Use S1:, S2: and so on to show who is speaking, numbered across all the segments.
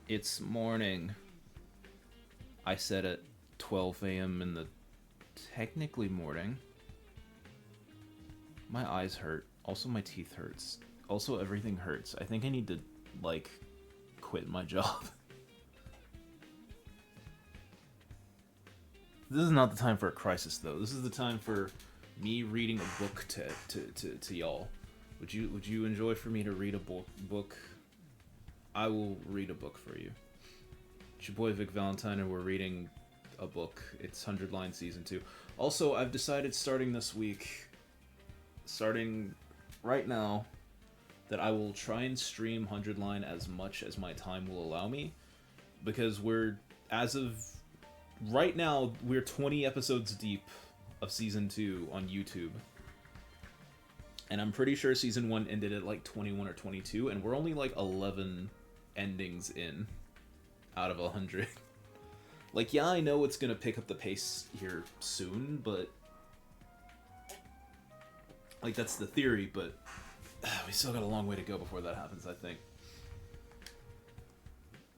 S1: It's morning. I said at 12 a.m. in the technically morning. My eyes hurt. Also, my teeth hurts. Also, everything hurts. I think I need to, like, quit my job. This is not the time for a crisis, though. This is the time for me reading a book to y'all. Would you enjoy for me to read a book? I will read a book for you. It's your boy Vic Valentine, and we're reading a book. It's 100 Line Season 2. Also, I've decided starting this week, starting right now, that I will try and stream 100 Line as much as my time will allow me, because as of right now, we're 20 episodes deep of Season 2 on YouTube. And I'm pretty sure Season 1 ended at like 21 or 22, and we're only like 11 endings in out of 100. Like, yeah, I know it's gonna pick up the pace here soon, but like, that's the theory, but we still got a long way to go before that happens, I think.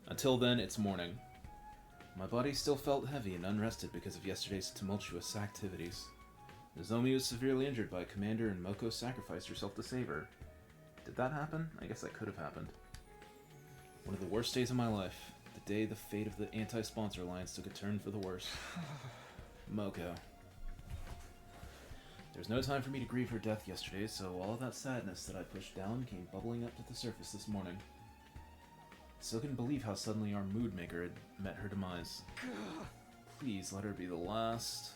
S1: Until then, it's morning. My body still felt heavy and unrested because of yesterday's tumultuous activities. Nozomi was severely injured by a commander, and Moko sacrificed herself to save her. Did that happen? I guess that could have happened. One of the worst days of my life. The day the fate of the anti-sponsor alliance took a turn for the worse. Moko. There was no time for me to grieve her death yesterday, so all of that sadness that I pushed down came bubbling up to the surface this morning. I still couldn't believe how suddenly our mood maker had met her demise. Please let her be the last.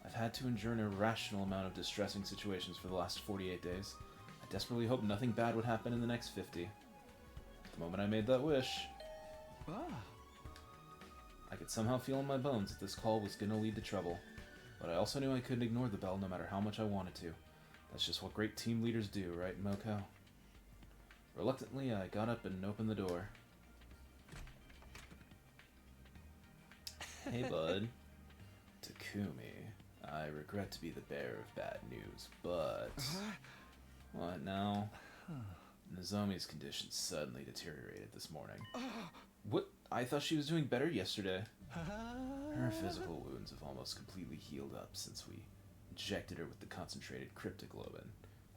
S1: I've had to endure an irrational amount of distressing situations for the last 48 days. I desperately hoped nothing bad would happen in the next 50. The moment I made that wish, I could somehow feel in my bones that this call was gonna lead to trouble. But I also knew I couldn't ignore the bell no matter how much I wanted to. That's just what great team leaders do, right, Moko? Reluctantly, I got up and opened the door. Hey, bud. Takumi. I regret to be the bearer of bad news, but... What now? Nozomi's condition suddenly deteriorated this morning. What? I thought she was doing better yesterday. Her physical wounds have almost completely healed up since we injected her with the concentrated cryptoglobin.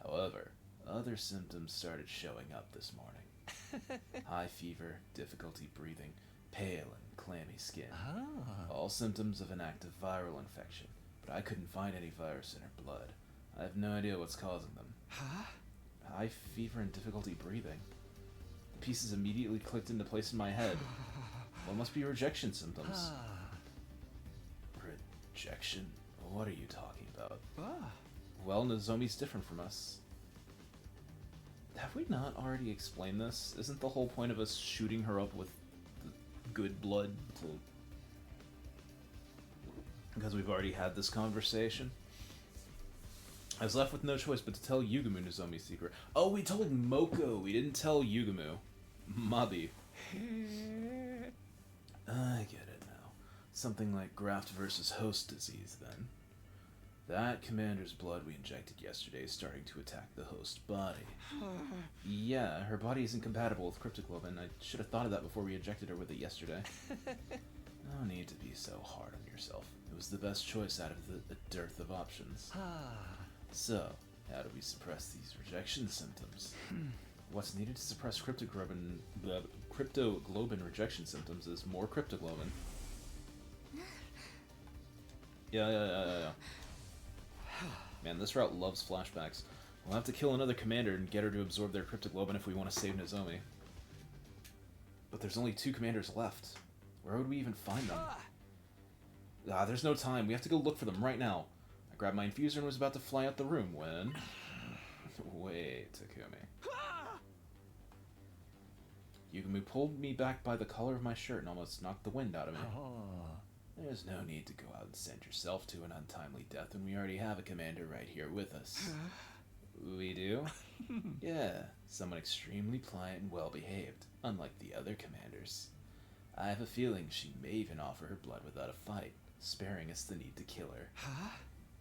S1: However, other symptoms started showing up this morning. High fever, difficulty breathing, pale and clammy skin. All symptoms of an active viral infection, but I couldn't find any virus in her blood. I have no idea what's causing them. High fever and difficulty breathing. The pieces immediately clicked into place in my head. Well, it must be rejection symptoms. Rejection? What are you talking about? Well, Nozomi's different from us. Have we not already explained this? Isn't the whole point of us shooting her up with the good blood because we've already had this conversation? I was left with no choice but to tell Yugumu Nozomi's secret. Oh, we told Moko. We didn't tell Yugumu. Mabi. I get it now. Something like graft versus host disease, then. That commander's blood we injected yesterday is starting to attack the host body. Yeah, her body isn't compatible with cryptoglobin. I should have thought of that before we injected her with it yesterday. No need to be so hard on yourself. It was the best choice out of the dearth of options. So, how do we suppress these rejection symptoms? What's needed to suppress cryptoglobin rejection symptoms is more cryptoglobin. Yeah. Man, this route loves flashbacks. We'll have to kill another commander and get her to absorb their cryptoglobin if we want to save Nozomi. But there's only 2 commanders left. Where would we even find them? There's no time. We have to go look for them right now. I grabbed my infuser and was about to fly out the room when... Wait, Takumi. Yugumu pulled me back by the collar of my shirt and almost knocked the wind out of me. There's no need to go out and send yourself to an untimely death when we already have a commander right here with us. We do? Yeah, someone extremely pliant and well-behaved, unlike the other commanders. I have a feeling she may even offer her blood without a fight, sparing us the need to kill her.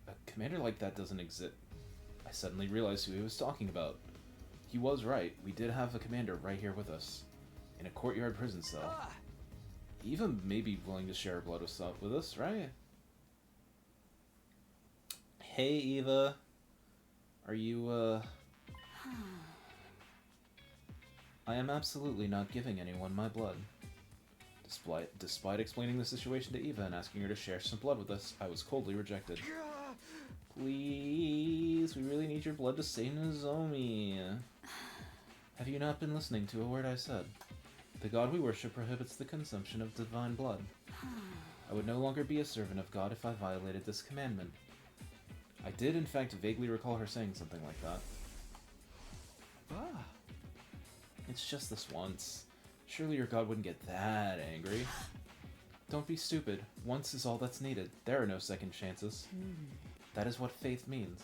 S1: A commander like that doesn't exist. I suddenly realized who he was talking about. He was right. We did have a commander right here with us. in a courtyard prison cell. Eva may be willing to share her blood with us, right? Hey, Eva. Are you, I am absolutely not giving anyone my blood. Despite explaining the situation to Eva and asking her to share some blood with us, I was coldly rejected. Please, we really need your blood to save Nozomi. Have you not been listening to a word I said? The god we worship prohibits the consumption of divine blood. I would no longer be a servant of God if I violated this commandment. I did, in fact, vaguely recall her saying something like that. It's just this once. Surely your god wouldn't get that angry. Don't be stupid. Once is all that's needed. There are no second chances. That is what faith means.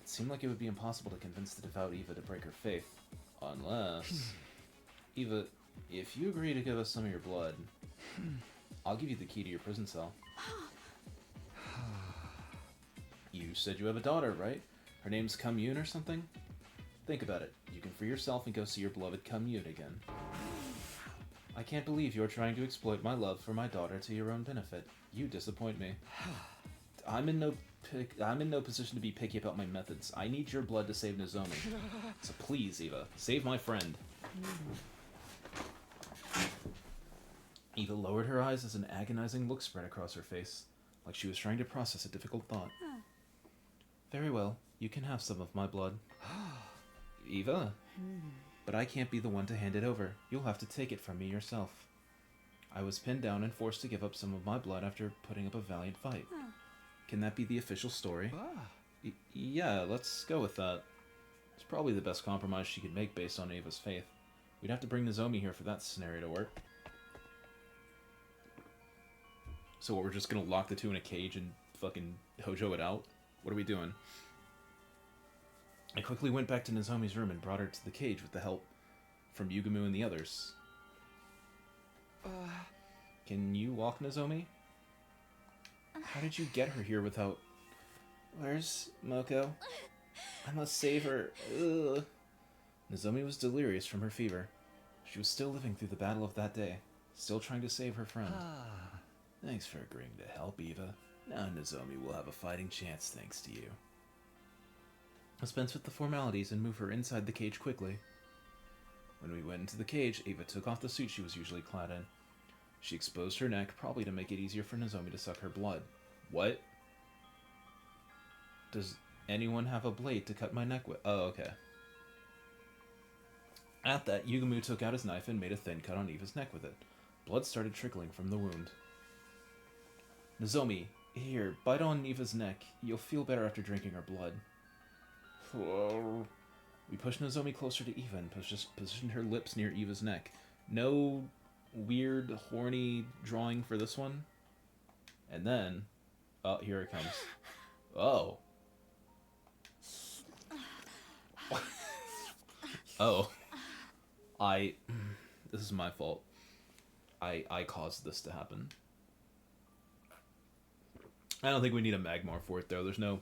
S1: It seemed like it would be impossible to convince the devout Eva to break her faith. Unless... Eva, if you agree to give us some of your blood, I'll give you the key to your prison cell. You said you have a daughter, right? Her name's Kamyuhn or something? Think about it. You can free yourself and go see your beloved Kamyuhn again. I can't believe you're trying to exploit my love for my daughter to your own benefit. You disappoint me. I'm in no position to be picky about my methods. I need your blood to save Nozomi. So please, Eva, save my friend. Eva lowered her eyes as an agonizing look spread across her face, like she was trying to process a difficult thought. Very well, you can have some of my blood. Eva? But I can't be the one to hand it over. You'll have to take it from me yourself. I was pinned down and forced to give up some of my blood after putting up a valiant fight. Can that be the official story? Yeah, let's go with that. It's probably the best compromise she could make based on Eva's faith. We'd have to bring Nozomi here for that scenario to work. So what, we're just gonna lock the two in a cage and fucking Hojo it out? What are we doing? I quickly went back to Nozomi's room and brought her to the cage with the help from Yugumu and the others. Can you walk, Nozomi? How did you get her here without... Where's Moko? I must save her. Ugh. Nozomi was delirious from her fever. She was still living through the battle of that day, still trying to save her friend. Thanks for agreeing to help, Eva. Now Nozomi will have a fighting chance thanks to you. Dispense with the formalities and move her inside the cage quickly. When we went into the cage, Eva took off the suit she was usually clad in. She exposed her neck, probably to make it easier for Nozomi to suck her blood. What? Does anyone have a blade to cut my neck with? Oh, okay. At that, Yugumu took out his knife and made a thin cut on Eva's neck with it. Blood started trickling from the wound. Nozomi, here, bite on Eva's neck. You'll feel better after drinking her blood. We pushed Nozomi closer to Eva and positioned her lips near Eva's neck. No weird, horny drawing for this one. And then... Oh, here it comes. Oh. Oh. This is my fault. I caused this to happen. I don't think we need a Magmar for it, though. There's no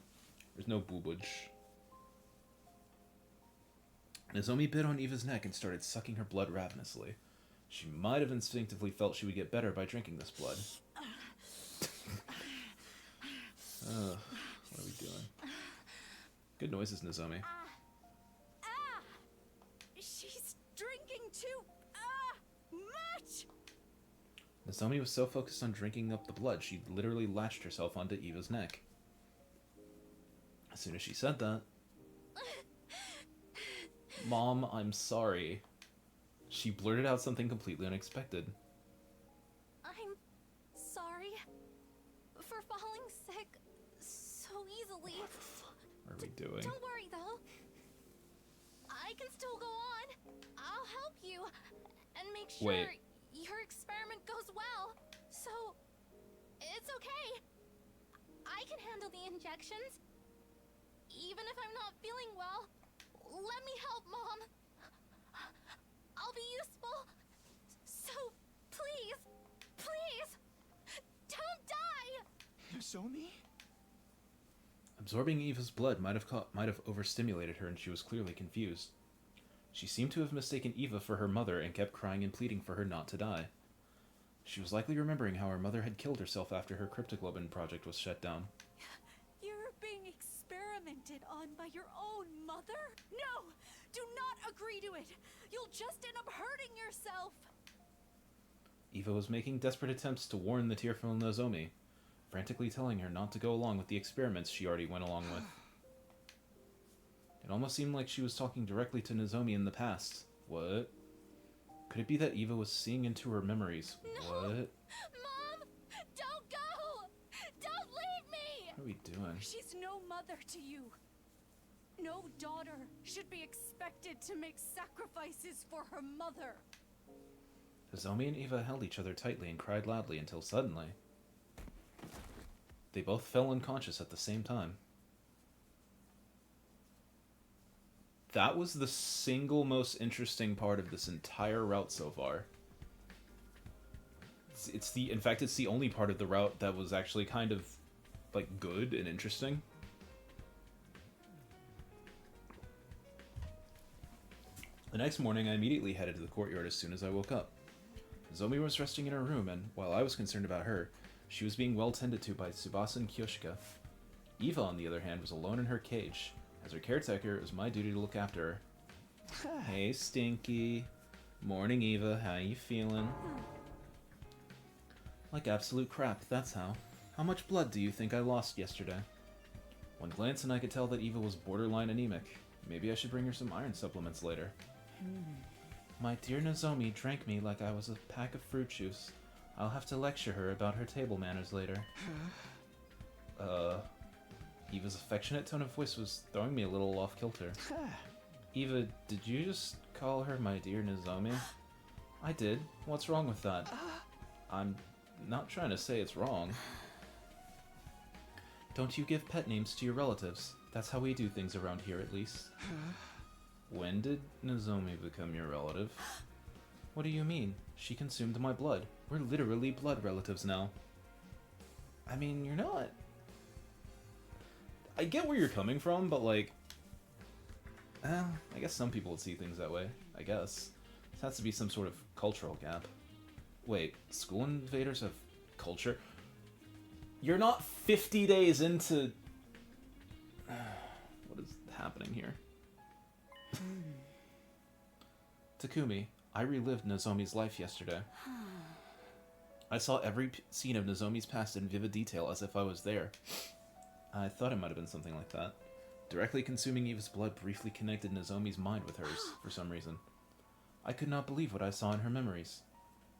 S1: boobage. Nozomi bit on Eva's neck and started sucking her blood ravenously. She might have instinctively felt she would get better by drinking this blood. What are we doing? Good noises, Nozomi.
S2: She's drinking too much.
S1: Nozomi was so focused on drinking up the blood, she literally latched herself onto Eva's neck. As soon as she said that... Mom, I'm sorry. She blurted out something completely unexpected.
S2: I'm sorry for falling sick so easily.
S1: What the fuck are we doing?
S2: Don't worry, though. I can still go on. I'll help you and make sure your experiment goes well. So, it's okay. I can handle the injections. Even if I'm not feeling well, let me help, Mom. I'll be useful. So, please, don't die.
S3: Nozomi?
S1: Absorbing Eva's blood might have overstimulated her, and she was clearly confused. She seemed to have mistaken Eva for her mother and kept crying and pleading for her not to die. She was likely remembering how her mother had killed herself after her cryptoglobin project was shut down.
S3: You're being experimented on by your own mother? No! Do not agree to it! You'll just end up hurting yourself!
S1: Eva was making desperate attempts to warn the tearful Nozomi, frantically telling her not to go along with the experiments she already went along with. It almost seemed like she was talking directly to Nozomi in the past. What? Could it be that Eva was seeing into her memories?
S2: No.
S1: What?
S2: Mom! Don't go! Don't leave me!
S1: What are we doing?
S3: She's no mother to you. No daughter should be expected to make sacrifices for her mother.
S1: Nozomi and Eva held each other tightly and cried loudly until suddenly they both fell unconscious at the same time. That was the single most interesting part of this entire route so far. In fact, it's the only part of the route that was actually kind of, like, good and interesting. The next morning, I immediately headed to the courtyard as soon as I woke up. Nozomi was resting in her room, and while I was concerned about her, she was being well tended to by Tsubasa and Kyoshika. Eva, on the other hand, was alone in her cage. As her caretaker, it was my duty to look after her. Hey, Stinky. Morning, Eva. How you feeling? Like absolute crap, that's how. How much blood do you think I lost yesterday? One glance and I could tell that Eva was borderline anemic. Maybe I should bring her some iron supplements later. My dear Nozomi drank me like I was a pack of fruit juice. I'll have to lecture her about her table manners later. Eva's affectionate tone of voice was throwing me a little off kilter. Eva, did you just call her my dear Nozomi? I did. What's wrong with that? I'm not trying to say it's wrong. Don't you give pet names to your relatives? That's how we do things around here, at least. When did Nozomi become your relative? What do you mean? She consumed my blood. We're literally blood relatives now. I mean, you're not. I get where you're coming from, but like... I guess some people would see things that way. I guess. There has to be some sort of cultural gap. Wait, school invaders have culture? You're not 50 days into... What is happening here? Takumi, I relived Nozomi's life yesterday. I saw every scene of Nozomi's past in vivid detail as if I was there. I thought it might have been something like that. Directly consuming Eva's blood briefly connected Nozomi's mind with hers, for some reason. I could not believe what I saw in her memories.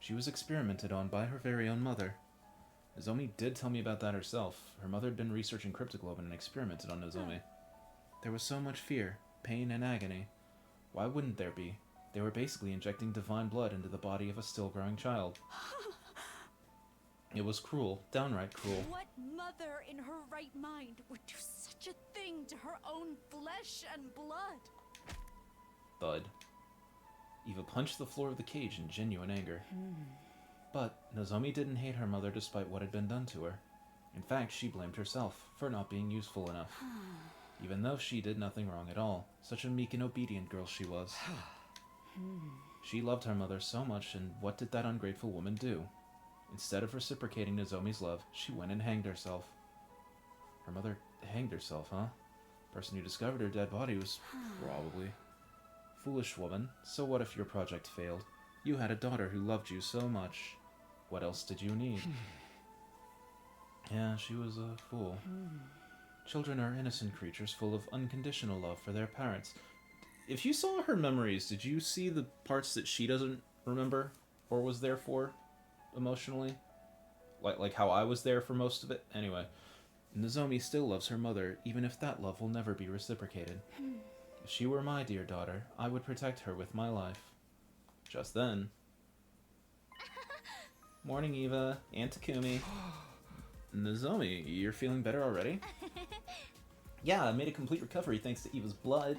S1: She was experimented on by her very own mother. Nozomi did tell me about that herself. Her mother had been researching cryptoglobin and experimented on Nozomi. There was so much fear, pain, and agony. Why wouldn't there be? They were basically injecting divine blood into the body of a still-growing child. It was cruel, downright cruel.
S3: What mother in her right mind would do such a thing to her own flesh and blood?
S1: Thud. Eva punched the floor of the cage in genuine anger. But Nozomi didn't hate her mother despite what had been done to her. In fact, she blamed herself for not being useful enough. Even though she did nothing wrong at all. Such a meek and obedient girl she was. She loved her mother so much, and what did that ungrateful woman do? Instead of reciprocating Nozomi's love, she went and hanged herself. Her mother hanged herself, huh? The person who discovered her dead body was probably... Foolish woman. So what if your project failed? You had a daughter who loved you so much. What else did you need? Yeah, she was a fool. Children are innocent creatures full of unconditional love for their parents. If you saw her memories, did you see the parts that she doesn't remember or was there for emotionally? Like how I was there for most of it? Anyway, Nozomi still loves her mother, even if that love will never be reciprocated. If she were my dear daughter, I would protect her with my life. Just then... Morning, Eva. Aunt Takumi. Nozomi, you're feeling better already? Yeah, I made a complete recovery thanks to Eva's blood.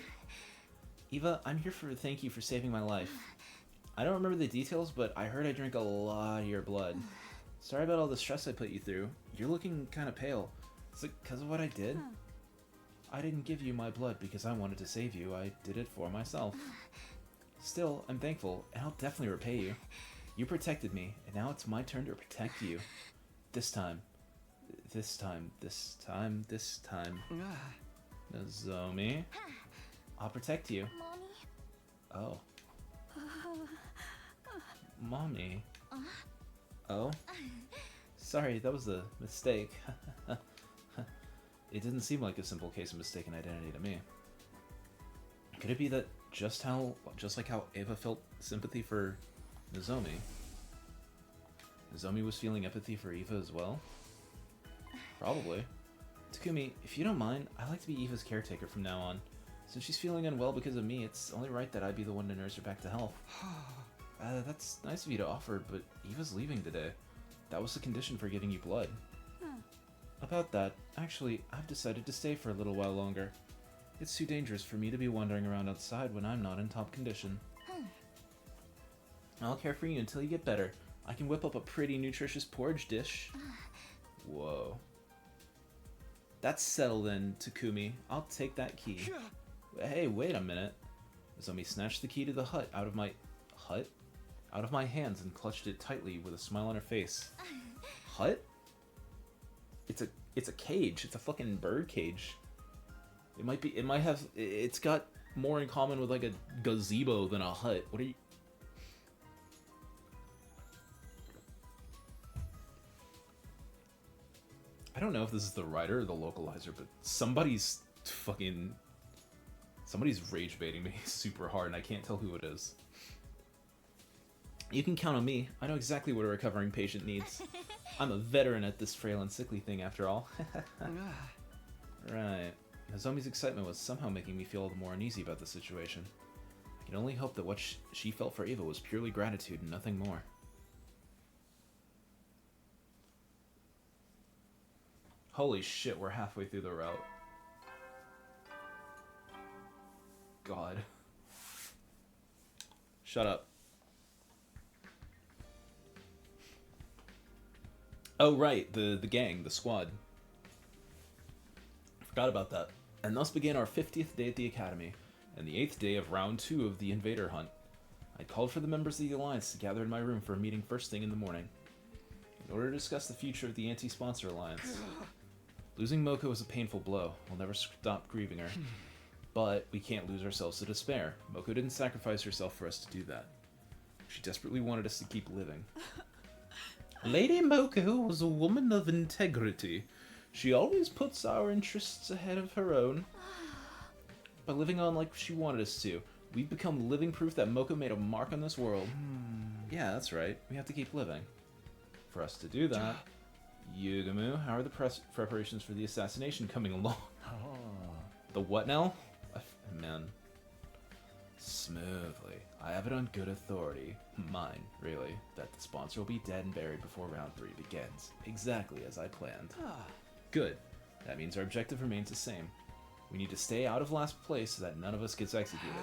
S1: Eva, I'm here to thank you for saving my life. I don't remember the details, but I heard I drank a lot of your blood. Sorry about all the stress I put you through. You're looking kind of pale. Is it because of what I did? I didn't give you my blood because I wanted to save you. I did it for myself. Still, I'm thankful, and I'll definitely repay you. You protected me, and now it's my turn to protect you. This time. Nozomi. I'll protect you.
S2: Mommy?
S1: Oh. Mommy. Oh? Sorry, that was a mistake. It didn't seem like a simple case of mistaken identity to me. Could it be that just like how Eva felt sympathy for Nozomi, Nozomi was feeling empathy for Eva as well? Probably. Takumi, if you don't mind, I'd like to be Eva's caretaker from now on. Since she's feeling unwell because of me, it's only right that I be the one to nurse her back to health. That's nice of you to offer, but Eva's leaving today. That was the condition for giving you blood. About that, actually, I've decided to stay for a little while longer. It's too dangerous for me to be wandering around outside when I'm not in top condition. I'll care for you until you get better. I can whip up a pretty nutritious porridge dish. Whoa. That's settled then, Takumi. I'll take that key. Hey, wait a minute. Nozomi snatched the key to the hut out of my... Hut? Out of my hands and clutched it tightly with a smile on her face. Hut? It's a cage. It's a fucking bird cage. It's got more in common with like a gazebo than a hut. What are you... I don't know if this is the writer or the localizer, but somebody's rage baiting me super hard and I can't tell who it is. You can count on me. I know exactly what a recovering patient needs. I'm a veteran at this frail and sickly thing after all. Right. Nozomi's excitement was somehow making me feel all the more uneasy about the situation. I can only hope that what she felt for Eva was purely gratitude and nothing more. Holy shit, we're halfway through the route. God. Shut up. Oh, right, the gang, the squad. Forgot about that. And thus began our 50th day at the Academy, and the 8th day of round 2 of the Invader Hunt. I called for the members of the Alliance to gather in my room for a meeting first thing in the morning, in order to discuss the future of the Anti-Sponsor Alliance. Losing Moko was a painful blow. We'll never stop grieving her. But we can't lose ourselves to despair. Moko didn't sacrifice herself for us to do that. She desperately wanted us to keep living. Lady Moko was a woman of integrity. She always puts our interests ahead of her own. By living on like she wanted us to, we've become living proof that Moko made a mark on this world. Yeah, that's right. We have to keep living. For us to do that, Yugamu, how are the preparations for the assassination coming along? The what now? Man. Smoothly. I have it on good authority. Mine, really, that the sponsor will be dead and buried before round 3 begins. Exactly as I planned. Good. That means our objective remains the same. We need to stay out of last place so that none of us gets executed.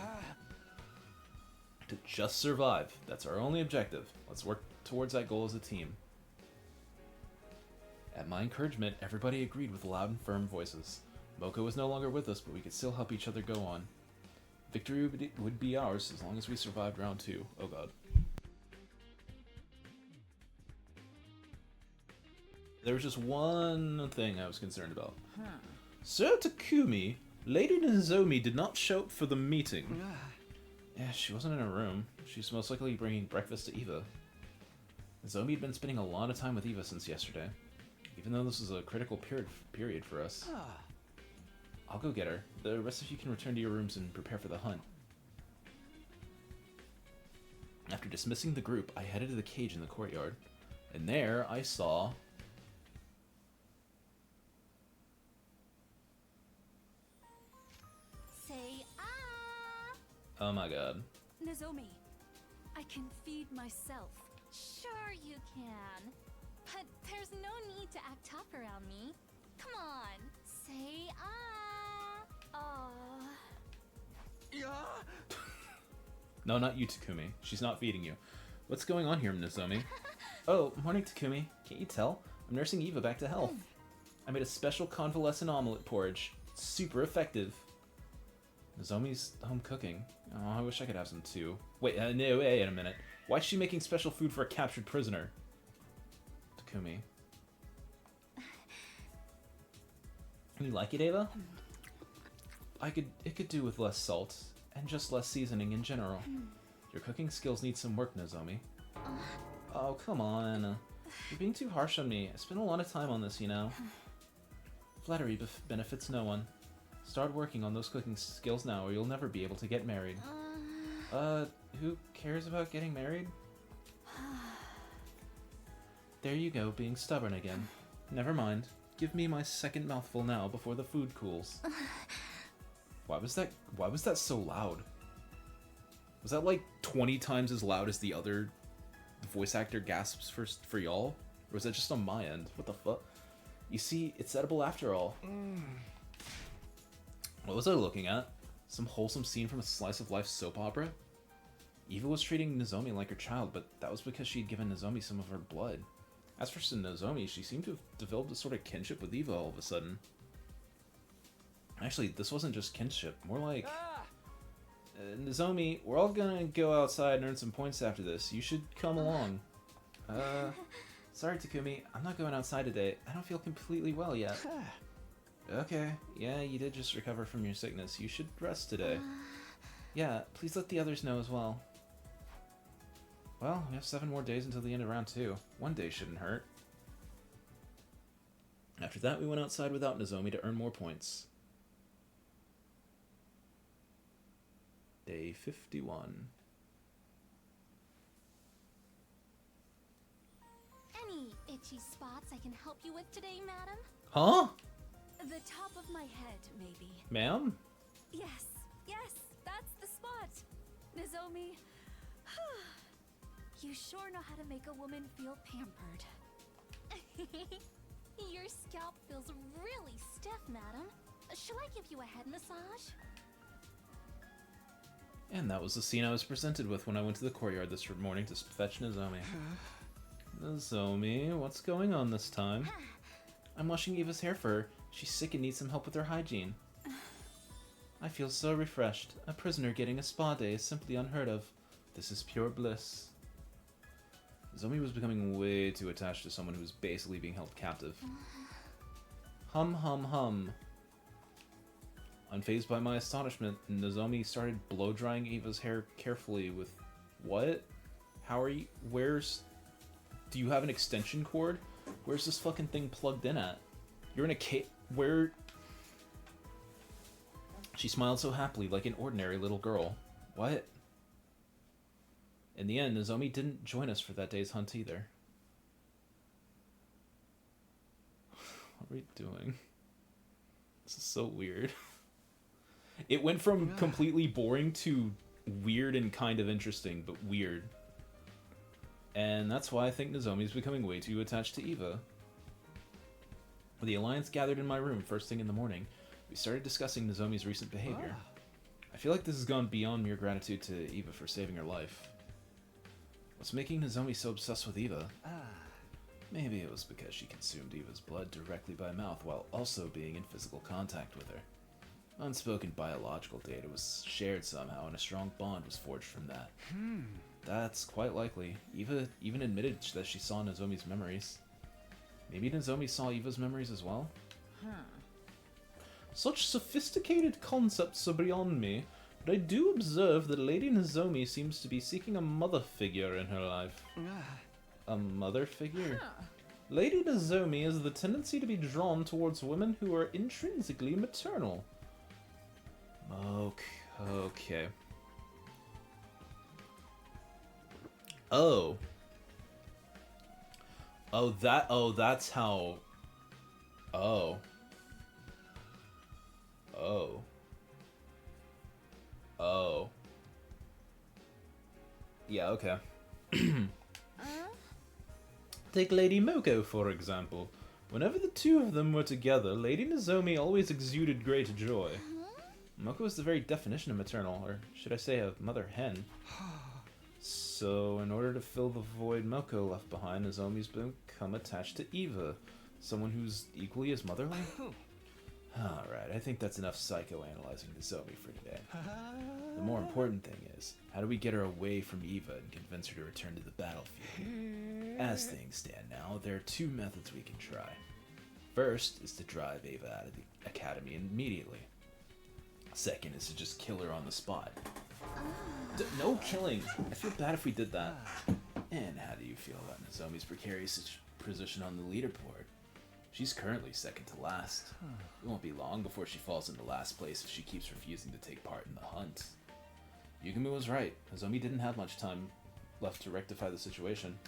S1: To just survive. That's our only objective. Let's work towards that goal as a team. At my encouragement, everybody agreed with loud and firm voices. Moko was no longer with us, but we could still help each other go on. Victory would be ours as long as we survived round 2. Oh god. There was just one thing I was concerned about. Sir Takumi, Lady Nozomi did not show up for the meeting. Yeah, she wasn't in her room. She's most likely bringing breakfast to Eva. Nozomi had been spending a lot of time with Eva since yesterday, even though this was a critical period for us. I'll go get her. The rest of you can return to your rooms and prepare for the hunt. After dismissing the group, I headed to the cage in the courtyard, and there I saw...
S3: Say ah!
S1: Oh my god.
S3: Nozomi, I can feed myself.
S2: Sure you can. But there's no need to act tough around me. Come on, say ah.
S1: No, not you, Takumi. She's not feeding you. What's going on here, Nozomi? Oh, morning, Takumi. Can't you tell? I'm nursing Eva back to health. I made a special convalescent omelet porridge. It's super effective. Nozomi's home cooking. Oh, I wish I could have some too. Wait, no, wait a minute. Why is she making special food for a captured prisoner? Takumi. You like it, Ava? It could do with less salt, and just less seasoning in general. Your cooking skills need some work, Nozomi. Oh, come on. You're being too harsh on me. I spent a lot of time on this, you know. Flattery benefits no one. Start working on those cooking skills now, or you'll never be able to get married. Who cares about getting married? There you go, being stubborn again. Never mind. Give me my second mouthful now before the food cools. Why was that so loud? Was that like 20 times as loud as the other voice actor gasps for y'all? Or was that just on my end? What the fuck? You see, it's edible after all. What was I looking at? Some wholesome scene from a slice of life soap opera? Eva was treating Nozomi like her child, but that was because she'd given Nozomi some of her blood. As for Nozomi, she seemed to have developed a sort of kinship with Eva all of a sudden. Actually, this wasn't just kinship, more like... Nozomi, we're all gonna go outside and earn some points after this. You should come along. Sorry, Takumi, I'm not going outside today. I don't feel completely well yet. Okay, yeah, you did just recover from your sickness. You should rest today. Yeah, please let the others know as well. Well, we have 7 more days until the end of round 2. One day shouldn't hurt. After that, we went outside without Nozomi to earn more points. Day 51.
S2: Any itchy spots I can help you with today, madam?
S1: Huh?
S3: The top of my head, maybe.
S1: Ma'am?
S3: Yes, that's the spot. Nozomi, you sure know how to make a woman feel pampered.
S2: Your scalp feels really stiff, madam. Shall I give you a head massage?
S1: And that was the scene I was presented with when I went to the courtyard this morning to fetch Nozomi. Nozomi, what's going on this time? I'm washing Eva's hair for her. She's sick and needs some help with her hygiene. I feel so refreshed. A prisoner getting a spa day is simply unheard of. This is pure bliss. Nozomi was becoming way too attached to someone who was basically being held captive. Hum hum hum. Unfazed by my astonishment, Nozomi started blow-drying Eva's hair carefully with... What? How are you... Where's... Do you have an extension cord? Where's this fucking thing plugged in at? You're in a cave... Where... She smiled so happily, like an ordinary little girl. What? In the end, Nozomi didn't join us for that day's hunt either. What are we doing? This is so weird. It went from completely boring to weird and kind of interesting, but weird. And that's why I think Nozomi's becoming way too attached to Eva. The Alliance gathered in my room first thing in the morning. We started discussing Nozomi's recent behavior. I feel like this has gone beyond mere gratitude to Eva for saving her life. What's making Nozomi so obsessed with Eva? Maybe it was because she consumed Eva's blood directly by mouth while also being in physical contact with her. Unspoken biological data was shared somehow, and a strong bond was forged from that. That's quite likely. Eva even admitted that she saw Nozomi's memories. Maybe Nozomi saw Eva's memories as well? Such sophisticated concepts are beyond me, but I do observe that Lady Nozomi seems to be seeking a mother figure in her life. A mother figure? Lady Nozomi has the tendency to be drawn towards women who are intrinsically maternal. Okay. Oh, that's how... Oh. Yeah, okay. Take Lady Moko, for example. Whenever the two of them were together, Lady Nozomi always exuded great joy. Moko is the very definition of maternal, or should I say a mother hen. So, in order to fill the void Moko left behind, Nozomi's become attached to Eva, someone who's equally as motherly. Alright, I think that's enough psychoanalyzing Nozomi for today. The more important thing is, how do we get her away from Eva and convince her to return to the battlefield? As things stand now, there are two methods we can try. First is to drive Eva out of the academy immediately. Second is to just kill her on the spot. No killing! I feel bad if we did that. And how do you feel about Nozomi's precarious position on the leaderboard? She's currently second to last. It won't be long before she falls into last place if she keeps refusing to take part in the hunt. Yugumi was right. Nozomi didn't have much time left to rectify the situation.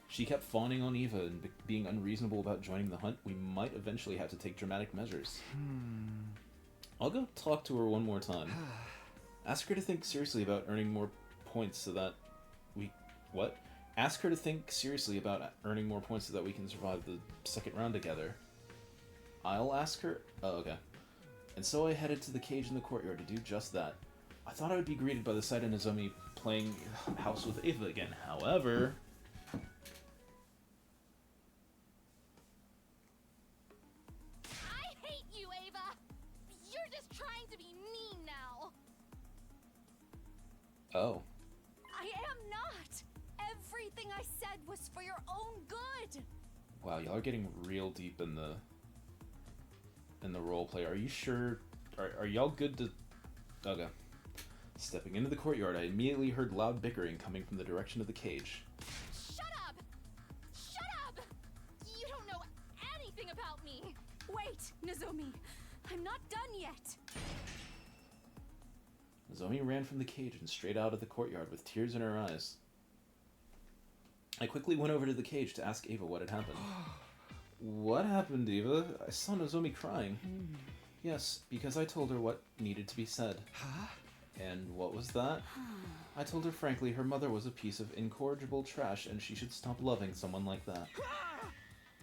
S1: She kept fawning on Eva and being unreasonable about joining the hunt. We might eventually have to take dramatic measures. I'll go talk to her one more time. Ask her to think seriously about earning more points so that we... What? Ask her to think seriously about earning more points so that we can survive the second round together. I'll ask her... Oh, okay. And so I headed to the cage in the courtyard to do just that. I thought I would be greeted by the sight of Nozomi playing house with Eva again. However...
S2: I hate you, Ava! You're just trying to be mean now.
S1: Oh.
S3: I am not. Everything I said was for your own good.
S1: Wow, y'all are getting real deep in the roleplay. Are you sure? Are y'all good to... Okay. Stepping into the courtyard, I immediately heard loud bickering coming from the direction of the cage.
S2: Shut up! Shut up! You don't know anything about me.
S3: Wait, Nozomi. I'm not done yet.
S1: Nozomi ran from the cage and straight out of the courtyard with tears in her eyes. I quickly went over to the cage to ask Eva what had happened. What happened, Eva? I saw Nozomi crying. Yes, because I told her what needed to be said.
S4: Huh?
S1: And what was that? I told her frankly her mother was a piece of incorrigible trash and she should stop loving someone like that.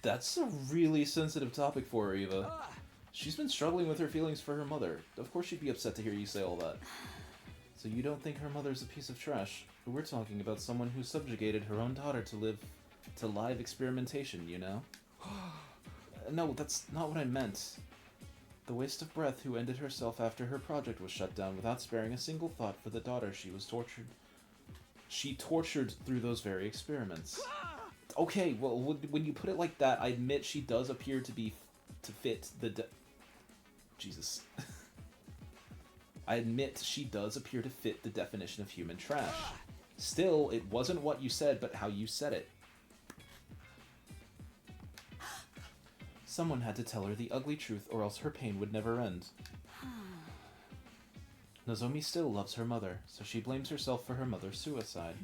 S1: That's a really sensitive topic for her, Eva. She's been struggling with her feelings for her mother. Of course she'd be upset to hear you say all that. So you don't think her mother's a piece of trash? We're talking about someone who subjugated her own daughter to live experimentation, you know? No, that's not what I meant. The waste of breath who ended herself after her project was shut down without sparing a single thought for the daughter she was tortured. She tortured through those very experiments. Okay, well, when you put it like that, I admit she does appear to fit the... Jesus. I admit she does appear to fit the definition of human trash. Still, it wasn't what you said, but how you said it. Someone had to tell her the ugly truth, or else her pain would never end. Nozomi still loves her mother, so she blames herself for her mother's suicide.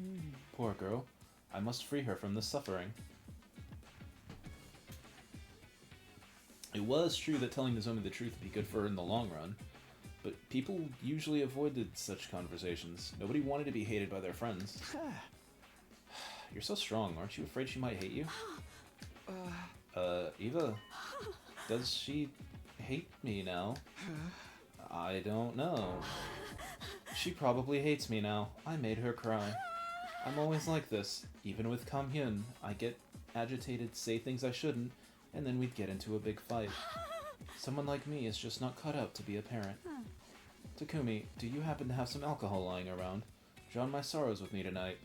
S1: Poor girl. I must free her from this suffering. It was true that telling Nozomi the truth would be good for her in the long run, but people usually avoided such conversations. Nobody wanted to be hated by their friends. You're so strong, aren't you afraid she might hate you? Eva, does she hate me now? I don't know. She probably hates me now. I made her cry. I'm always like this. Even with Kamyuhn, I get agitated, say things I shouldn't, and then we'd get into a big fight. Someone like me is just not cut out to be a parent. Takumi, do you happen to have some alcohol lying around? Drown my sorrows with me tonight.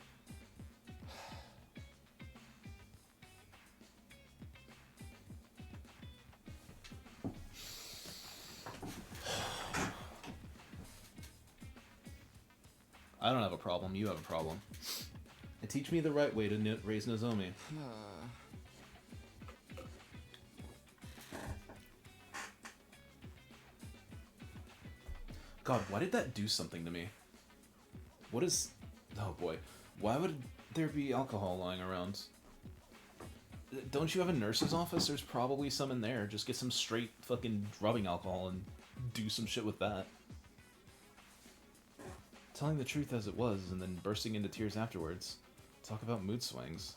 S1: I don't have a problem, you have a problem. And teach me the right way to raise Nozomi. God, why did that do something to me? What is... Oh boy. Why would there be alcohol lying around? Don't you have a nurse's office? There's probably some in there. Just get some straight fucking rubbing alcohol and do some shit with that. Telling the truth as it was, and then bursting into tears afterwards. Talk about mood swings.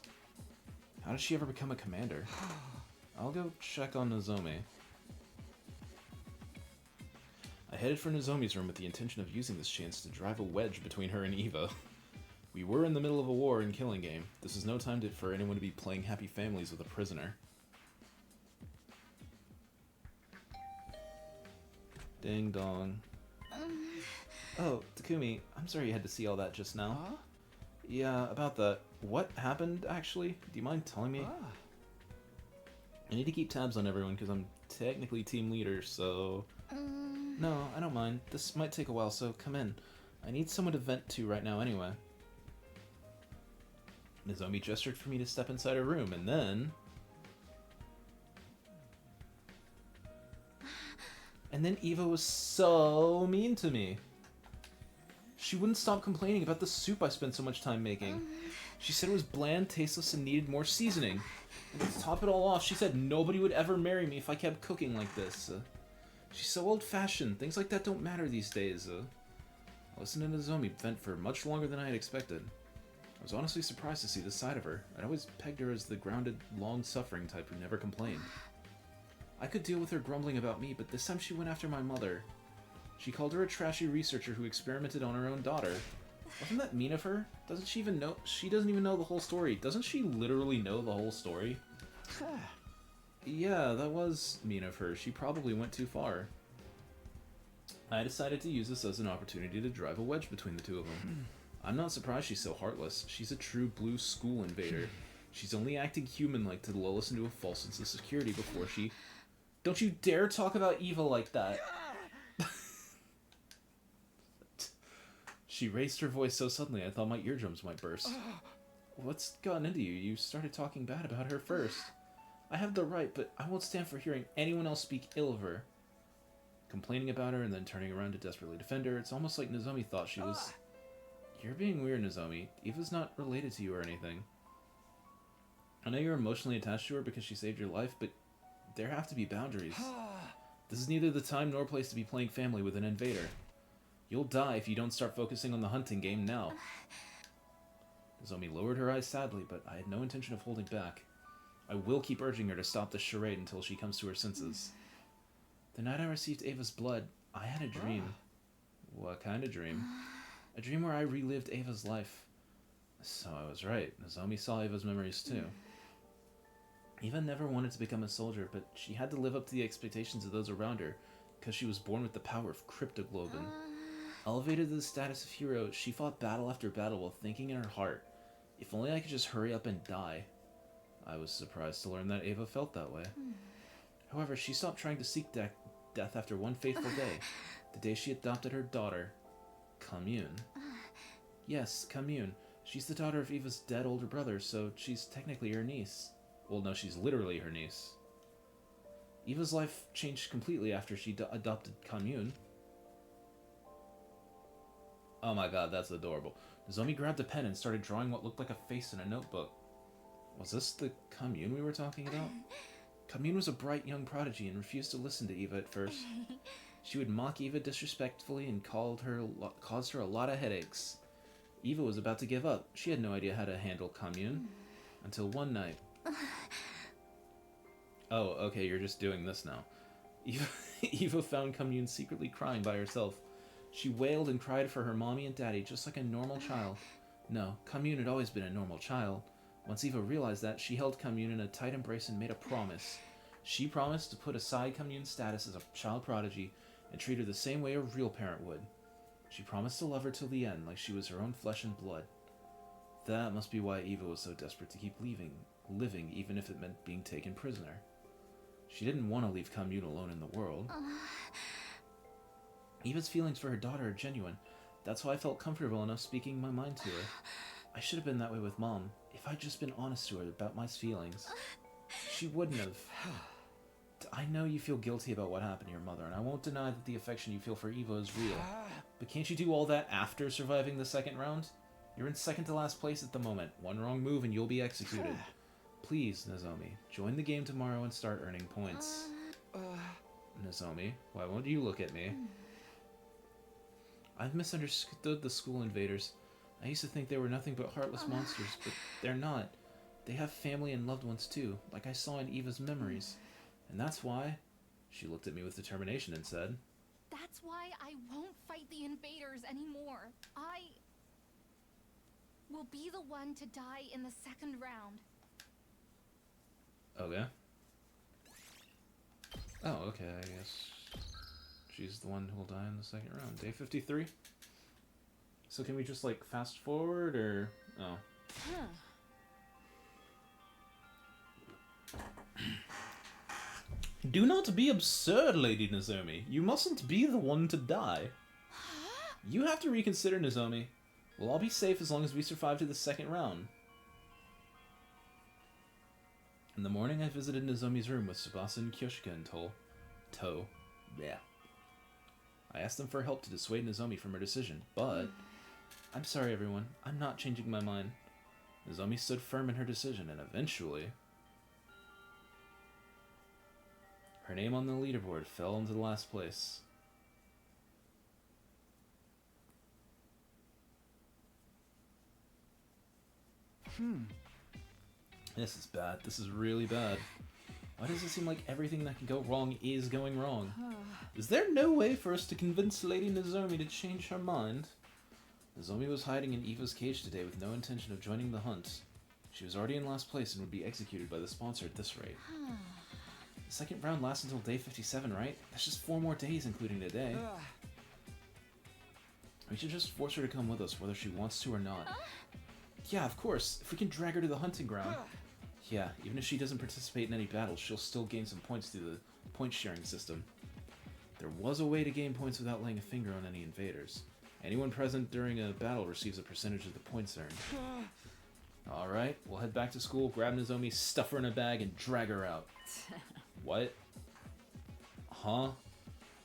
S1: How did she ever become a commander? I'll go check on Nozomi. I headed for Nozomi's room with the intention of using this chance to drive a wedge between her and Eva. We were in the middle of a war and killing game. This is no time for anyone to be playing happy families with a prisoner. Ding dong. Oh, Takumi, I'm sorry you had to see all that just now.
S4: Huh?
S1: Yeah, about that. What happened, actually? Do you mind telling me?
S4: Ah.
S1: I need to keep tabs on everyone because I'm technically team leader, so... No, I don't mind. This might take a while, so come in. I need someone to vent to right now anyway. Nozomi gestured for me to step inside her room, and then... And then Eva was so mean to me. She wouldn't stop complaining about the soup I spent so much time making. She said it was bland, tasteless, and needed more seasoning. And to top it all off, she said nobody would ever marry me if I kept cooking like this. She's so old-fashioned. Things like that don't matter these days. I listened to Nozomi vent for much longer than I had expected. I was honestly surprised to see this side of her. I'd always pegged her as the grounded, long-suffering type who never complained. I could deal with her grumbling about me, but this time she went after my mother. She called her a trashy researcher who experimented on her own daughter. Wasn't that mean of her? Doesn't she even know? She doesn't even know the whole story. Doesn't she literally know the whole story? Yeah, that was mean of her. She probably went too far. I decided to use this as an opportunity to drive a wedge between the two of them. I'm not surprised she's so heartless. She's a true blue school invader. She's only acting human-like to lull us into a false sense of security before she... Don't you dare talk about Eva like that! She raised her voice so suddenly I thought my eardrums might burst. What's gotten into you? You started talking bad about her first. I have the right, but I won't stand for hearing anyone else speak ill of her. Complaining about her and then turning around to desperately defend her, it's almost like Nozomi thought she was... You're being weird, Nozomi. Eva's not related to you or anything. I know you're emotionally attached to her because she saved your life, but there have to be boundaries. This is neither the time nor place to be playing family with an invader. You'll die if you don't start focusing on the hunting game now. Nozomi lowered her eyes sadly, but I had no intention of holding back. I will keep urging her to stop this charade until she comes to her senses. The night I received Ava's blood, I had a dream. What kind of dream? A dream where I relived Ava's life. So I was right. Nozomi saw Ava's memories too. Eva never wanted to become a soldier, but she had to live up to the expectations of those around her because she was born with the power of cryptoglobin. Elevated to the status of hero, she fought battle after battle while thinking in her heart, if only I could just hurry up and die. I was surprised to learn that Ava felt that way. However, she stopped trying to seek death after one fateful day, the day she adopted her daughter, Kamyuhn. Yes, Kamyuhn. She's the daughter of Eva's dead older brother, so she's technically her niece. Well, no, she's literally her niece. Eva's life changed completely after she adopted Kamyuhn. Oh my god, that's adorable. Nozomi grabbed a pen and started drawing what looked like a face in a notebook. Was this the Kamyuhn we were talking about? Kamyuhn was a bright young prodigy and refused to listen to Eva at first. She would mock Eva disrespectfully and caused her a lot of headaches. Eva was about to give up. She had no idea how to handle Kamyuhn. Until one night. Oh, okay, you're just doing this now. Eva found Kamyuhn secretly crying by herself. She wailed and cried for her mommy and daddy just like a normal child. No, Kamyuhn had always been a normal child. Once Eva realized that, she held Kamyuhn in a tight embrace and made a promise. She promised to put aside Kamyuhn's status as a child prodigy and treat her the same way a real parent would. She promised to love her till the end, like she was her own flesh and blood. That must be why Eva was so desperate to keep living, even if it meant being taken prisoner. She didn't want to leave Kamyuhn alone in the world. Eva's feelings for her daughter are genuine. That's why I felt comfortable enough speaking my mind to her. I should have been that way with Mom, if I'd just been honest to her about my feelings. She wouldn't have. I know you feel guilty about what happened to your mother, and I won't deny that the affection you feel for Eva is real. But can't you do all that after surviving the second round? You're in second to last place at the moment. One wrong move and you'll be executed. Please, Nozomi, join the game tomorrow and start earning points. Nozomi, why won't you look at me? I've misunderstood the school invaders. I used to think they were nothing but heartless monsters, but they're not. They have family and loved ones too, like I saw in Eva's memories. And that's why... She looked at me with determination and said...
S2: That's why I won't fight the invaders anymore. I will be the one to die in the second round.
S1: Okay. Oh, okay, I guess... She's the one who will die in the second round. Day 53? So can we just, like, fast forward, or... Oh. Do not be absurd, Lady Nozomi. You mustn't be the one to die. You have to reconsider, Nozomi. We'll all be safe as long as we survive to the second round. In the morning, I visited Nozomi's room with Tsubasa and Kyoshika and To. Yeah. I asked them for help to dissuade Nozomi from her decision, but... I'm sorry, everyone. I'm not changing my mind. Nozomi stood firm in her decision, and eventually... her name on the leaderboard fell into the last place. This is bad. This is really bad. Why does it seem like everything that can go wrong is going wrong? Is there no way for us to convince Lady Nozomi to change her mind? Nozomi was hiding in Eva's cage today with no intention of joining the hunt. She was already in last place and would be executed by the sponsor at this rate. The second round lasts until day 57, right? That's just 4 more days, including today. We should just force her to come with us, whether she wants to or not. Yeah, of course. If we can drag her to the hunting ground. Yeah, even if she doesn't participate in any battles, she'll still gain some points through the point-sharing system. There was a way to gain points without laying a finger on any invaders. Anyone present during a battle receives a percentage of the points earned. Alright, we'll head back to school, grab Nozomi, stuff her in a bag, and drag her out. What? Huh?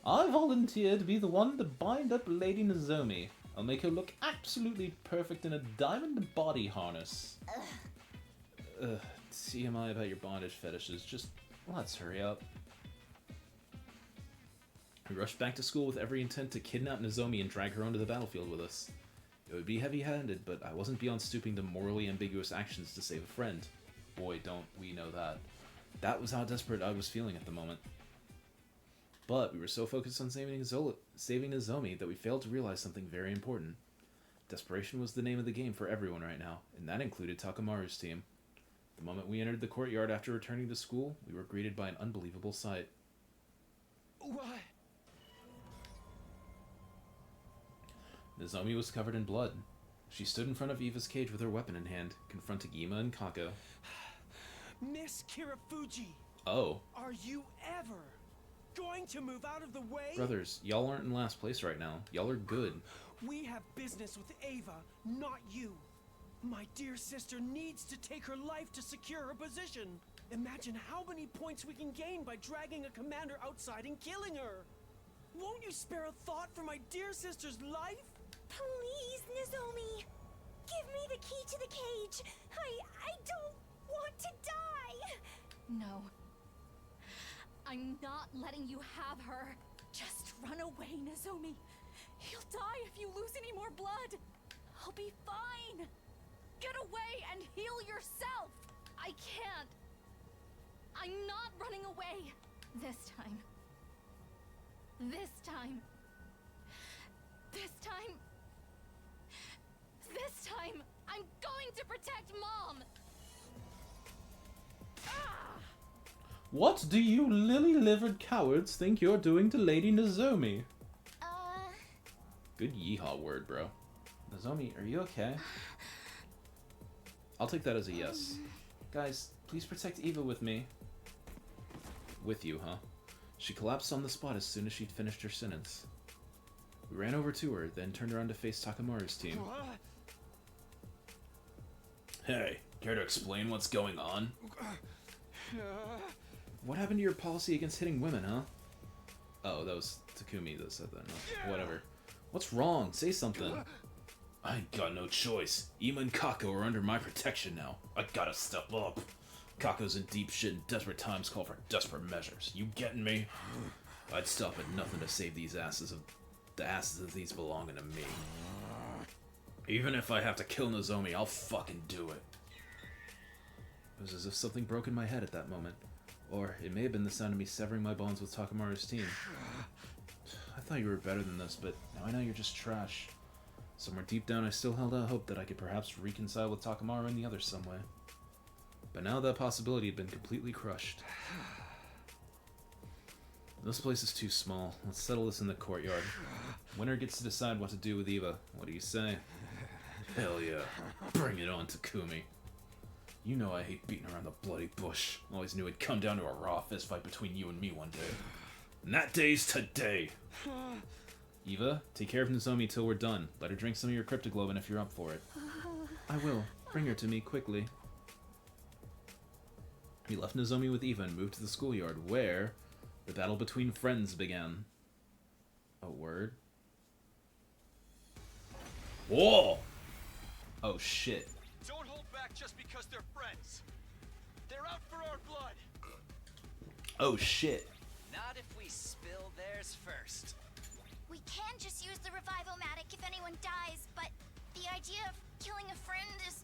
S1: I volunteer to be the one to bind up Lady Nozomi. I'll make her look absolutely perfect in a diamond body harness. Ugh, TMI about your bondage fetishes. Just, let's hurry up. We rushed back to school with every intent to kidnap Nozomi and drag her onto the battlefield with us. It would be heavy-handed, but I wasn't beyond stooping to morally ambiguous actions to save a friend. Boy, don't we know that. That was how desperate I was feeling at the moment. But we were so focused on saving Nozomi that we failed to realize something very important. Desperation was the name of the game for everyone right now, and that included Takamaru's team. The moment we entered the courtyard after returning to school, we were greeted by an unbelievable sight.
S4: What?
S1: Nozomi was covered in blood. She stood in front of Eva's cage with her weapon in hand, confronting Ima and Kako.
S4: Miss Kirafuji!
S1: Oh.
S4: Are you ever going to move out of the way?
S1: Brothers, y'all aren't in last place right now. Y'all are good.
S4: We have business with Ava, not you. My dear sister needs to take her life to secure her position. Imagine how many points we can gain by dragging a commander outside and killing her. Won't you spare a thought for my dear sister's life?
S3: Please, Nozomi. Give me the key to the cage. I don't want to die.
S2: No. I'm not letting you have her.
S3: Just run away, Nozomi. You'll die if you lose any more blood. I'll be fine.
S2: Get away and heal yourself. I can't. I'm not running away. This time. This time. This time. This time, I'm going to protect Mom. Ah!
S1: What do you lily-livered cowards think you're doing to Lady Nozomi? Good yeehaw word, bro. Nozomi, are you okay? I'll take that as a yes. Guys, please protect Eva with me. With you, huh? She collapsed on the spot as soon as she'd finished her sentence. We ran over to her, then turned around to face Takamaru's team.
S4: What?
S1: Hey, care to explain what's going on? What happened to your policy against hitting women, huh? Oh, that was Takumi that said that. No, whatever. What's wrong? Say something. I ain't got no choice. Ima and Kako are under my protection now. I gotta step up. Kako's in deep shit and desperate times call for desperate measures. You getting me? I'd stop at nothing to save these asses. The asses of these belonging to me. Even if I have to kill Nozomi, I'll fucking do it. It was as if something broke in my head at that moment. Or it may have been the sound of me severing my bonds with Takamaru's team. I thought you were better than this, but now I know you're just trash. Somewhere deep down I still held out hope that I could perhaps reconcile with Takamaru and the others some way. But now that possibility had been completely crushed. This place is too small. Let's settle this in the courtyard. Winner gets to decide what to do with Eva. What do you say? Hell yeah. Bring it on, Takumi. You know I hate beating around the bloody bush. Always knew it'd come down to a raw fist fight between you and me one day. And that day's today. Eva, take care of Nozomi till we're done. Let her drink some of your cryptoglobin if you're up for it. I will. Bring her to me quickly. He left Nozomi with Eva and moved to the schoolyard, where the battle between friends began. A word? Whoa! Oh shit.
S5: Don't hold back just because they're friends. They're out for our blood.
S1: Oh shit.
S6: Not if we spill theirs first.
S2: We can just use the revival-matic if anyone dies, but the idea of killing a friend is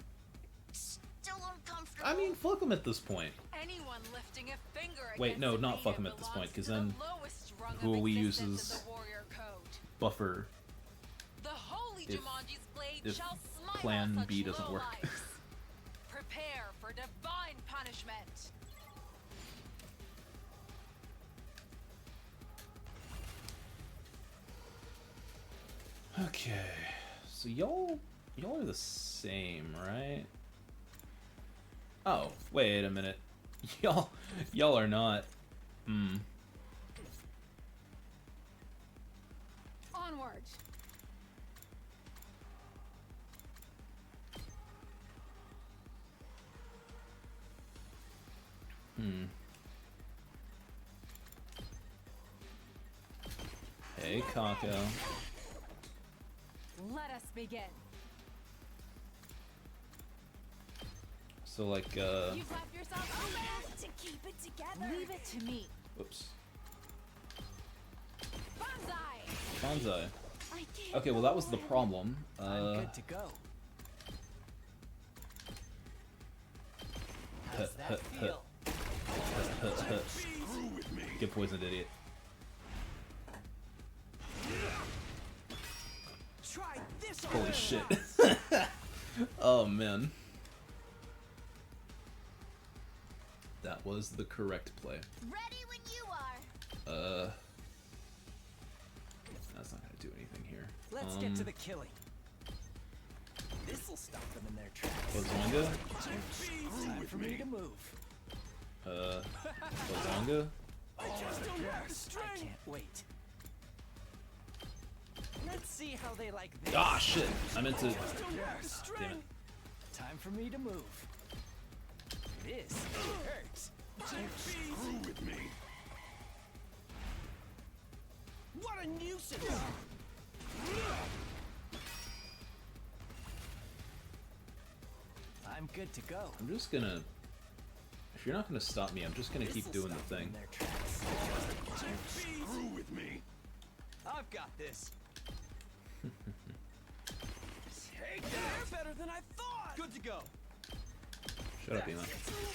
S2: still uncomfortable.
S1: I mean, fuck him at this point.
S3: Anyone lifting a finger
S1: Wait, no,
S3: against
S1: not
S3: Amina
S1: fuck him at this point,
S3: belongs
S1: because
S3: to
S1: then
S3: the lowest rung
S1: who
S3: of
S1: we use
S3: existence
S1: is
S3: in the warrior code.
S1: buffer
S3: The holy
S1: if-
S3: Jumanji's blade
S1: if
S3: shall smite
S1: plan
S3: all such
S1: B doesn't work.
S3: lowlifes. Prepare for divine punishment.
S1: Okay. So y'all are the same, right? Oh, wait a minute. Y'all are not.
S3: Onward.
S1: Hey, Kako.
S3: Let us begin.
S1: So like,
S3: You've left yourself open to keep it together. Leave it to me.
S1: whoops.
S3: Banzai.
S1: Banzai.
S3: I can't
S1: Okay, well that was the problem.
S6: I'm good to go. How's that feel?
S1: Get poisoned, idiot.
S4: Try this.
S1: Holy shit. Oh man. That was the correct play.
S2: Ready when you are.
S1: That's not gonna do anything here.
S6: Let's get to the killing. This'll stop them in their tracks.
S1: Wazonga?
S6: Time for me to move.
S1: Wazonga?
S4: I just don't have the
S6: I
S4: strength.
S6: can't wait. Let's see how they like this.
S1: Ah, shit! I meant to.
S4: Don't have the strength.
S1: Damn it.
S6: Time for me to move. This hurts.
S4: Screw with me. What a nuisance!
S6: I'm good to go.
S1: I'm just gonna. If you're not gonna stop me, I'm just gonna keep
S6: This'll
S1: doing the
S6: stop them
S1: thing.
S6: in their tracks.
S5: Screw with me.
S6: I've got this.
S4: Hey, they're better than I thought.
S5: Good to go.
S1: Shut up, Ema.
S4: I'm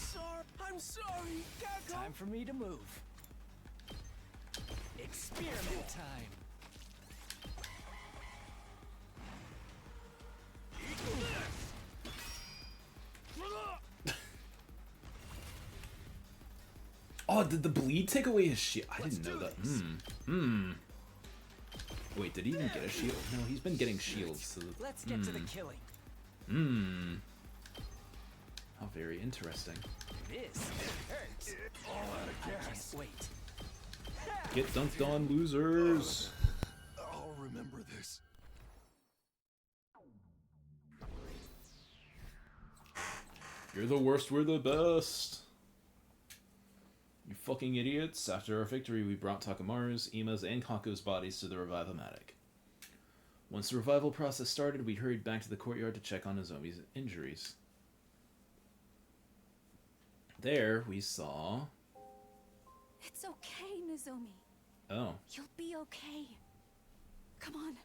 S4: sorry. I'm sorry. Kako.
S6: Time for me to move. Experiment time.
S1: Oh, did the bleed take away his shield? I didn't know that. Wait, did he even get a shield? No, he's been getting shields. So
S6: Let's get to the killing.
S1: How very interesting.
S6: This hurts. I can't wait.
S1: Get dunked on, losers.
S5: I'll remember this.
S1: You're the worst, we're the best. You fucking idiots. After our victory, we brought Takamaru's, Ima's, and Kako's bodies to the Revive-O-Matic. Once the revival process started, we hurried back to the courtyard to check on Nozomi's injuries. There, we saw...
S3: It's okay, Nozomi.
S1: Oh.
S3: You'll be okay. Come on,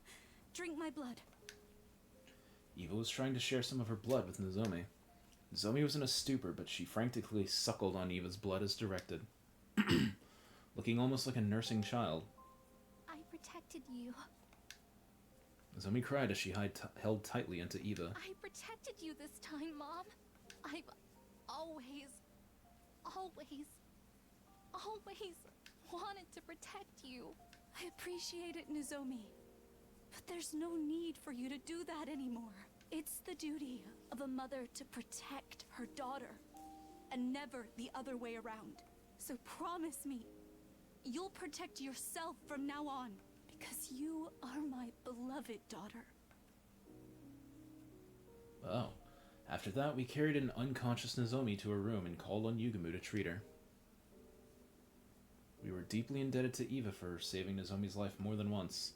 S3: drink my blood.
S1: Eva was trying to share some of her blood with Nozomi. Nozomi was in a stupor, but she frantically suckled on Eva's blood as directed. Looking almost like a nursing child.
S2: I protected you.
S1: Nozomi cried as she held tightly into Eva.
S2: I protected you this time, Mom. I've always wanted to protect you.
S3: I appreciate it, Nozomi. But there's no need for you to do that anymore. It's the duty of a mother to protect her daughter, and never the other way around. So promise me, you'll protect yourself from now on, because you are my beloved daughter.
S1: Oh. After that, we carried an unconscious Nozomi to her room and called on Yugumu to treat her. We were deeply indebted to Eva for saving Nozomi's life more than once,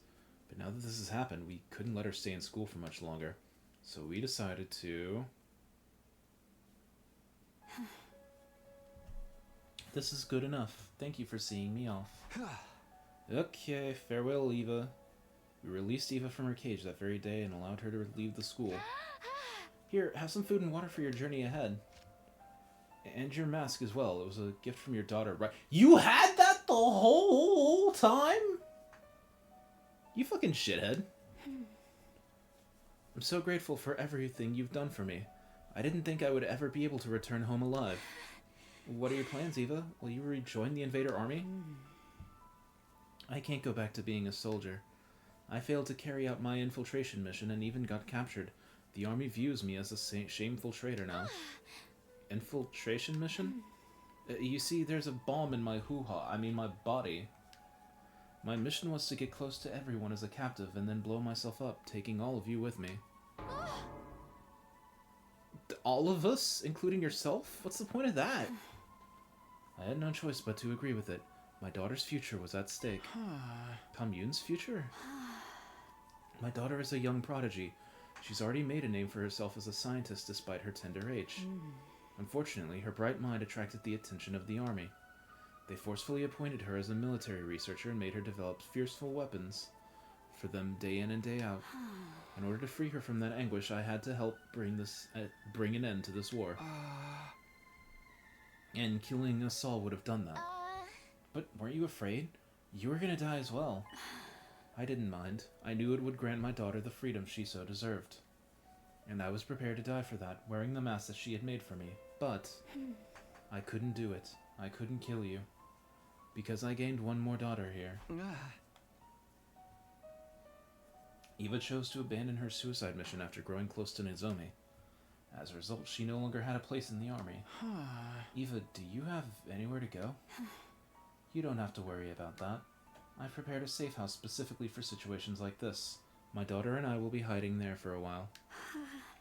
S1: but now that this has happened, we couldn't let her stay in school for much longer, so we decided to... This is good enough. Thank you for seeing me off. Okay, farewell, Eva. We released Eva from her cage that very day and allowed her to leave the school. Here, have some food and water for your journey ahead. And your mask as well. It was a gift from your daughter, right? You had that the whole time? You fucking shithead. I'm so grateful for everything you've done for me. I didn't think I would ever be able to return home alive. What are your plans, Eva? Will you rejoin the invader army? I can't go back to being a soldier. I failed to carry out my infiltration mission and even got captured. The army views me as a shameful traitor now. Infiltration mission? You see, there's a bomb in my my body. My mission was to get close to everyone as a captive and then blow myself up, taking all of you with me. All of us? Including yourself? What's the point of that? I had no choice but to agree with it. My daughter's future was at stake. Kamyuhn's future? My daughter is a young prodigy. She's already made a name for herself as a scientist despite her tender age. Unfortunately, her bright mind attracted the attention of the army. They forcefully appointed her as a military researcher and made her develop fearsome weapons for them day in and day out. In order to free her from that anguish, I had to help bring an end to this war. And killing us all would have done that. But weren't you afraid? You were gonna die as well. I didn't mind. I knew it would grant my daughter the freedom she so deserved. And I was prepared to die for that, wearing the mask that she had made for me. But I couldn't do it. I couldn't kill you. Because I gained one more daughter here. Eva chose to abandon her suicide mission after growing close to Nozomi. As a result, she no longer had a place in the army. Eva, do you have anywhere to go? You don't have to worry about that. I've prepared a safe house specifically for situations like this. My daughter and I will be hiding there for a while.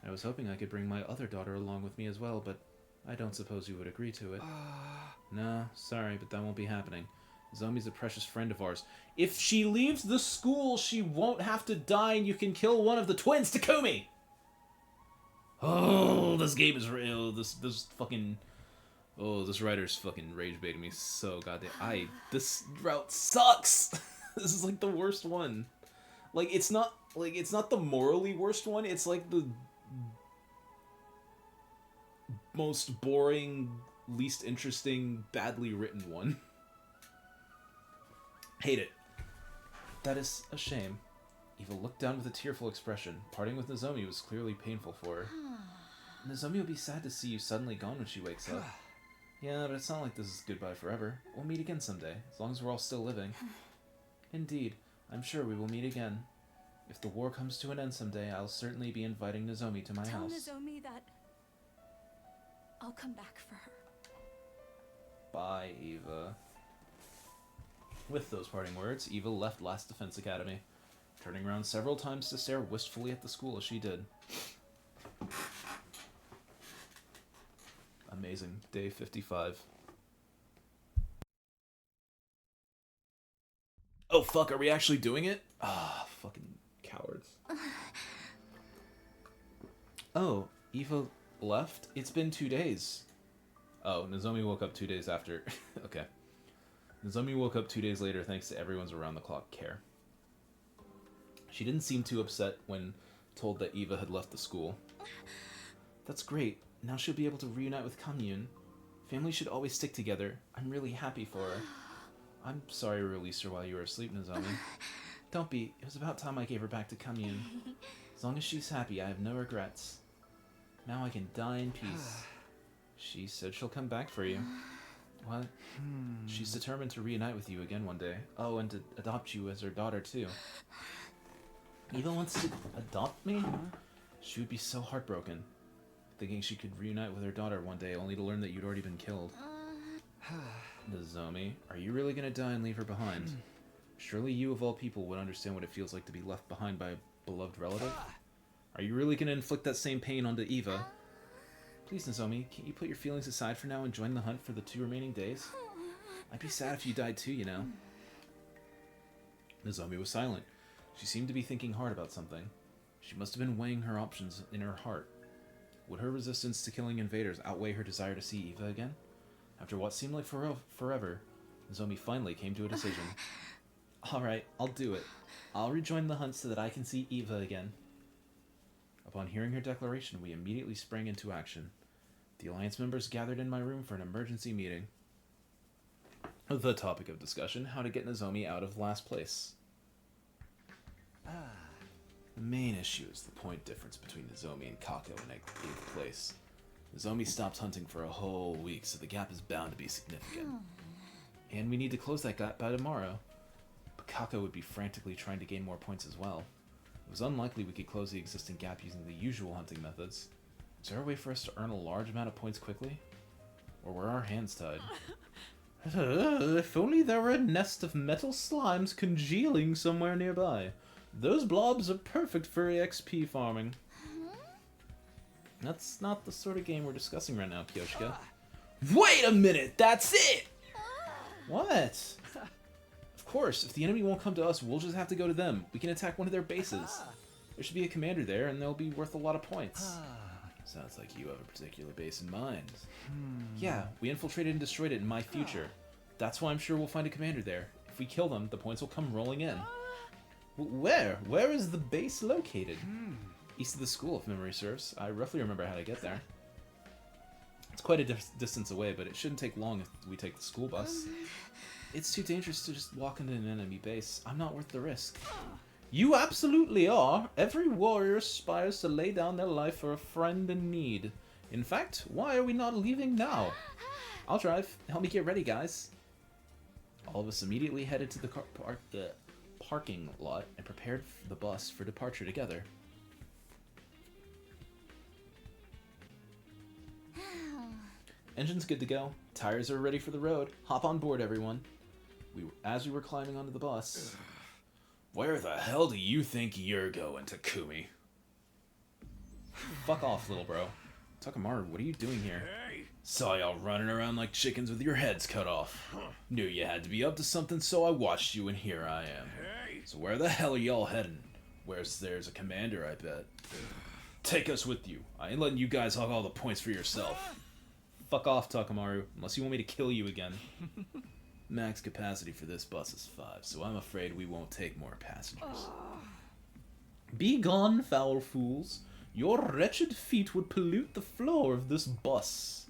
S1: I was hoping I could bring my other daughter along with me as well, but I don't suppose you would agree to it. No, sorry, but that won't be happening. Zomi's a precious friend of ours. If she leaves the school, she won't have to die and you can kill one of the twins, Takumi! Oh, this game is real. This fucking... Oh, this writer's fucking rage baiting me so goddamn... This route sucks! This is like the worst one. Like, it's not the morally worst one, it's like the most boring, least interesting, badly written one. Hate it. That is a shame. Eva looked down with a tearful expression. Parting with Nozomi was clearly painful for her. Nozomi will be sad to see you suddenly gone when she wakes up. Yeah, but it's not like this is goodbye forever. We'll meet again someday, as long as we're all still living. Indeed, I'm sure we will meet again. If the war comes to an end someday, I'll certainly be inviting Nozomi to my house.
S3: Tell Nozomi that I'll come back for her.
S1: Bye, Eva. With those parting words, Eva left Last Defense Academy, turning around several times to stare wistfully at the school as she did. Amazing. Day 55. Oh, fuck, are we actually doing it? Ah, fucking cowards. Oh, Eva left? It's been 2 days. Oh, Nozomi woke up 2 days after. Okay. Nozomi woke up 2 days later thanks to everyone's around-the-clock care. She didn't seem too upset when told that Eva had left the school. That's great. Now she'll be able to reunite with Kamyuhn. Family should always stick together. I'm really happy for her. I'm sorry I released her while you were asleep, Nozomi. Don't be. It was about time I gave her back to Kamyuhn. As long as she's happy, I have no regrets. Now I can die in peace. She said she'll come back for you. What? She's determined to reunite with you again one day. Oh, and to adopt you as her daughter, too. Eva wants to adopt me? She would be so heartbroken, thinking she could reunite with her daughter one day, only to learn that you'd already been killed. Nozomi, are you really gonna die and leave her behind? Surely you, of all people, would understand what it feels like to be left behind by a beloved relative? Are you really gonna inflict that same pain onto Eva? Please, Nozomi, can't you put your feelings aside for now and join the hunt for the 2 remaining days? I'd be sad if you died too, you know. Nozomi was silent. She seemed to be thinking hard about something. She must have been weighing her options in her heart. Would her resistance to killing invaders outweigh her desire to see Eva again? After what seemed like forever, Nozomi finally came to a decision. Alright, I'll do it. I'll rejoin the hunt so that I can see Eva again. Upon hearing her declaration, we immediately sprang into action. The Alliance members gathered in my room for an emergency meeting. The topic of discussion, how to get Nozomi out of last place. The main issue is the point difference between Nozomi and Kako in 8th place. Nozomi stopped hunting for a whole week, so the gap is bound to be significant. And we need to close that gap by tomorrow. But Kako would be frantically trying to gain more points as well. It was unlikely we could close the existing gap using the usual hunting methods. Is there a way for us to earn a large amount of points quickly? Or were our hands tied? If only there were a nest of metal slimes congealing somewhere nearby. Those blobs are perfect for XP farming. That's not the sort of game we're discussing right now, Kyoshika. Wait a minute! That's it! What? Of course, if the enemy won't come to us, we'll just have to go to them. We can attack one of their bases. There should be a commander there, and they'll be worth a lot of points. Sounds like you have a particular base in mind. Yeah, we infiltrated and destroyed it in my future. That's why I'm sure we'll find a commander there. If we kill them, the points will come rolling in. Where? Where is the base located? East of the school, if memory serves. I roughly remember how to get there. It's quite a distance away, but it shouldn't take long if we take the school bus. It's too dangerous to just walk into an enemy base. I'm not worth the risk. You absolutely are. Every warrior aspires to lay down their life for a friend in need. In fact, why are we not leaving now? I'll drive. Help me get ready, guys. All of us immediately headed to the parking lot and prepared the bus for departure together. Engine's good to go. Tires are ready for the road. Hop on board, everyone. As we were climbing onto the bus... Where the hell do you think you're going, Takumi? Fuck off, little bro. Takamaru, what are you doing here?
S5: Hey!
S1: Saw y'all running around like chickens with your heads cut off. Knew you had to be up to something, so I watched you, and here I am.
S5: Hey!
S1: So where the hell are y'all heading? There's a commander, I bet. Take us with you. I ain't letting you guys hog all the points for yourself. Fuck off, Takamaru, unless you want me to kill you again. Max capacity for this bus is 5, so I'm afraid we won't take more passengers. Be gone, foul fools. Your wretched feet would pollute the floor of this bus.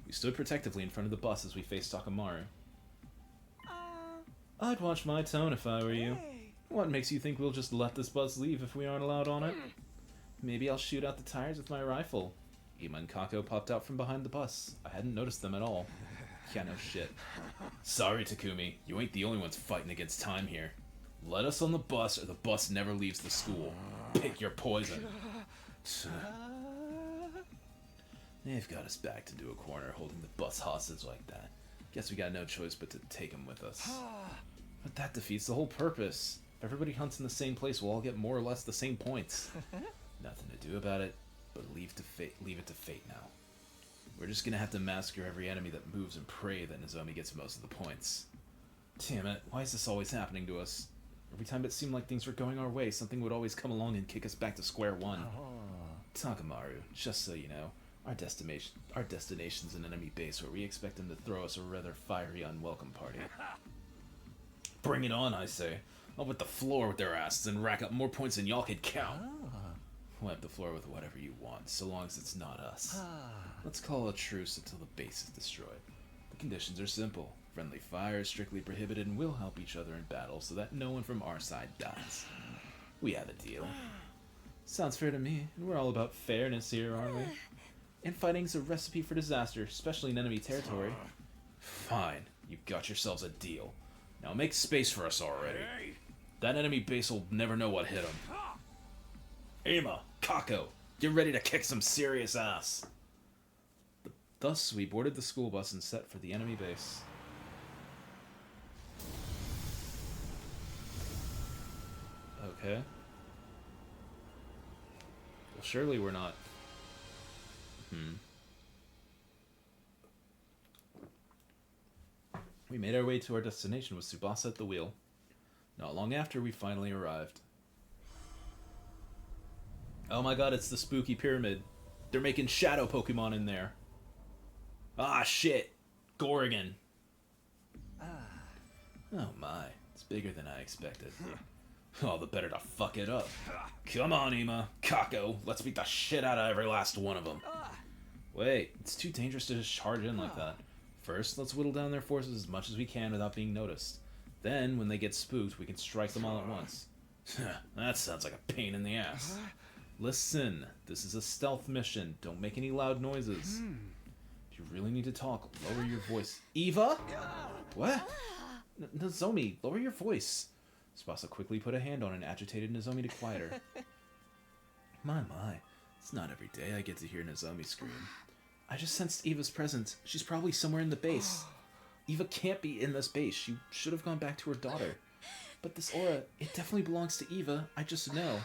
S1: We stood protectively in front of the bus as we faced Takamaru. I'd watch my tone if I were you. What makes you think we'll just let this bus leave if we aren't allowed on it? Maybe I'll shoot out the tires with my rifle. Ima and Kako popped out from behind the bus. I hadn't noticed them at all. Yeah, no shit. Sorry, Takumi. You ain't the only ones fighting against time here. Let us on the bus or the bus never leaves the school. Pick your poison. They've got us backed into a corner holding the bus hostage like that. Guess we got no choice but to take them with us. But that defeats the whole purpose. If everybody hunts in the same place, we'll all get more or less the same points. Nothing to do about it, but leave it to fate now. We're just gonna have to massacre every enemy that moves and pray that Nozomi gets most of the points. Damn it, why is this always happening to us? Every time it seemed like things were going our way, something would always come along and kick us back to square one. Takamaru, just so you know, our destination's an enemy base where we expect them to throw us a rather fiery, unwelcome party. Bring it on, I say. I'll wet the floor with their asses and rack up more points than y'all could count. Wipe the floor with whatever you want, so long as it's not us. Let's call a truce until the base is destroyed. The conditions are simple. Friendly fire is strictly prohibited, and we'll help each other in battle so that no one from our side dies. We have a deal. Sounds fair to me, and we're all about fairness here, aren't we? Infighting's a recipe for disaster, especially in enemy territory. Fine, you've got yourselves a deal. Now make space for us already.
S4: Hey.
S1: That enemy base will never know what hit him. Ema, Kako, get ready to kick some serious ass. Thus, we boarded the school bus and set for the enemy base. Okay. Well, surely we're not... We made our way to our destination with Tsubasa at the wheel. Not long after, we finally arrived. Oh my god, it's the spooky pyramid. They're making shadow Pokemon in there. Ah, shit. Gorgon. Oh my, it's bigger than I expected. All the better to fuck it up. Come on, Ema, Kako, let's beat the shit out of every last one of them. Wait, it's too dangerous to just charge in like that. First, let's whittle down their forces as much as we can without being noticed. Then, when they get spooked, we can strike them all at once. That sounds like a pain in the ass. Listen, this is a stealth mission. Don't make any loud noises. If you really need to talk, lower your voice. Eva? What? Nozomi, lower your voice. Tsubasa quickly put a hand on an agitated Nozomi to quiet her. My, it's not every day I get to hear Nozomi scream. I just sensed Eva's presence. She's probably somewhere in the base. Eva can't be in this base. She should have gone back to her daughter. But this aura, it definitely belongs to Eva. I just know.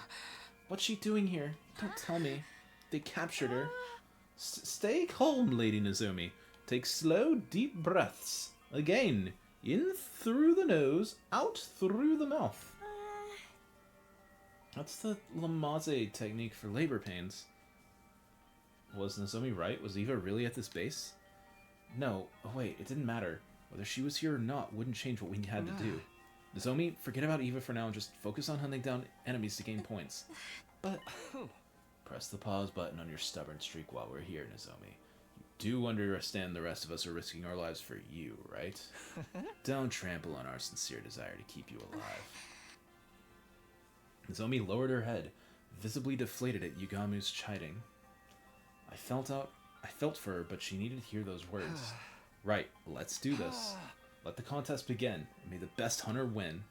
S1: What's she doing here? Don't tell me. They captured her. Stay calm, Lady Nozomi. Take slow, deep breaths. Again. In through the nose, out through the mouth. That's the Lamaze technique for labor pains. Was Nozomi right? Was Eva really at this base? No. Oh wait, it didn't matter. Whether she was here or not wouldn't change what we had to do. Nozomi, forget about Eva for now and just focus on hunting down enemies to gain points. But... Press the pause button on your stubborn streak while we're here, Nozomi. You do understand the rest of us are risking our lives for you, right? Don't trample on our sincere desire to keep you alive. Nozomi lowered her head, visibly deflated at Yugamu's chiding. I felt for her, but she needed to hear those words. Right, let's do this. Let the contest begin. May the best hunter win.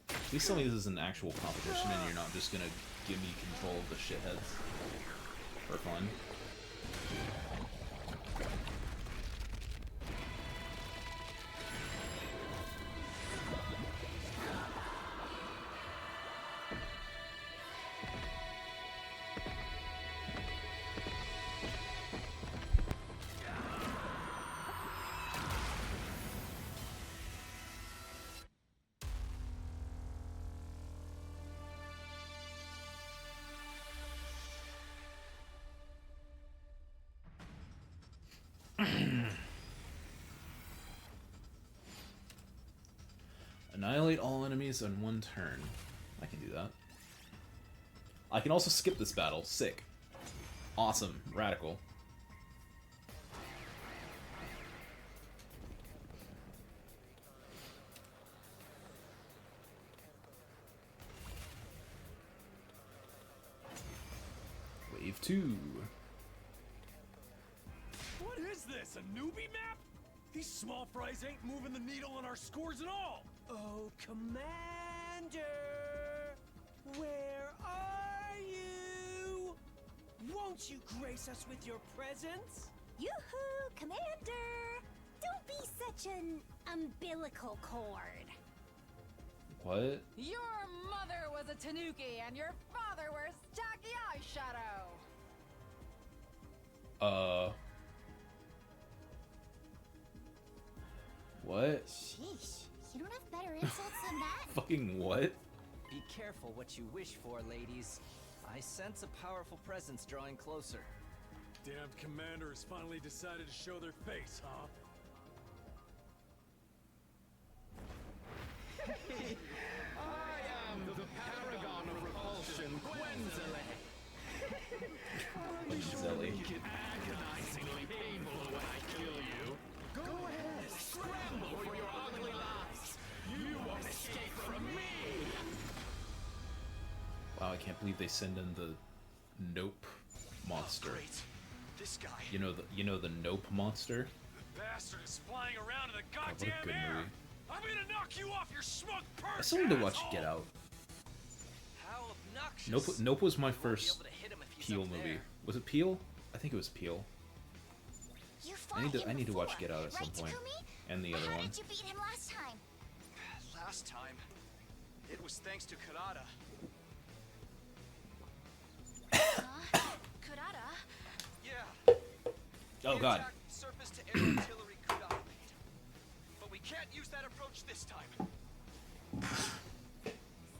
S1: Please tell me this is an actual competition and you're not just gonna give me control of the shitheads for fun. Annihilate all enemies in one turn. I can do that. I can also skip this battle. Sick. Awesome. Radical. Wave 2.
S4: What is this, a newbie map? These small fries ain't moving the needle on our scores at all. Oh, Commander! Where are you? Won't you grace us with your presence?
S2: Yoo-hoo, Commander! Don't be such an umbilical cord.
S1: What?
S7: Your mother was a Tanuki and your father wears tacky eyeshadow.
S1: What?
S2: Sheesh, you don't have better insults than that?
S1: Fucking what?
S6: Be careful what you wish for, ladies. I sense a powerful presence drawing closer.
S4: Damned commander has finally decided to show their face, huh?
S8: I am the paragon of repulsion,
S1: Zelly.
S8: agonizingly painful when I kill you. Go ahead, scramble for your ugly lives. You won't escape from me.
S1: Wow, I can't believe they send in the Nope monster.
S5: Great. This guy.
S1: You know the Nope monster?
S5: The bastard is flying around in the
S1: God, what
S5: goddamn
S1: a good
S5: air.
S1: movie.
S5: I'm gonna knock you off your smug perch.
S1: I still need to watch
S5: asshole.
S1: Get Out.
S6: How obnoxious.
S1: Nope was my
S6: You won't be
S1: first
S6: able to hit him if he's
S1: Peel
S6: up
S1: movie.
S6: there.
S1: Was it Peel? I think it was Peel.
S2: You
S1: I need to
S2: fought him
S1: watch
S2: before,
S1: Get Out at some
S2: right,
S1: point.
S2: Takumi?
S1: And the other
S2: How
S1: one.
S2: did you beat him last time?
S5: Last time, it was thanks to Kurata.
S2: Kurata?
S5: Yeah.
S1: Oh
S5: We
S1: god.
S5: attacked surface-to-air artillery Kurata made. But we can't use that approach this time.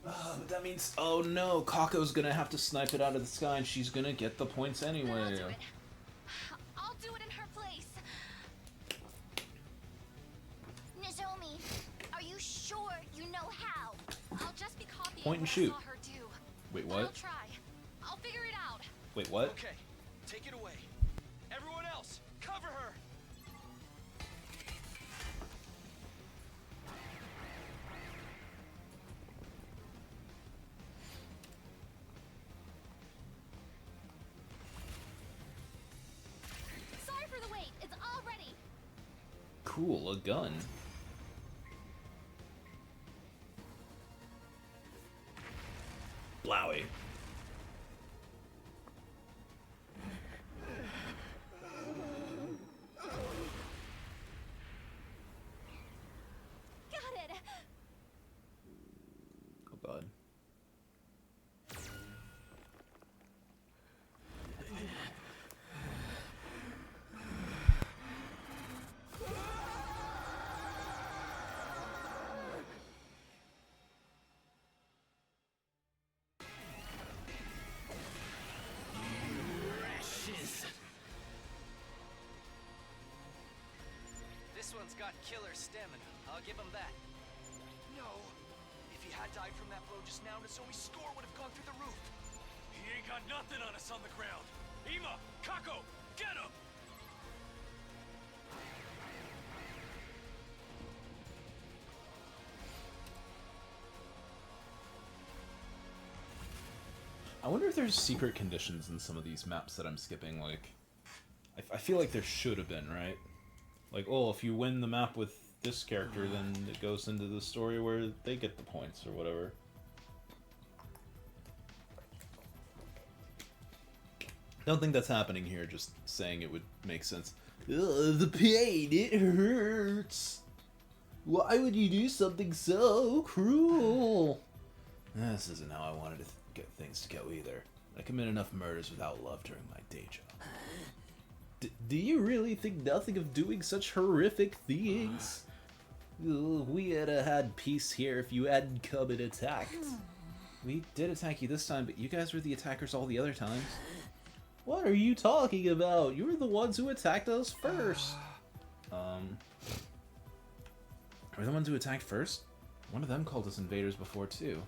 S1: But that means, oh no, Kako's gonna have to snipe it out of the sky and she's gonna get the points
S2: Then
S1: anyway.
S2: I'll do it. I'll do it in her place. Nozomi, are you sure you know how?
S7: I'll just be copying
S1: Point and
S7: what
S1: shoot.
S7: I saw her do.
S1: Wait,
S7: I'll
S1: what?
S7: try. I'll figure it out.
S1: Wait, what?
S5: Okay, take it away. Everyone else, cover her.
S2: Sorry for the wait. It's all ready.
S1: Cool, a gun. Blowy.
S2: Got it.
S1: Oh god.
S6: This one's got killer stamina. I'll give him that.
S5: No. If he had died from that blow just now, Nozomi's score would have gone through the roof. He ain't got nothing on us on the ground. Ima, Kako, get him!
S1: I wonder if there's secret conditions in some of these maps that I'm skipping, like... I feel like there should have been, right? Like, oh, if you win the map with this character, then it goes into the story where they get the points, or whatever. Don't think that's happening here, just saying it would make sense. Ugh, the pain, it hurts! Why would you do something so cruel? This isn't how I wanted to get things to go either. I commit enough murders without love during my day job. Do you really think nothing of doing such horrific things? Ugh, we had had peace here if you hadn't come and attacked. We did attack you this time, but you guys were the attackers all the other times. What are you talking about? You were the ones who attacked us first. We're the ones who attacked first? One of them called us invaders before too.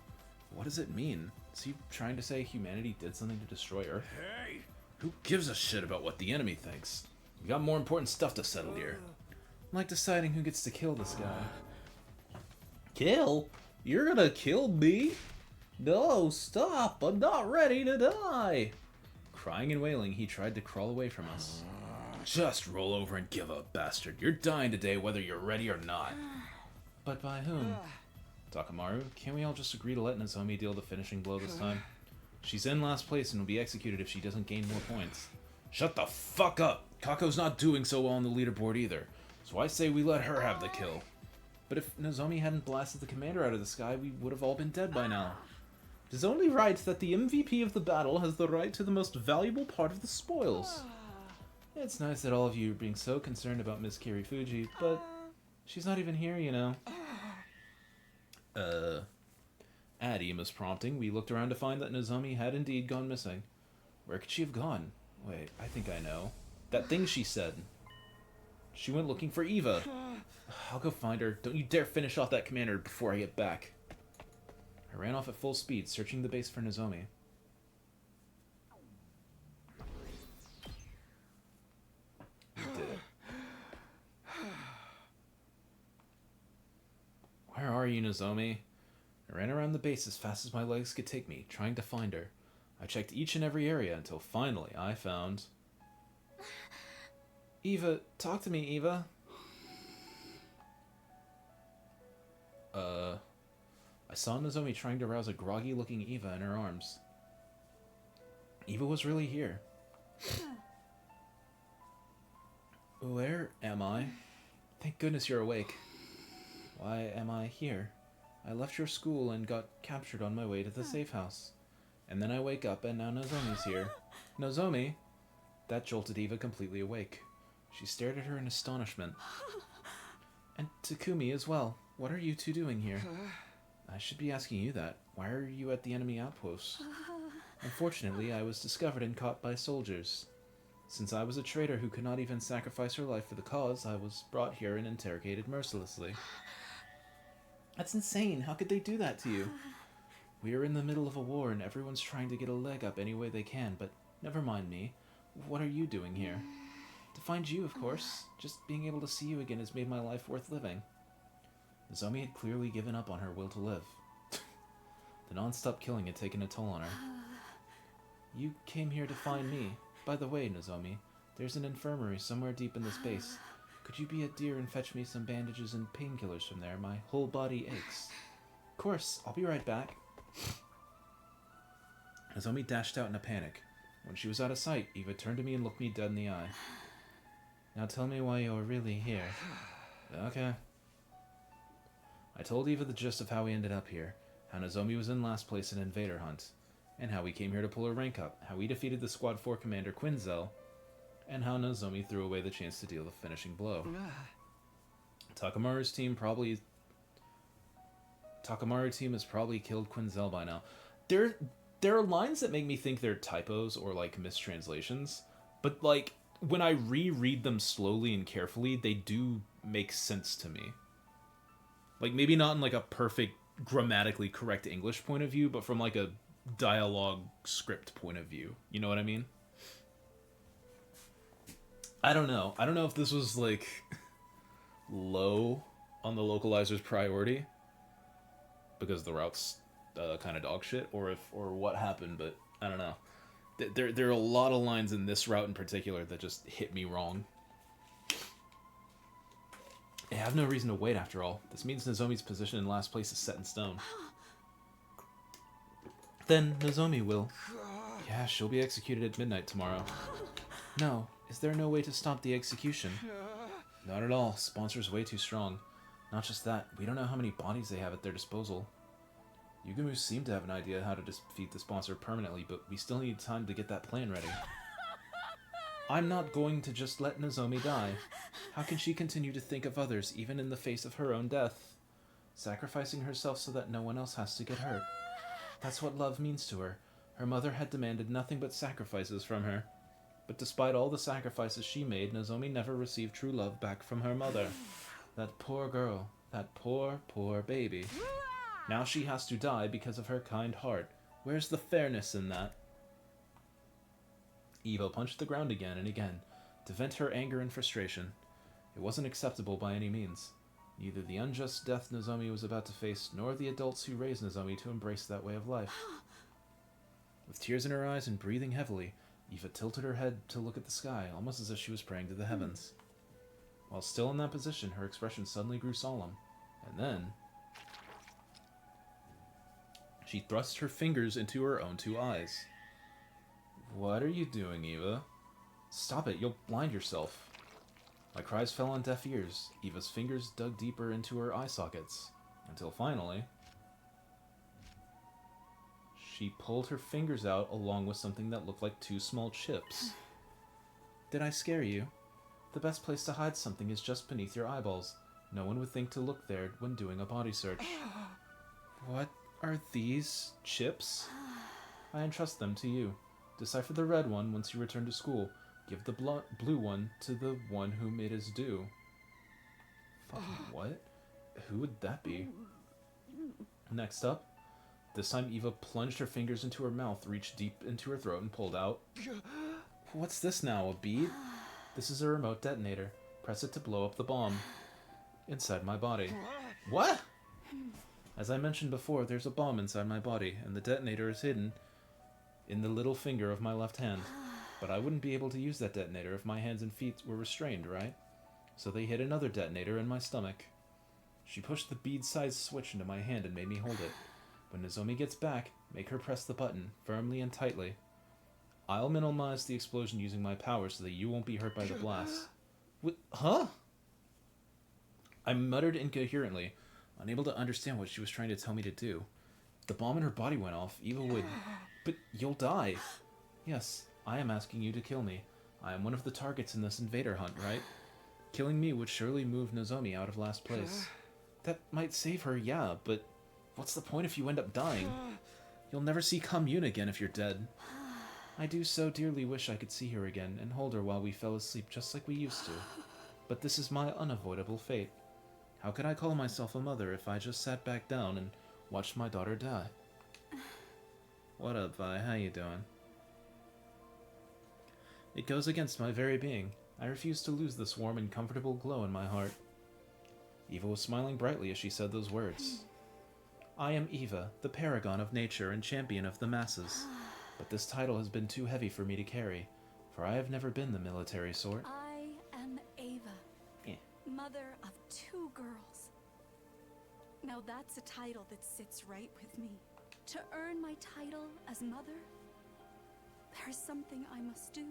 S1: What does it mean? Is he trying to say humanity did something to destroy Earth?
S8: Hey!
S1: Who gives a shit about what the enemy thinks? We got more important stuff to settle here. I'm like deciding who gets to kill this guy. Kill? You're gonna kill me? No, stop! I'm not ready to die! Crying and wailing, he tried to crawl away from us. Just roll over and give up, bastard. You're dying today whether you're ready or not. But by whom? Takamaru, can't we all just agree to let Nozomi deal the finishing blow this time? She's in last place and will be executed if she doesn't gain more points. Shut the fuck up! Kako's not doing so well on the leaderboard either, so I say we let her have the kill. But if Nozomi hadn't blasted the commander out of the sky, we would have all been dead by now. It is only right that the MVP of the battle has the right to the most valuable part of the spoils. It's nice that all of you are being so concerned about Miss Kirifuji, but she's not even here, you know. At Ima's prompting, we looked around to find that Nozomi had indeed gone missing. Where could she have gone? Wait, I think I know. That thing she said. She went looking for Eva. I'll go find her. Don't you dare finish off that commander before I get back. I ran off at full speed, searching the base for Nozomi. We did it. Where are you, Nozomi? I ran around the base as fast as my legs could take me, trying to find her. I checked each and every area until finally I found... Eva, talk to me, Eva. I saw Nozomi trying to rouse a groggy-looking Eva in her arms. Eva was really here. Where am I? Thank goodness you're awake. Why am I here? I left your school and got captured on my way to the safe house. And then I wake up and now Nozomi's here. Nozomi? That jolted Eva completely awake. She stared at her in astonishment. And Takumi as well. What are you two doing here? I should be asking you that. Why are you at the enemy outpost? Unfortunately, I was discovered and caught by soldiers. Since I was a traitor who could not even sacrifice her life for the cause, I was brought here and interrogated mercilessly. That's insane. How could they do that to you? We are in the middle of a war and everyone's trying to get a leg up any way they can, but never mind me. What are you doing here? To find you, of course. Just being able to see you again has made my life worth living. Nozomi had clearly given up on her will to live. The non-stop killing had taken a toll on her. You came here to find me. By the way, Nozomi, there's an infirmary somewhere deep in this base. Could you be a dear and fetch me some bandages and painkillers from there? My whole body aches. Of course, I'll be right back. Nozomi dashed out in a panic. When she was out of sight, Eva turned to me and looked me dead in the eye. Now tell me why you're really here. Okay. I told Eva the gist of how we ended up here, how Nozomi was in last place in Invader Hunt, and how we came here to pull her rank up, how we defeated the Squad 4 commander Quinzel, and how Nozomi threw away the chance to deal the finishing blow. Takamaru team has probably killed Quinzel by now. There are lines that make me think they're typos or like mistranslations, but like when I reread them slowly and carefully, they do make sense to me. Like maybe not in like a perfect grammatically correct English point of view, but from like a dialogue script point of view. You know what I mean? I don't know. I don't know if this was like low on the localizer's priority because the route's kind of dog shit, or what happened, but I don't know. There are a lot of lines in this route in particular that just hit me wrong. I have no reason to wait after all. This means Nozomi's position in last place is set in stone. Then Nozomi will. Yeah, she'll be executed at midnight tomorrow. No, is there no way to stop the execution? Not at all. Sponsor's way too strong. Not just that, we don't know how many bodies they have at their disposal. Yugumu seemed to have an idea how to defeat the sponsor permanently, but we still need time to get that plan ready. I'm not going to just let Nozomi die. How can she continue to think of others, even in the face of her own death? Sacrificing herself so that no one else has to get hurt. That's what love means to her. Her mother had demanded nothing but sacrifices from her. But despite all the sacrifices she made, Nozomi never received true love back from her mother. That poor girl. That poor, poor baby. Now she has to die because of her kind heart. Where's the fairness in that? Eva punched the ground again and again, to vent her anger and frustration. It wasn't acceptable by any means. Neither the unjust death Nozomi was about to face, nor the adults who raised Nozomi to embrace that way of life. With tears in her eyes and breathing heavily, Eva tilted her head to look at the sky, almost as if she was praying to the heavens. While still in that position, her expression suddenly grew solemn, and then she thrust her fingers into her own two eyes. What are you doing, Eva? Stop it, you'll blind yourself. My cries fell on deaf ears. Eva's fingers dug deeper into her eye sockets, until finally she pulled her fingers out along with something that looked like two small chips. Did I scare you? The best place to hide something is just beneath your eyeballs. No one would think to look there when doing a body search. What are these chips? I entrust them to you. Decipher the red one once you return to school. Give the blue one to the one whom it is due. Fucking what? Who would that be? Next up, this time Eva plunged her fingers into her mouth, reached deep into her throat, and pulled out. What's this now, a bead? This is a remote detonator. Press it to blow up the bomb. Inside my body. What? As I mentioned before, there's a bomb inside my body, and the detonator is hidden in the little finger of my left hand. But I wouldn't be able to use that detonator if my hands and feet were restrained, right? So they hit another detonator in my stomach. She pushed the bead-sized switch into my hand and made me hold it. When Nozomi gets back, make her press the button, firmly and tightly. I'll minimize the explosion using my powers so that you won't be hurt by the blast. What? Huh? I muttered incoherently, unable to understand what she was trying to tell me to do. If the bomb in her body went off, Eva would... But you'll die. Yes, I am asking you to kill me. I am one of the targets in this invader hunt, right? Killing me would surely move Nozomi out of last place. That might save her, yeah, but what's the point if you end up dying? You'll never see Kamyuhn again if you're dead. I do so dearly wish I could see her again and hold her while we fell asleep just like we used to. But this is my unavoidable fate. How could I call myself a mother if I just sat back down and watched my daughter die? What up, Vi? How you doing? It goes against my very being. I refuse to lose this warm and comfortable glow in my heart. Eva was smiling brightly as she said those words. I am Eva, the paragon of nature and champion of the masses. But this title has been too heavy for me to carry, for I have never been the military sort.
S3: I am Ava, mother of 2 girls. Now that's a title that sits right with me. To earn my title as mother, there is something I must do.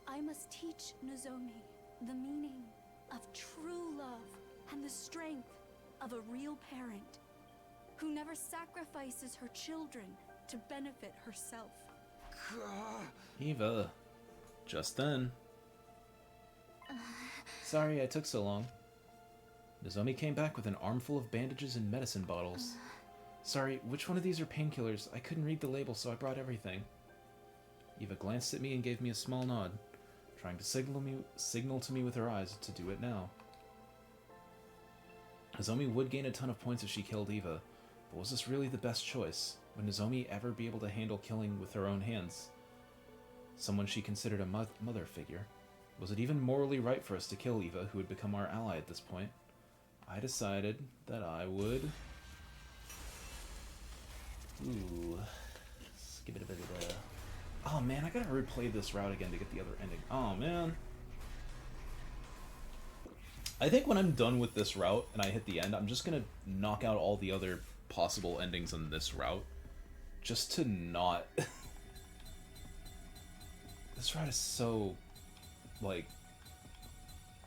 S3: I must teach Nozomi the meaning of true love and the strength of a real parent who never sacrifices her children to benefit herself.
S1: Eva. Just then. Sorry I took so long. Nozomi came back with an armful of bandages and medicine bottles. Sorry, which one of these are painkillers? I couldn't read the label, so I brought everything. Eva glanced at me and gave me a small nod, trying to signal to me with her eyes to do it now. Nozomi would gain a ton of points if she killed Eva, but was this really the best choice? Would Nozomi ever be able to handle killing with her own hands someone she considered a mother figure? Was it even morally right for us to kill Eva, who had become our ally at this point? I decided that I would... Ooh. Let's give it a bit of a... Oh man, I gotta replay this route again to get the other ending. Oh man. I think when I'm done with this route and I hit the end, I'm just gonna knock out all the other possible endings on this route. Just to not... This route is so... like...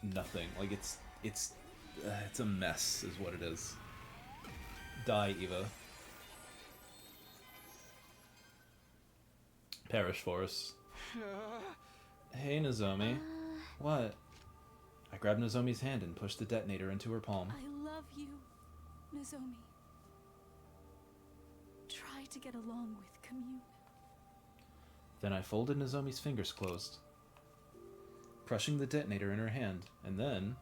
S1: nothing. Like, it's a mess, is what it is. Die, Eva. Perish for us. Hey, Nozomi. What? I grabbed Nozomi's hand and pushed the detonator into her palm.
S3: I love you, Nozomi. Try to get along with Kamyuhn.
S1: Then I folded Nozomi's fingers closed, crushing the detonator in her hand, and then...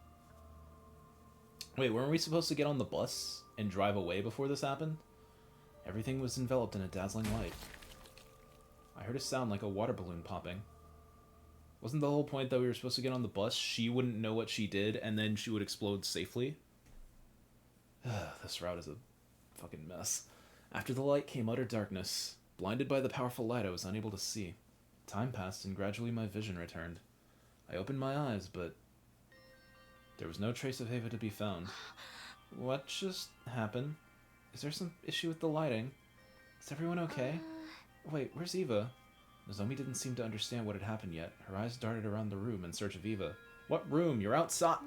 S1: Wait, weren't we supposed to get on the bus and drive away before this happened? Everything was enveloped in a dazzling light. I heard a sound like a water balloon popping. Wasn't the whole point that we were supposed to get on the bus? She wouldn't know what she did, and then she would explode safely? This route is a fucking mess. After the light came utter darkness. Blinded by the powerful light, I was unable to see. Time passed, and gradually my vision returned. I opened my eyes, but there was no trace of Eva to be found. What just happened? Is there some issue with the lighting? Is everyone okay? Wait, where's Eva? Nozomi didn't seem to understand what had happened yet. Her eyes darted around the room in search of Eva. What room? You're outside!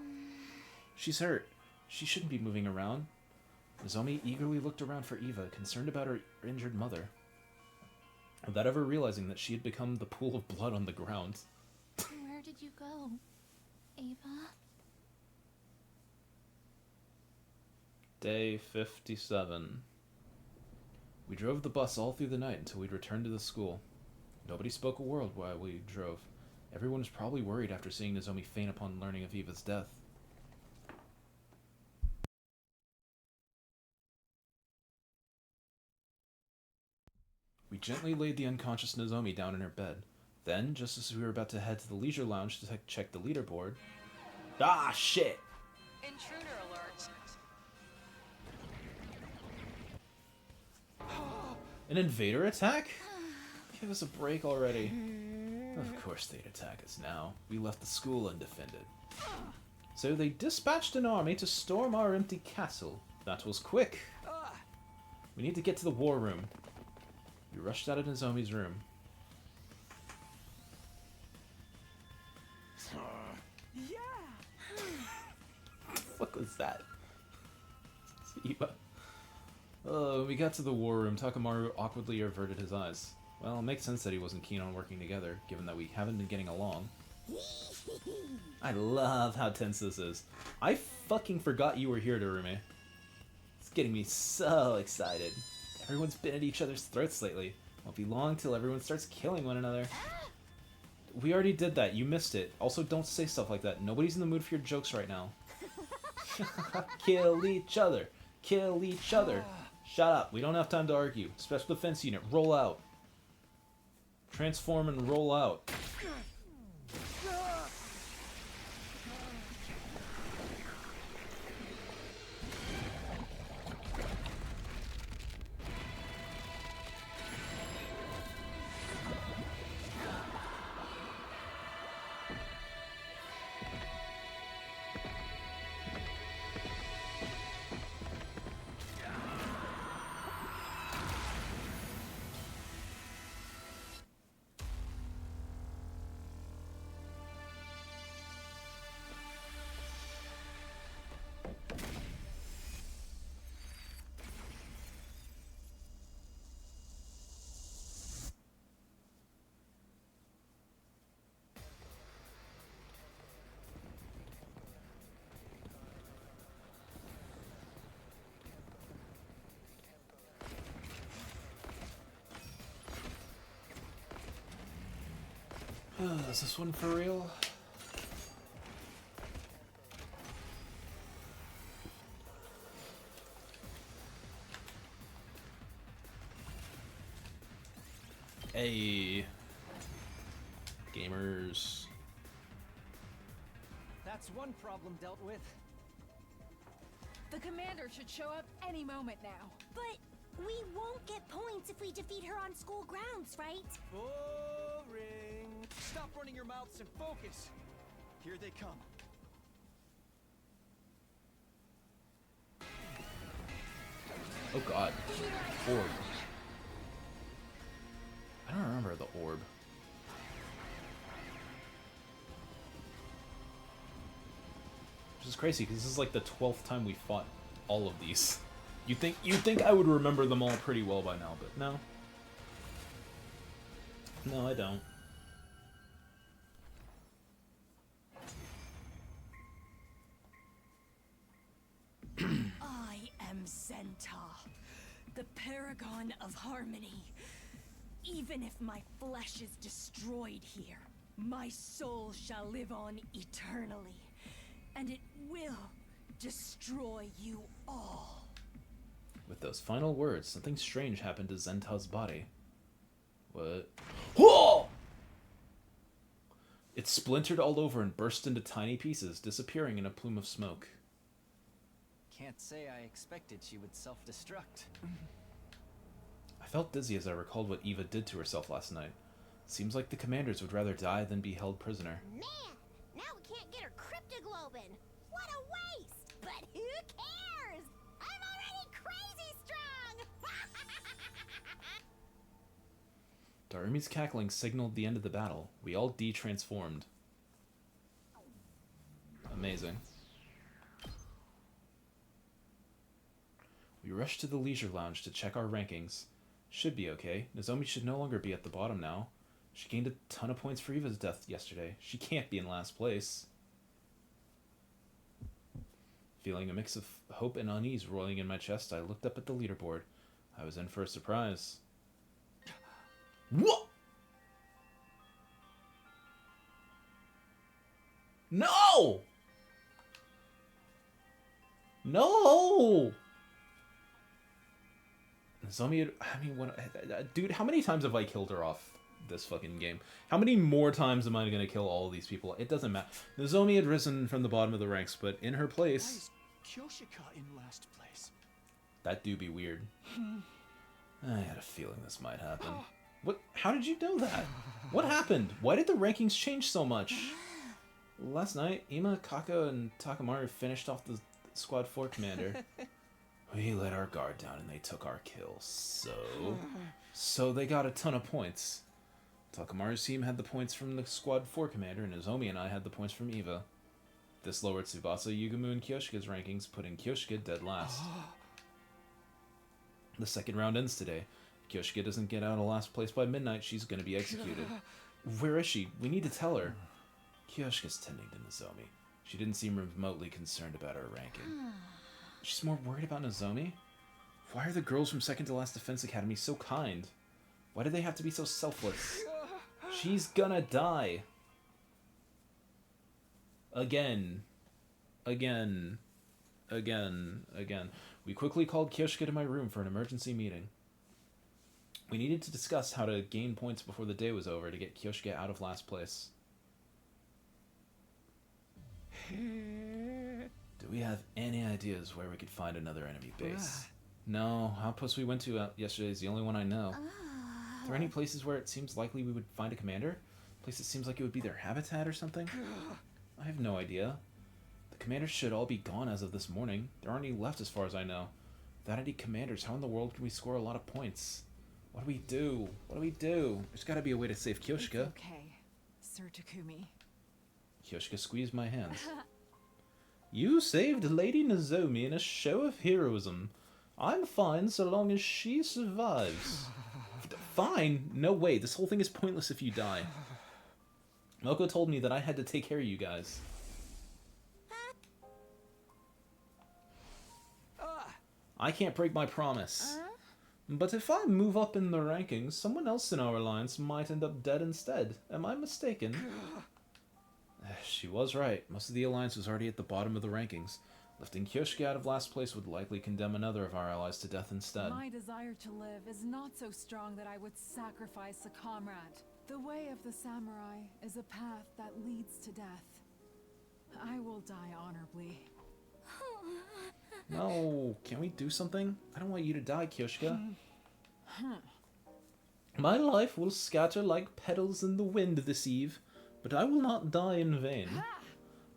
S1: She's hurt. She shouldn't be moving around. Nozomi eagerly looked around for Eva, concerned about her injured mother, without ever realizing that she had become the pool of blood on the ground.
S2: Where did you go, Ava?
S1: Day 57. We drove the bus all through the night until we'd returned to the school. Nobody spoke a word while we drove. Everyone was probably worried after seeing Nozomi faint upon learning of Eva's death. We gently laid the unconscious Nozomi down in her bed. Then, just as we were about to head to the leisure lounge to check the leaderboard... Ah, shit!
S7: Intruder alert.
S1: An invader attack? Give us a break already. Of course they'd attack us now. We left the school undefended. So they dispatched an army to storm our empty castle. That was quick. We need to get to the war room. We rushed out of Nozomi's room.
S4: Yeah.
S1: What the fuck was that? Eva. When we got to the war room, Takamaru awkwardly averted his eyes. Well, it makes sense that he wasn't keen on working together, given that we haven't been getting along. I love how tense this is. I fucking forgot you were here, Dorumi. It's getting me so excited. Everyone's been at each other's throats lately. Won't be long till everyone starts killing one another. We already did that. You missed it. Also, don't say stuff like that. Nobody's in the mood for your jokes right now. Kill each other. Kill each other. Shut up. We don't have time to argue. Special defense unit, roll out. Transform and roll out. Is this one for real? Hey, gamers.
S6: That's one problem dealt with.
S7: The commander should show up any moment now.
S2: But we won't get points if we defeat her on school grounds, right?
S4: Boring.
S5: Stop running your mouths and focus. Here they come.
S1: Oh god. Orb. I don't remember the orb. Which is crazy because this is like the 12th time we fought all of these. You'd think I would remember them all pretty well by now, but no. No, I don't.
S3: I am Zenta, the paragon of harmony. Even if my flesh is destroyed here, my soul shall live on eternally, and it will destroy you all.
S1: With those final words, something strange happened to Zenta's body. What? Whoa! It splintered all over and burst into tiny pieces, disappearing in a plume of smoke.
S6: Can't say I expected she would self-destruct.
S1: I felt dizzy as I recalled what Eva did to herself last night. Seems like the commanders would rather die than be held prisoner.
S2: Man, now we can't get her cryptoglobin. What a waste! But who cares? I'm already crazy strong!
S1: Darumi's cackling signaled the end of the battle. We all de-transformed. Amazing. We rushed to the leisure lounge to check our rankings. Should be okay. Nozomi should no longer be at the bottom now. She gained a ton of points for Eva's death yesterday. She can't be in last place. Feeling a mix of hope and unease rolling in my chest, I looked up at the leaderboard. I was in for a surprise. What? No! No! Nozomi, I mean, dude, how many times have I killed her off this fucking game? How many more times am I gonna kill all of these people? It doesn't matter. Nozomi had risen from the bottom of the ranks, but in her place...
S5: Why is Kyoshika in last place?
S1: That do be weird. I had a feeling this might happen. What? How did you know that? What happened? Why did the rankings change so much? Last night, Ima, Kako, and Takamaru finished off the Squad 4 commander. We let our guard down and they took our kills. So they got a ton of points. Takamaru's team had the points from the Squad 4 commander, and Nozomi and I had the points from Eva. This lowered Tsubasa, Yugumu, and Kyoshika's rankings, putting Kyoshika dead last. The second round ends today. If Kyoshika doesn't get out of last place by midnight, she's gonna be executed. Where is she? We need to tell her. Kyoshika's tending to Nozomi. She didn't seem remotely concerned about her ranking. She's more worried about Nozomi? Why are the girls from Second to Last Defense Academy so kind? Why do they have to be so selfless? She's gonna die. Again. Again. Again. Again. We quickly called Kyoshika to my room for an emergency meeting. We needed to discuss how to gain points before the day was over to get Kyoshika out of last place. Do we have any ideas where we could find another enemy base? No, outpost we went to yesterday is the only one I know. Are there any places where it seems likely we would find a commander? A place that seems like it would be their habitat or something? I have no idea. The commanders should all be gone as of this morning. There aren't any left as far as I know. Without any commanders, how in the world can we score a lot of points? What do we do? What do we do? There's gotta be a way to save Kyoshika.
S7: It's okay, Sir Takumi.
S1: Kyoshika squeezed my hands. You saved Lady Nozomi in a show of heroism. I'm fine so long as she survives. Fine? No way. This whole thing is pointless if you die. Moko told me that I had to take care of you guys. I can't break my promise. But if I move up in the rankings, someone else in our alliance might end up dead instead. Am I mistaken? She was right. Most of the alliance was already at the bottom of the rankings. Lifting Kyoshika out of last place would likely condemn another of our allies to death instead.
S7: My desire to live is not so strong that I would sacrifice a comrade. The way of the samurai is a path that leads to death. I will die honorably.
S1: No, can we do something? I don't want you to die, Kyoshika. My life will scatter like petals in the wind this eve, but I will not die in vain.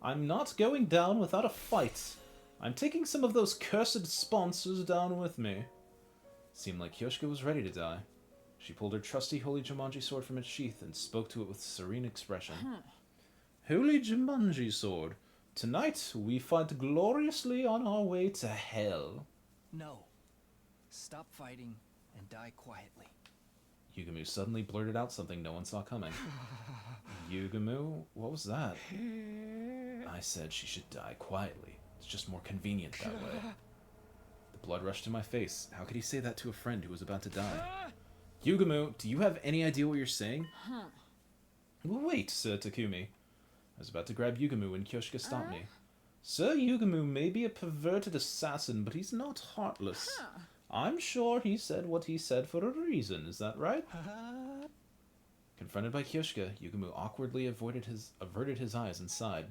S1: I'm not going down without a fight. I'm taking some of those cursed sponsors down with me. Seemed like Kyoshika was ready to die. She pulled her trusty Holy Jumanji sword from its sheath and spoke to it with serene expression. Holy Jumanji sword, tonight we fight gloriously on our way to hell.
S6: No. Stop fighting and die quietly.
S1: Yugumu suddenly blurted out something no one saw coming. Yugumu? What was that? I said she should die quietly. It's just more convenient that way. The blood rushed to my face. How could he say that to a friend who was about to die? Yugumu, do you have any idea what you're saying? Wait, Sir Takumi. I was about to grab Yugumu when Kyoshika stopped me. Sir Yugumu may be a perverted assassin, but he's not heartless. I'm sure he said what he said for a reason, is that right? Confronted by Kyoshika, Yugumu awkwardly averted his eyes and sighed.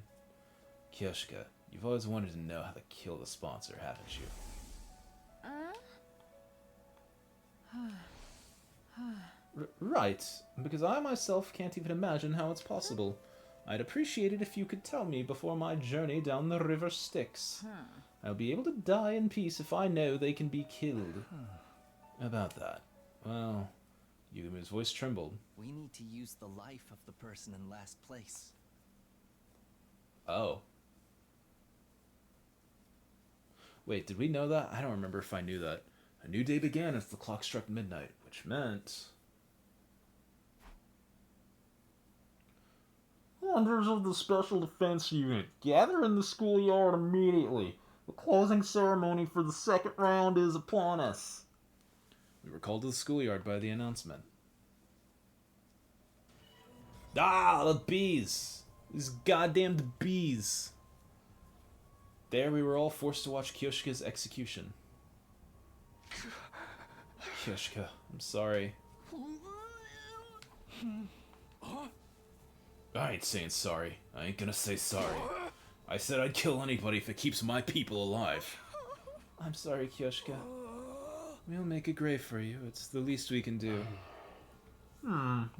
S1: Kyoshika, you've always wanted to know how to kill the sponsor, haven't you? Right, because I myself can't even imagine how it's possible. I'd appreciate it if you could tell me before my journey down the river Styx. I'll be able to die in peace if I know they can be killed. About that, well, Yugumu's voice trembled.
S6: We need to use the life of the person in last place.
S1: Oh. Wait, did we know that? I don't remember if I knew that. A new day began as the clock struck midnight, which meant... Members of the Special Defense Unit, gather in the schoolyard immediately. The closing ceremony for the second round is upon us. We were called to the schoolyard by the announcement. Ah, the bees! These goddamn bees! There we were all forced to watch Kyoshika's execution. Kyoshika, I'm sorry. I ain't saying sorry. I ain't gonna say sorry. I said I'd kill anybody if it keeps my people alive. I'm sorry, Kyoshika. We'll make a grave for you. It's the least we can do.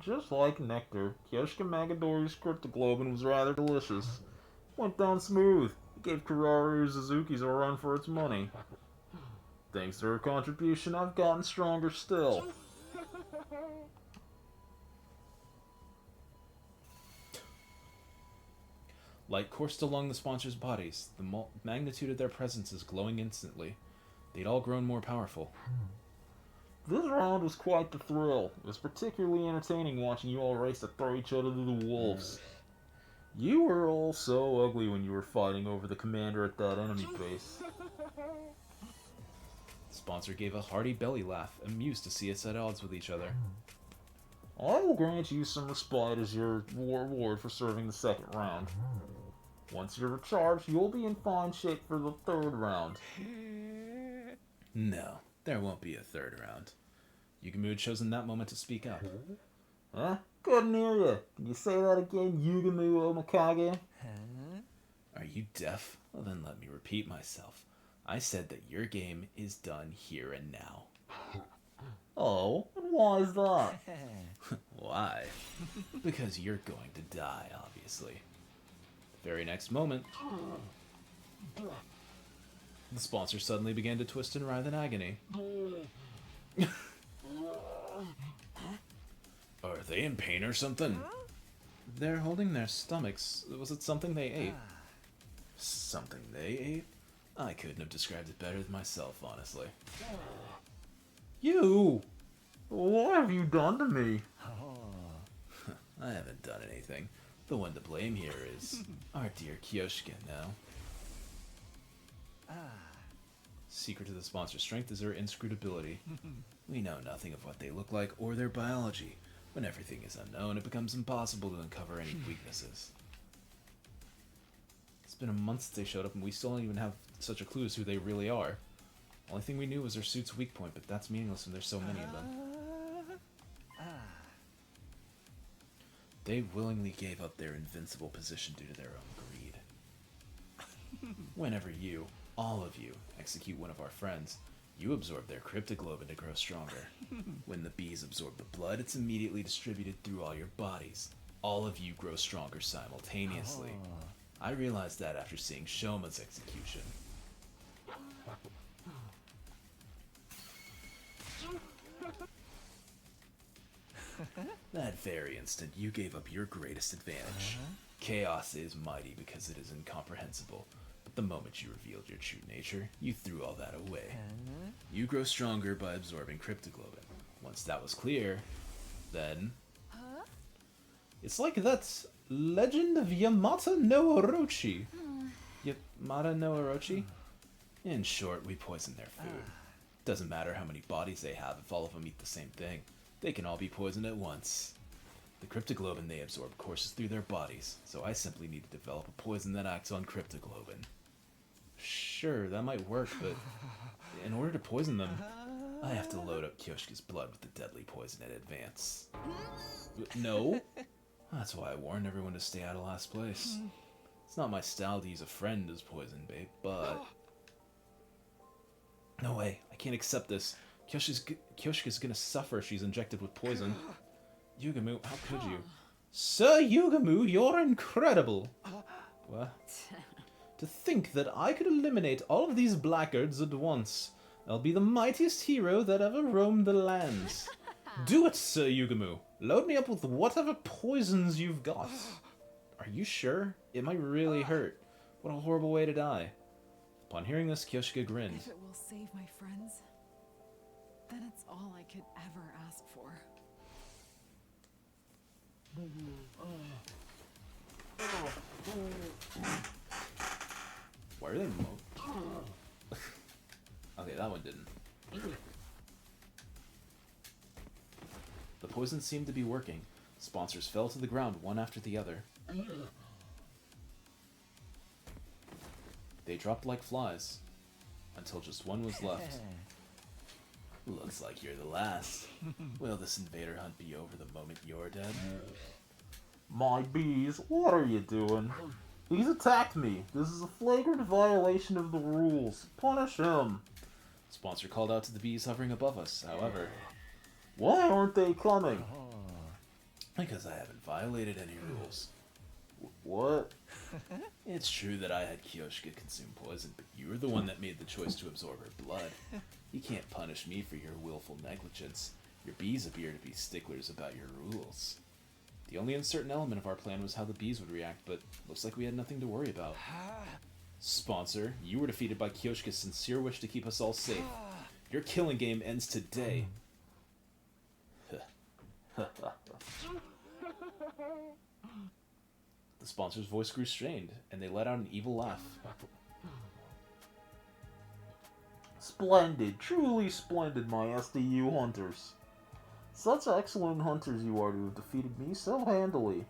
S9: Just like nectar. Kyoshika Magadori's Cryptoglobin was rather delicious. Went down smooth. It gave Kararu Suzuki's a run for its money. Thanks to her contribution, I've gotten stronger still.
S1: Light coursed along the sponsors' bodies. The magnitude of their presences glowing instantly. They'd all grown more powerful.
S9: This round was quite the thrill. It was particularly entertaining watching you all race to throw each other to the wolves. You were all so ugly when you were fighting over the commander at that enemy base.
S1: The sponsor gave a hearty belly laugh, amused to see us at odds with each other.
S9: I will grant you some respite as your reward for serving the second round. Once you're recharged, you'll be in fine shape for the third round.
S1: No, there won't be a third round. Yugamu had chosen that moment to speak up.
S9: Huh? Couldn't hear you. Can you say that again, Yugamu Omakage?
S1: Are you deaf? Well, then let me repeat myself. I said that your game is done here and now.
S9: Oh, and why is that?
S1: Why? Because you're going to die, obviously. The very next moment, the sponsor suddenly began to twist and writhe in agony. Are they in pain or something? They're holding their stomachs. Was it something they ate? Something they ate? I couldn't have described it better than myself, honestly.
S9: You! What have you done to me?
S1: I haven't done anything. The one to blame here is our dear Kyoshika now. Secret to the sponsor's strength is their inscrutability. We know nothing of what they look like or their biology. When everything is unknown, it becomes impossible to uncover any weaknesses. It's been a month since they showed up and we still don't even have such a clue as who they really are. Only thing we knew was their suit's weak point, but that's meaningless when there's so many of them. They willingly gave up their invincible position due to their own greed. Whenever you, all of you, execute one of our friends, you absorb their cryptoglobin to grow stronger. When the bees absorb the blood, it's immediately distributed through all your bodies. All of you grow stronger simultaneously. I realized that after seeing Shoma's execution. That very instant, you gave up your greatest advantage. Chaos is mighty because it is incomprehensible. But the moment you revealed your true nature, you threw all that away. You grow stronger by absorbing cryptoglobin. Once that was clear, then... It's like that legend of Yamata no Orochi. Yamata no Orochi? In short, we poison their food. Doesn't matter how many bodies they have if all of them eat the same thing. They can all be poisoned at once. The cryptoglobin they absorb courses through their bodies, so I simply need to develop a poison that acts on cryptoglobin. Sure, that might work, but in order to poison them, I have to load up Kyoshika's blood with the deadly poison in advance. No? That's why I warned everyone to stay out of last place. It's not my style to use a friend as poison bait, but... No way, I can't accept this. Kyoshika's gonna suffer if she's injected with poison. Yugamu, how could you? Sir Yugamu, you're incredible! What? To think that I could eliminate all of these blackguards at once. I'll be the mightiest hero that ever roamed the lands. Do it, Sir Yugamu. Load me up with whatever poisons you've got. Are you sure? It might really hurt. What a horrible way to die. Upon hearing this, Kyoshika grinned.
S7: If it will save my friends, then it's all I could ever ask for.
S1: Why are they Okay, that one didn't. The poison seemed to be working. Sponsors fell to the ground one after the other. They dropped like flies, until just one was left. Looks like you're the last. Will this invader hunt be over the moment you're dead?
S9: My bees, what are you doing? He's attacked me. This is a flagrant violation of the rules. Punish him.
S1: Sponsor called out to the bees hovering above us, however.
S9: Why aren't they coming?
S1: Because I haven't violated any rules.
S9: What?
S1: It's true that I had Kiyoshika consume poison, but you were the one that made the choice to absorb her blood. You can't punish me for your willful negligence. Your bees appear to be sticklers about your rules. The only uncertain element of our plan was how the bees would react, but looks like we had nothing to worry about. Sponsor, you were defeated by Kiyoshika's sincere wish to keep us all safe. Your killing game ends today. The sponsor's voice grew strained, and they let out an evil laugh.
S9: Splendid, truly splendid, my SDU hunters. Such excellent hunters you are to have defeated me so handily.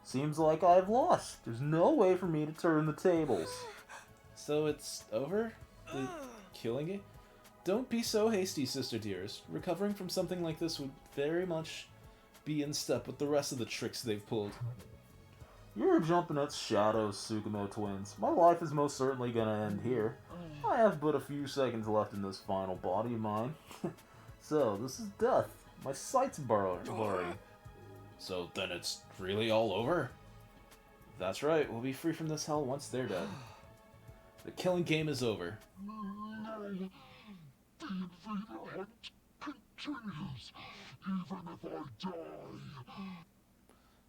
S9: Seems like I've lost. There's no way for me to turn the tables.
S1: So it's over? The killing game? Don't be so hasty, sister dearest. Recovering from something like this would very much be in step with the rest of the tricks they've pulled.
S9: You're jumping at shadows, Tsukumo twins. My life is most certainly gonna end here. I have but a few seconds left in this final body of mine. So, this is death. My sight's blurry.
S1: So then it's really all over? That's right, we'll be free from this hell once they're dead. The killing game is over.
S8: The invader hunt continues, even if I die.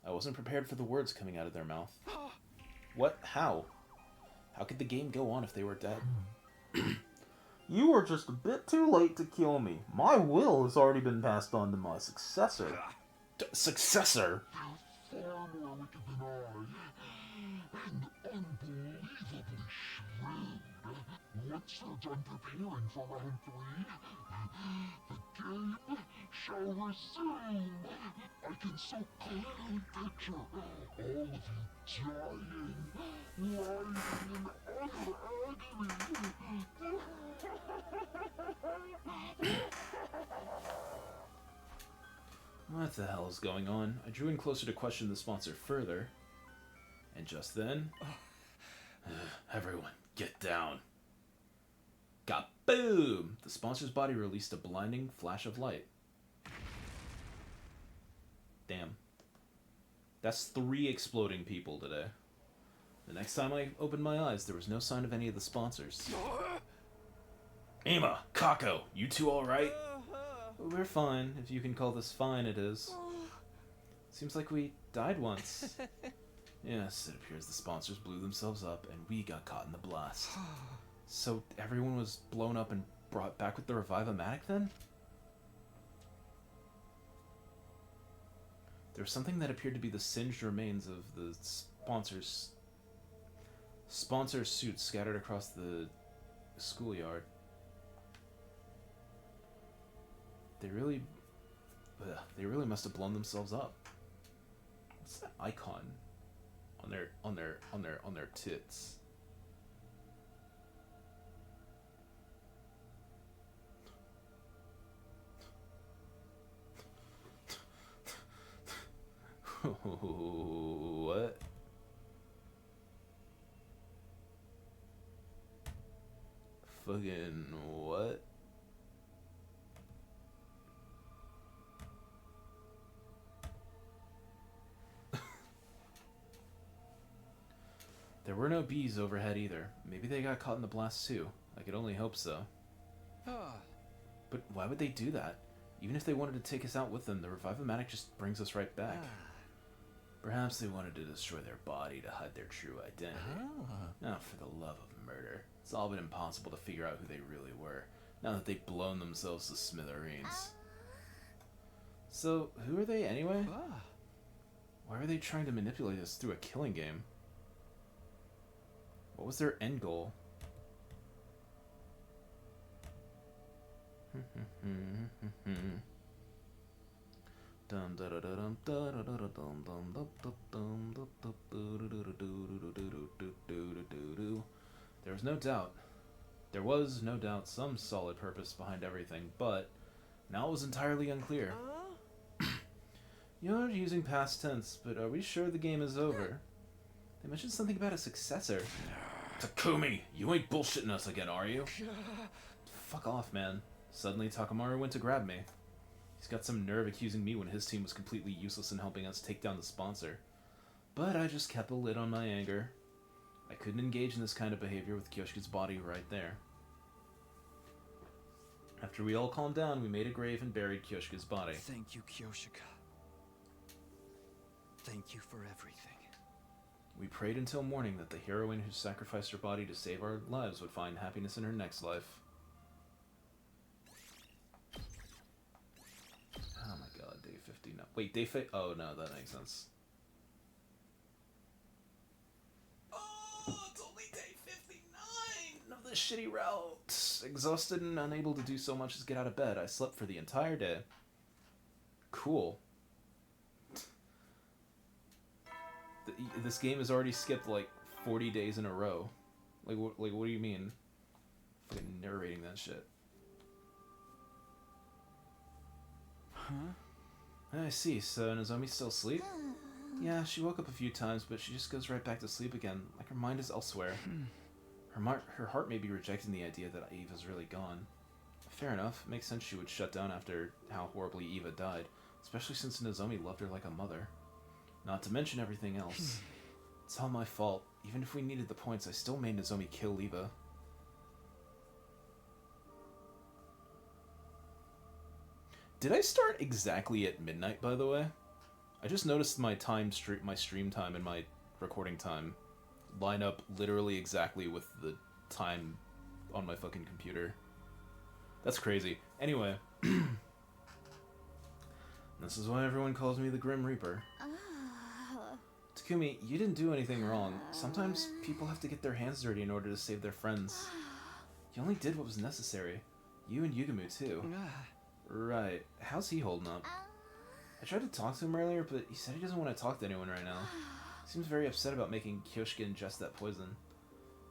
S1: I wasn't prepared for the words coming out of their mouth. What? How? How could the game go on if they were dead?
S9: You were just a bit too late to kill me. My will has already been passed on to my successor.
S1: Successor?
S8: Far more wicked than I, and unbelievably shrewd. Once they're done preparing for round 3, the game shall resume. I can so clearly picture all of you dying, writhing in utter agony.
S1: What the hell is going on? I drew in closer to question the sponsor further. And just then... everyone, get down. Kaboom! The sponsor's body released a blinding flash of light. Damn. That's 3 exploding people today. The next time I opened my eyes, there was no sign of any of the sponsors. Ima, Kako, you two alright? We're fine, if you can call this fine, it is. Seems like we died once. Yes, it appears the sponsors blew themselves up, and we got caught in the blast. So everyone was blown up and brought back with the Revive-O-Matic then? There was something that appeared to be the singed remains of the sponsor suits scattered across the schoolyard. They really must have blown themselves up. What's that icon on their tits? What? Fucking what? There were no bees overhead either. Maybe they got caught in the blast too. I could only hope so. But why would they do that? Even if they wanted to take us out with them, the Revive-O-Matic just brings us right back. Perhaps they wanted to destroy their body to hide their true identity. Now, for the love of murder. It's all but impossible to figure out who they really were, now that they've blown themselves to smithereens. So, who are they anyway? Why are they trying to manipulate us through a killing game? What was their end goal? There was no doubt. There was no doubt some solid purpose behind everything, but now it was entirely unclear. You're using past tense, but are we sure the game is over? They mentioned something about a successor. Takumi, you ain't bullshitting us again, are you? Fuck off, man. Suddenly, Takamaru went to grab me. He's got some nerve accusing me when his team was completely useless in helping us take down the sponsor. But I just kept a lid on my anger. I couldn't engage in this kind of behavior with Kyoshika's body right there. After we all calmed down, we made a grave and buried Kyoshika's body.
S5: Thank you, Kyoshika. Thank you for everything.
S1: We prayed until morning that the heroine who sacrificed her body to save our lives would find happiness in her next life. Oh my god, day 59. Wait, oh no, that makes sense. Oh, it's only day 59 of this shitty route. Exhausted and unable to do so much as get out of bed, I slept for the entire day. Cool. This game has already skipped like 40 days in a row. Like what do you mean? Fucking narrating that shit.
S5: Huh?
S1: I see. So Nozomi's still asleep? Yeah, she woke up a few times, but she just goes right back to sleep again, like her mind is elsewhere. Her heart may be rejecting the idea that Eva's really gone. Fair enough. It makes sense she would shut down after how horribly Eva died, especially since Nozomi loved her like a mother. Not to mention everything else. It's all my fault. Even if we needed the points, I still made Nozomi kill Eva. Did I start exactly at midnight, by the way? I just noticed my stream time and my recording time line up literally exactly with the time on my fucking computer. That's crazy. Anyway. This is why everyone calls me the Grim Reaper. Takumi, you didn't do anything wrong. Sometimes people have to get their hands dirty in order to save their friends. You only did what was necessary. You and Yugumu, too. Right. How's he holding up? I tried to talk to him earlier, but he said he doesn't want to talk to anyone right now. He seems very upset about making Kyoshika ingest that poison.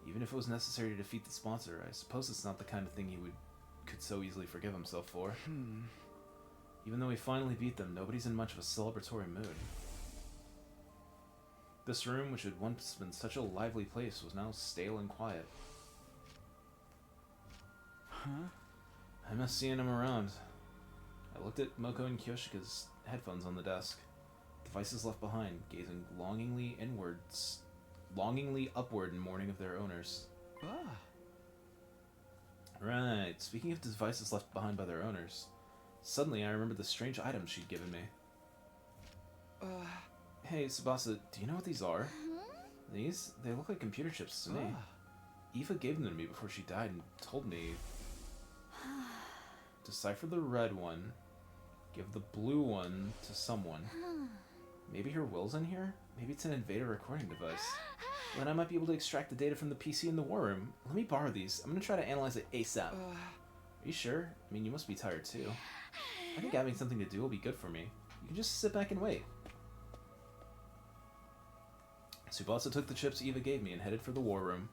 S1: Even if it was necessary to defeat the sponsor, I suppose it's not the kind of thing he could so easily forgive himself for. Even though we finally beat them, nobody's in much of a celebratory mood. This room, which had once been such a lively place, was now stale and quiet.
S5: Huh?
S1: I must see him around. I looked at Moko and Kyoshika's headphones on the desk. Devices left behind, gazing longingly upward in mourning of their owners. Right, speaking of devices left behind by their owners, suddenly I remembered the strange items she'd given me. Hey, Tsubasa, do you know what these are? These? They look like computer chips to me. Eva gave them to me before she died and told me... Decipher the red one. Give the blue one to someone. Maybe her will's in here? Maybe it's an invader recording device. Then I might be able to extract the data from the PC in the war room. Let me borrow these. I'm gonna try to analyze it ASAP. Are you sure? I mean, you must be tired too. I think having something to do will be good for me. You can just sit back and wait. Tsubasa took the chips Eva gave me and headed for the war room.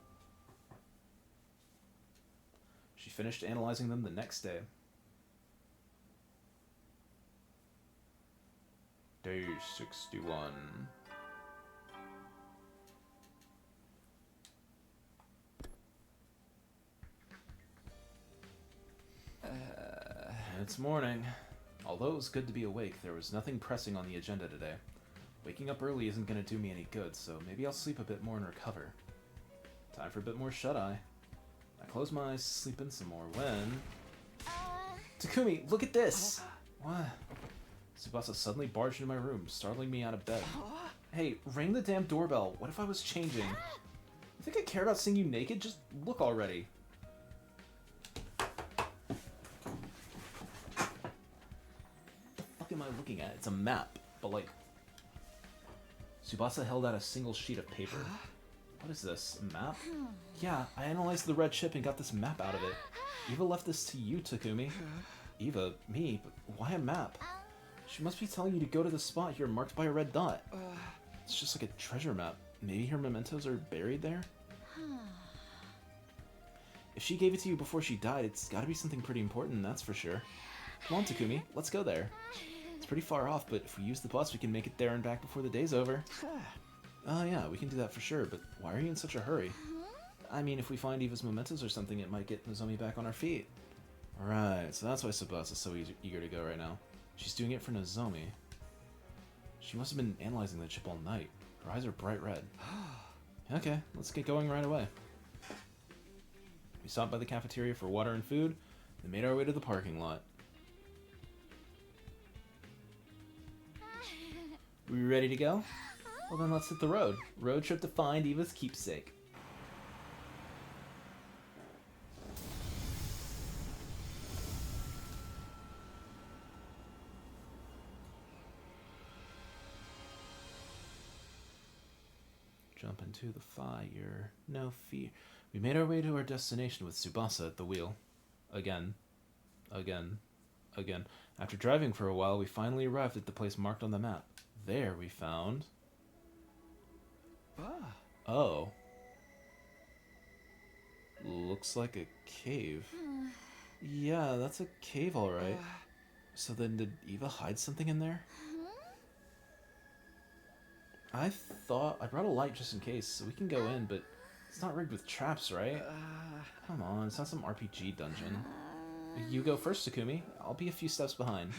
S1: She finished analyzing them the next day. Day 61. It's morning. Although it was good to be awake, there was nothing pressing on the agenda today. Waking up early isn't going to do me any good, so maybe I'll sleep a bit more and recover. Time for a bit more shut-eye. I close my eyes to sleep in some more when... Takumi, look at this! What? Tsubasa suddenly barged into my room, startling me out of bed. Hey, ring the damn doorbell. What if I was changing? You think I care about seeing you naked? Just look already. What am I looking at? It's a map, but like... Tsubasa held out a single sheet of paper. What is this? A map? Yeah, I analyzed the red chip and got this map out of it. Eva left this to you, Takumi. Eva? Me? But why a map? She must be telling you to go to the spot here marked by a red dot. It's just like a treasure map. Maybe her mementos are buried there? If she gave it to you before she died, it's gotta be something pretty important, that's for sure. Come on, Takumi, let's go there. It's pretty far off, but if we use the bus, we can make it there and back before the day's over. Oh yeah, we can do that for sure, but why are you in such a hurry? I mean, if we find Eva's mementos or something, it might get Nozomi back on our feet. Right, so that's why Tsubasa's so eager to go right now. She's doing it for Nozomi. She must have been analyzing the chip all night. Her eyes are bright red. Okay, let's get going right away. We stopped by the cafeteria for water and food, and made our way to the parking lot. We ready to go? Well then let's hit the road. Road trip to find Eva's keepsake. Jump into the fire, no fear. We made our way to our destination with Tsubasa at the wheel. Again. After driving for a while, we finally arrived at the place marked on the map. There we found... Oh. Looks like a cave. Yeah, that's a cave, alright. So then did Eva hide something in there? I thought... I brought a light just in case, so we can go in, but it's not rigged with traps, right? Come on, it's not some RPG dungeon. You go first, Takumi. I'll be a few steps behind.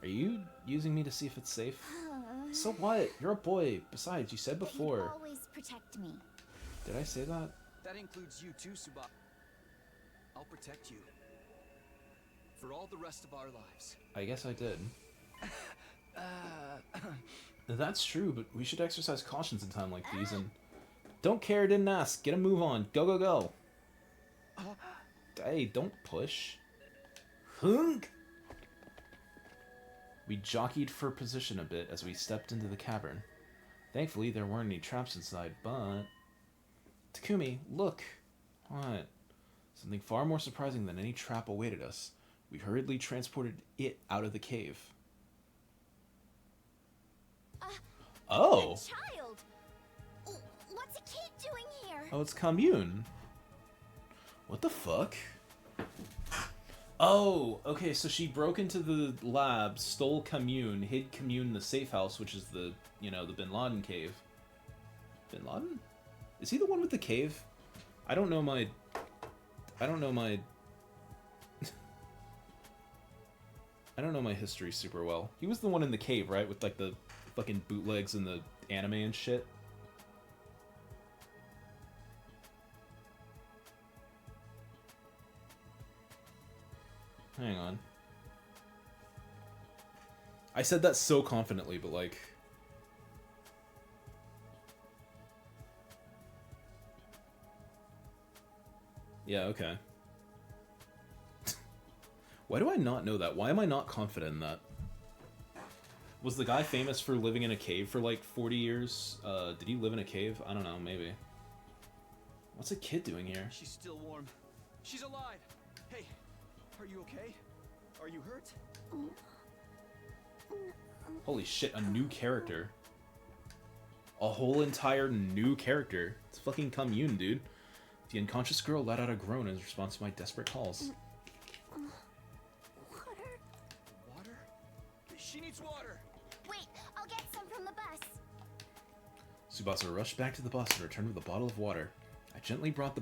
S1: Are you using me to see if it's safe? So what? You're a boy. Besides, you said before...
S2: You always protect me.
S1: Did I say that?
S5: That includes you too, Suba. I'll protect you. For all the rest of our lives.
S1: I guess I did. That's true, but we should exercise cautions in time like these and... Don't care, didn't ask. Get a move on. Go, go, go. Hey, don't push. Hunk! We jockeyed for position a bit as we stepped into the cavern. Thankfully, there weren't any traps inside, but... Takumi, look! What? Something far more surprising than any trap awaited us. We hurriedly transported it out of the cave. Oh!
S2: A child! What's a kid doing here?
S1: Oh, it's Kamyuhn. What the fuck? Oh, okay, so she broke into the lab, stole Kamyuhn, hid Kamyuhn in the safe house, which is the, you know, the Bin Laden cave. Bin Laden? Is he the one with the cave? I don't know my... I don't know my history super well. He was the one in the cave, right? With, like, the fucking bootlegs and the anime and shit. Hang on. I said that so confidently, but like... Yeah, okay. Why do I not know that? Why am I not confident in that? Was the guy famous for living in a cave for like 40 years? Did he live in a cave? I don't know, maybe. What's a kid doing here?
S5: She's still warm. She's alive. Hey, are you okay? Are you hurt?
S1: Holy shit, a new character. A whole entire new character. It's fucking Kamyuhn, dude. The unconscious girl let out a groan in response to my desperate calls.
S2: Water?
S5: Water? She needs water!
S2: Wait, I'll get some from the bus.
S1: Tsubasa rushed back to the bus and returned with a bottle of water. I gently brought the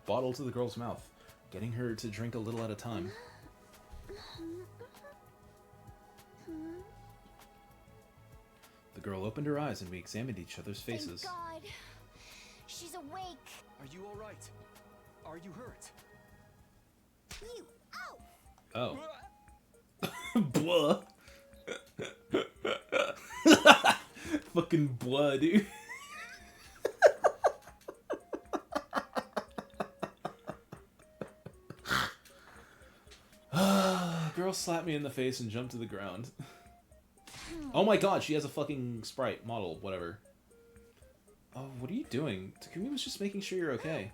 S1: bottle to the girl's mouth, getting her to drink a little at a time. The girl opened her eyes and we examined each other's faces.
S2: Thank God. She's awake.
S5: Are you alright? Are you hurt?
S2: You.
S1: Oh. Blah. Fucking blah, dude. Girl slapped me in the face and jumped to the ground. Oh my god, she has a fucking sprite model, whatever. Oh, what are you doing? Takumi was just making sure you're okay.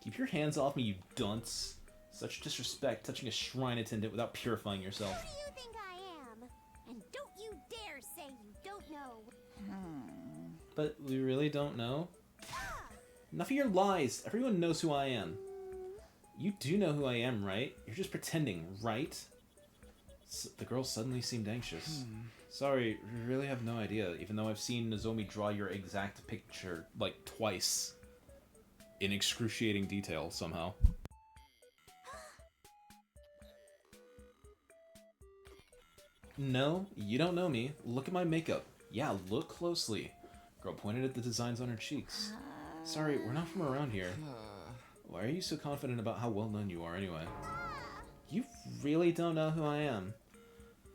S1: Keep your hands off me, you dunce. Such disrespect, touching a shrine attendant without purifying yourself.
S2: Who do you think I am? And don't you dare say you don't know.
S1: But we really don't know? Enough of your lies. Everyone knows who I am. You do know who I am, right? You're just pretending, right? The girl suddenly seemed anxious. Sorry, we really have no idea, even though I've seen Nozomi draw your exact picture, like, twice. In excruciating detail, somehow. No, you don't know me. Look at my makeup. Yeah, look closely. Girl pointed at the designs on her cheeks. Sorry, we're not from around here. Why are you so confident about how well known you are anyway? You really don't know who I am.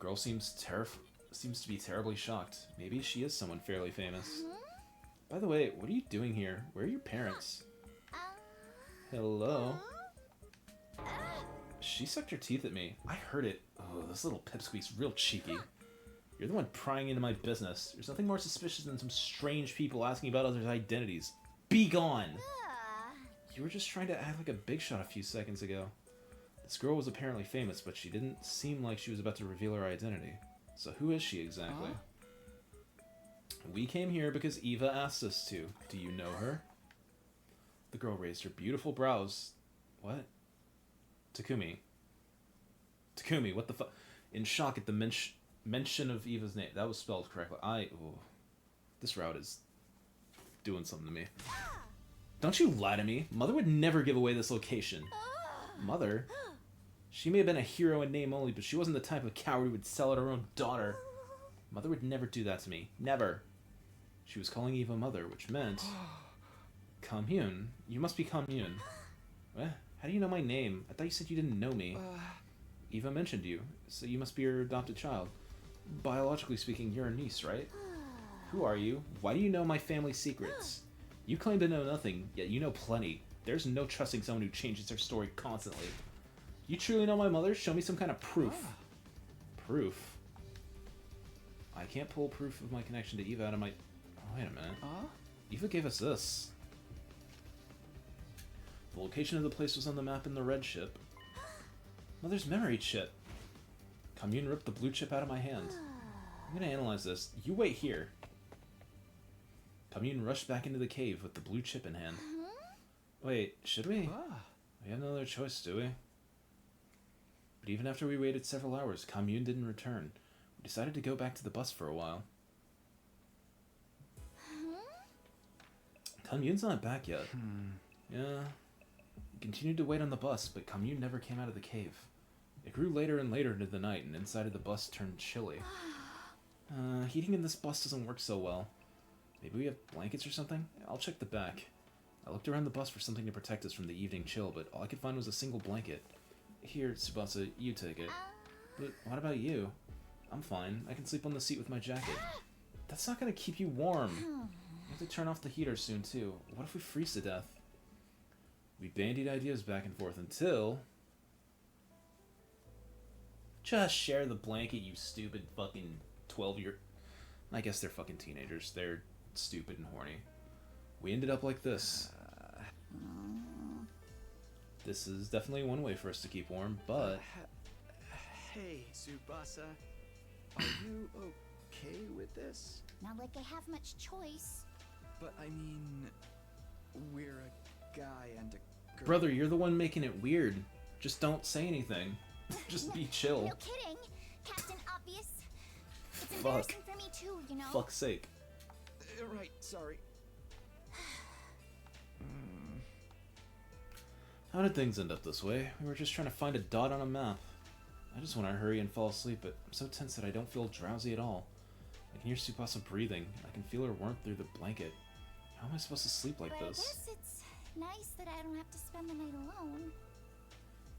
S1: Girl seems to be terribly shocked. Maybe she is someone fairly famous. By the way, what are you doing here? Where are your parents? Hello? She sucked her teeth at me. I heard it. Oh, this little pipsqueak's real cheeky. You're the one prying into my business. There's nothing more suspicious than some strange people asking about others' identities. Be gone! You were just trying to act like a big shot a few seconds ago. This girl was apparently famous, but she didn't seem like she was about to reveal her identity. So who is she exactly? We came here because Eva asked us to. Do you know her? The girl raised her beautiful brows. What? Takumi. Takumi, what the fuck? In shock at the mention of Eva's name. That was spelled correctly. This route is doing something to me. Don't you lie to me. Mother would never give away this location. Mother? She may have been a hero in name only, but she wasn't the type of coward who would sell out her own daughter. Mother would never do that to me. Never. She was calling Eva mother, which meant... Kamyuhn? You must be Kamyuhn. What? How do you know my name? I thought you said you didn't know me. Eva mentioned you, so you must be her adopted child. Biologically speaking, you're a niece, right? Who are you? Why do you know my family secrets? You claim to know nothing, yet you know plenty. There's no trusting someone who changes their story constantly. You truly know my mother? Show me some kind of proof. Proof? I can't pull proof of my connection to Eva out of my... Oh, wait a minute. Eva gave us this. The location of the place was on the map in the red chip. Mother's memory chip. Kamyuhn ripped the blue chip out of my hand. I'm gonna analyze this. You wait here. Kamyuhn rushed back into the cave with the blue chip in hand. Wait, should we? We have no other choice, do we? But even after we waited several hours, Kamyuhn didn't return. We decided to go back to the bus for a while. Kamyuhn's not back yet. Yeah. We continued to wait on the bus, but Kamyuhn never came out of the cave. It grew later and later into the night, and inside of the bus turned chilly. Heating in this bus doesn't work so well. Maybe we have blankets or something? I'll check the back. I looked around the bus for something to protect us from the evening chill, but all I could find was a single blanket. Here, Tsubasa, you take it. But what about you? I'm fine. I can sleep on the seat with my jacket. That's not gonna keep you warm. We have to turn off the heater soon, too. What if we freeze to death? We bandied ideas back and forth until... Just share the blanket, you stupid fucking 12-year... I guess they're fucking teenagers. They're stupid and horny. We ended up like this. This is definitely one way for us to keep warm, but...
S10: Hey, Tsubasa. Are you okay with this?
S2: Not like I have much choice.
S10: But I mean... We're a guy and a girl.
S1: Brother, you're the one making it weird. Just don't say anything. Just be chill.
S2: No kidding. Captain Obvious. It's
S1: Fuck.
S2: embarrassing for me too, you know?
S1: Fuck's sake.
S10: Right, sorry.
S1: How did things end up this way? We were just trying to find a dot on a map. I just want to hurry and fall asleep, but I'm so tense that I don't feel drowsy at all. I can hear Tsubasa breathing. I can feel her warmth through the blanket. How am I supposed to sleep like
S2: But
S1: this?
S2: I guess it's nice that I don't have to spend the night alone.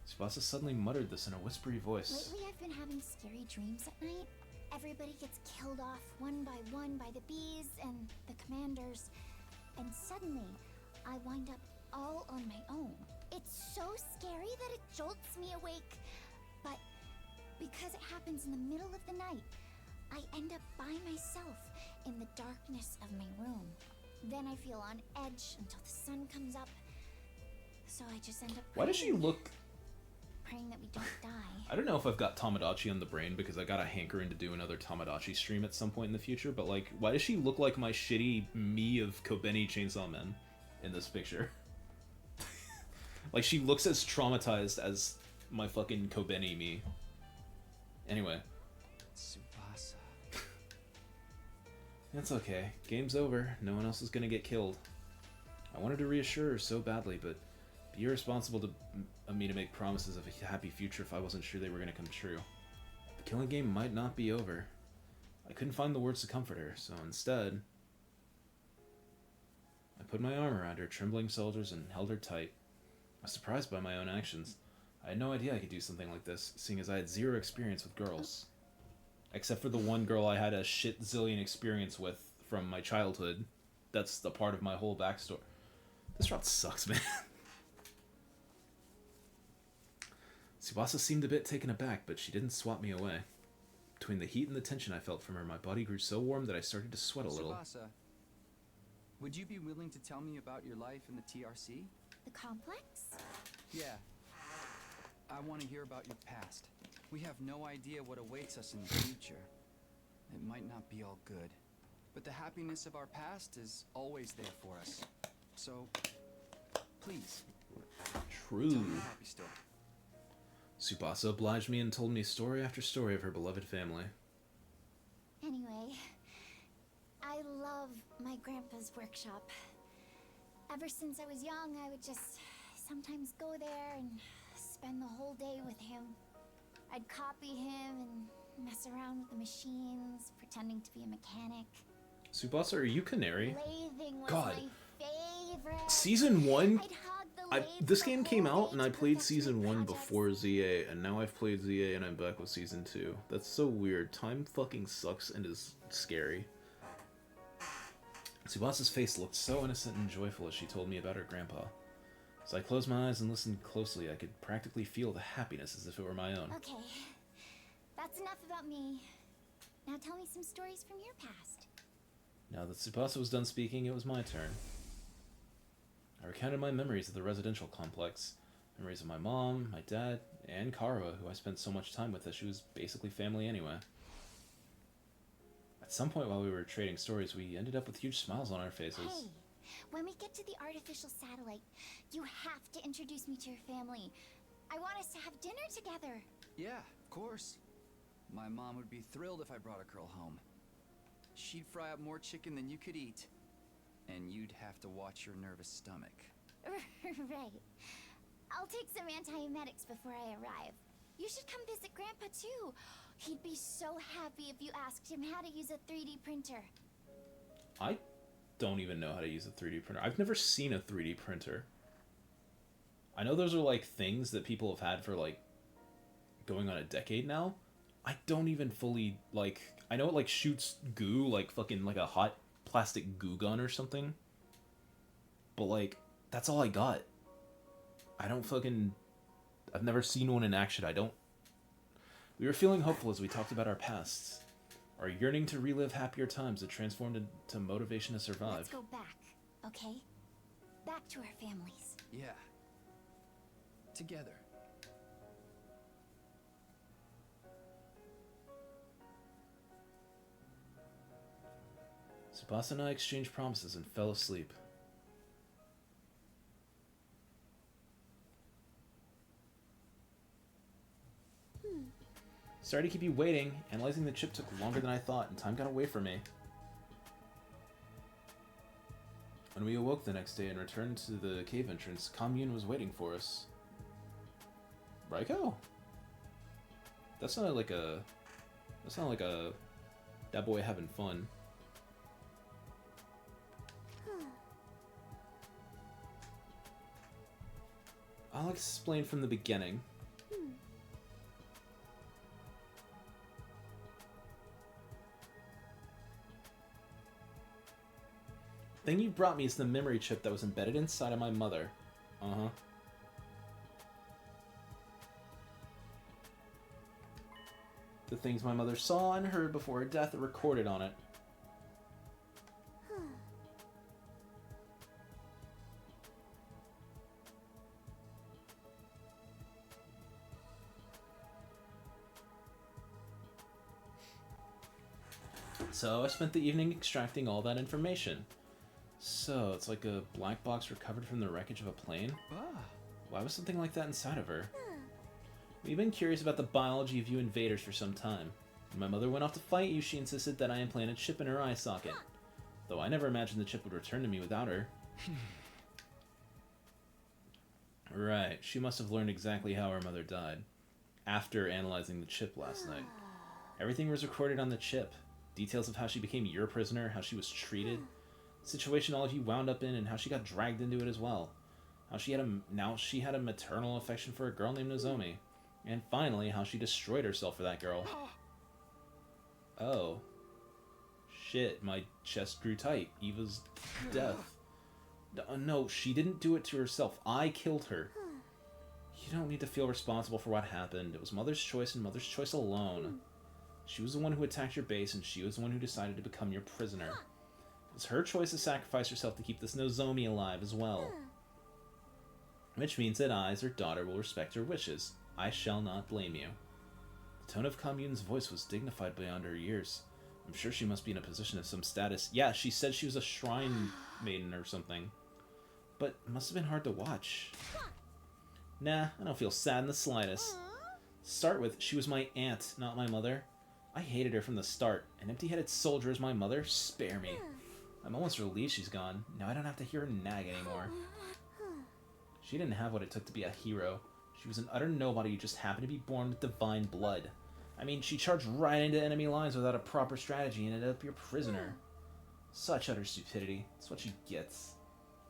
S1: Tsubasa suddenly muttered this in a whispery voice.
S2: Lately I've been having scary dreams at night. Everybody gets killed off one by the bees and the commanders. And suddenly, I wind up all on my own. It's so scary that it jolts me awake. But because it happens in the middle of the night, I end up by myself in the darkness of my room. Then I feel on edge until the sun comes up. So I just end up
S1: Why does she look...
S2: praying that we don't die.
S1: I don't know if I've got Tamagotchi on the brain because I got a hankering to do another Tamagotchi stream at some point in the future, but like, why does she look like my shitty me of Kobeni Chainsaw Men in this picture? Like, she looks as traumatized as my fucking Kobeni me. Anyway.
S10: Tsubasa.
S1: That's okay. Game's over. No one else is gonna get killed. I wanted to reassure her so badly, but it'd be irresponsible of me to make promises of a happy future if I wasn't sure they were gonna come true. But killing game might not be over. I couldn't find the words to comfort her, so instead, I put my arm around her trembling shoulders and held her tight. I was surprised by my own actions. I had no idea I could do something like this, seeing as I had zero experience with girls. Except for the one girl I had a shit zillion experience with from my childhood. That's the part of my whole backstory. This route sucks, man. Tsubasa seemed a bit taken aback, but she didn't swat me away. Between the heat and the tension I felt from her, my body grew so warm that I started to sweat a little.
S10: Tsubasa, would you be willing to tell me about your life in the TRC?
S2: The complex?
S10: Yeah. I want to hear about your past. We have no idea what awaits us in the future. It might not be all good, but the happiness of our past is always there for us. So, please.
S1: True.
S10: Tell me a happy story.
S1: Tsubasa obliged me and told me story after story of her beloved family.
S2: Anyway, I love my grandpa's workshop. Ever since I was young, I would just sometimes go there and spend the whole day with him. I'd copy him and mess around with the machines, pretending to be a mechanic.
S1: Tsubasa, are you Canary?
S2: Lathing was
S1: God.
S2: my favorite.
S1: Season 1?
S2: I'd hug the lathe
S1: This
S2: the
S1: game
S2: whole
S1: came out
S2: day
S1: and
S2: to
S1: I played
S2: perfect new
S1: Season 1
S2: projects.
S1: before ZA, and now I've played ZA and I'm back with Season 2. That's so weird. Time fucking sucks and is scary. Tsubasa's face looked so innocent and joyful as she told me about her grandpa. As I closed my eyes and listened closely, I could practically feel the happiness as if it were my own.
S2: Okay, that's enough about me. Now tell me some stories from your past.
S1: Now that Tsubasa was done speaking, it was my turn. I recounted my memories of the residential complex. Memories of my mom, my dad, and Kara, who I spent so much time with that she was basically family anyway. At some point while we were trading stories, we ended up with huge smiles on our faces.
S2: Hey, when we get to the artificial satellite, you have to introduce me to your family. I want us to have dinner together.
S10: Yeah, of course. My mom would be thrilled if I brought a girl home. She'd fry up more chicken than you could eat. And you'd have to watch your nervous stomach.
S2: Right. I'll take some antiemetics before I arrive. You should come visit Grandpa too. He'd be so happy if you asked him how to use a 3D printer.
S1: I don't even know how to use a 3D printer. I've never seen a 3D printer. I know those are like things that people have had for like going on a decade now. I don't even fully like, I know it like shoots goo like fucking like a hot plastic goo gun or something. But like, that's all I got. I don't fucking, I've never seen one in action. We were feeling hopeful as we talked about our pasts. Our yearning to relive happier times that transformed into motivation to survive.
S2: Let's go back, okay? Back to our families.
S10: Yeah. Together.
S1: Tsubasa and I exchanged promises and fell asleep. Sorry to keep you waiting. Analyzing the chip took longer than I thought, and time got away from me. When we awoke the next day and returned to the cave entrance, Kamyuhn was waiting for us. Raiko? That sounded like a that boy having fun. I'll explain from the beginning. Thing you brought me is the memory chip that was embedded inside of my mother. Uh-huh. The things my mother saw and heard before her death are recorded on it. So I spent the evening extracting all that information. So, it's like a black box recovered from the wreckage of a plane? Why was something like that inside of her? We've been curious about the biology of you invaders for some time. When my mother went off to fight you, she insisted that I implant a chip in her eye socket. Though I never imagined the chip would return to me without her. Right, she must have learned exactly how her mother died. After analyzing the chip last night. Everything was recorded on the chip. Details of how she became your prisoner, how she was treated, the situation all of you wound up in, and how she got dragged into it as well. How she had a maternal affection for a girl named Nozomi. And finally, how she destroyed herself for that girl. Oh. Shit, my chest grew tight. Eva's death. No, she didn't do it to herself. I killed her. You don't need to feel responsible for what happened. It was Mother's choice and Mother's choice alone. She was the one who attacked your base, and she was the one who decided to become your prisoner. It was her choice to sacrifice herself to keep this Nozomi alive as well. Which means that I, as her daughter, will respect her wishes. I shall not blame you. The tone of Kamyuhn's voice was dignified beyond her years. I'm sure she must be in a position of some status. Yeah, she said she was a shrine maiden or something. But it must have been hard to watch. Nah, I don't feel sad in the slightest. To start with, she was my aunt, not my mother. I hated her from the start. An empty-headed soldier is my mother? Spare me. I'm almost relieved she's gone. Now I don't have to hear her nag anymore. She didn't have what it took to be a hero. She was an utter nobody who just happened to be born with divine blood. I mean, she charged right into enemy lines without a proper strategy and ended up your prisoner. Such utter stupidity. That's what she gets.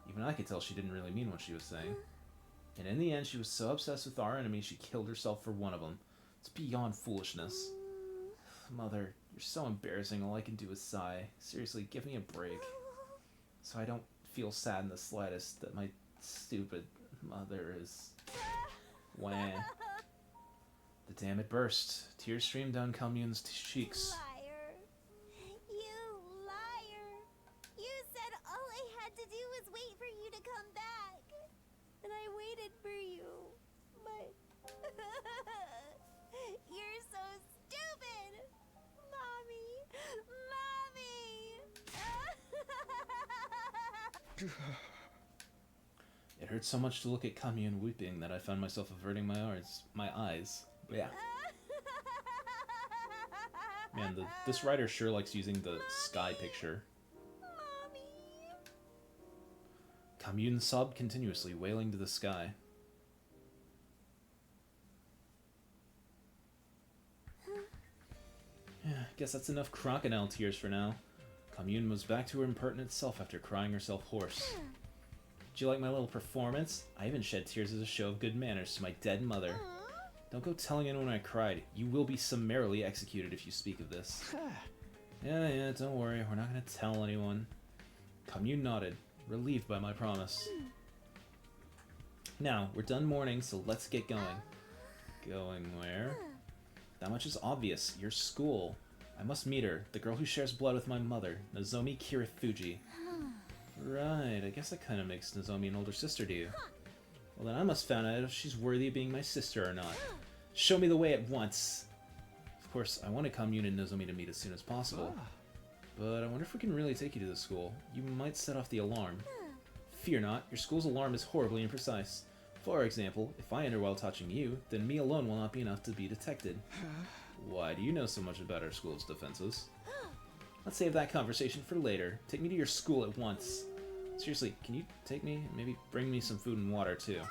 S1: Even I could tell she didn't really mean what she was saying. And in the end, she was so obsessed with our enemy, she killed herself for one of them. It's beyond foolishness. Mother, you're so embarrassing. All I can do is sigh. Seriously, give me a break. So I don't feel sad in the slightest that my stupid mother is... Wah. The damn it burst. Tears streamed down Kamyuhn's cheeks.
S2: Liar. You liar. You said all I had to do was wait for you to come back. And I waited for you. But... You're so stupid. Mommy. Mommy.
S1: It hurt so much to look at Kamyuhn weeping that I found myself averting my eyes. Yeah. Man, this writer sure likes using the sky picture. Kamyuhn sobbed continuously, wailing to the sky. Yeah, guess that's enough crocodile tears for now. Kamyuhn was back to her impertinent self after crying herself hoarse. Did you like my little performance? I even shed tears as a show of good manners to my dead mother. Don't go telling anyone I cried. You will be summarily executed if you speak of this. Yeah, don't worry. We're not going to tell anyone. Kamyuhn nodded, relieved by my promise. Now, we're done mourning, so let's get going. Going where? That much is obvious. Your school. I must meet her, the girl who shares blood with my mother, Nozomi Kirifuji. Right, I guess that kind of makes Nozomi an older sister to you. Well, then I must find out if she's worthy of being my sister or not. Show me the way at once. Of course, I wanted Kamyuhn and Nozomi to meet as soon as possible. But I wonder if we can really take you to the school. You might set off the alarm. Fear not, your school's alarm is horribly imprecise. For example, if I enter while touching you, then me alone will not be enough to be detected. Why do you know so much about our school's defenses? Let's save that conversation for later. Take me to your school at once. Seriously, can you take me? Maybe bring me some food and water, too.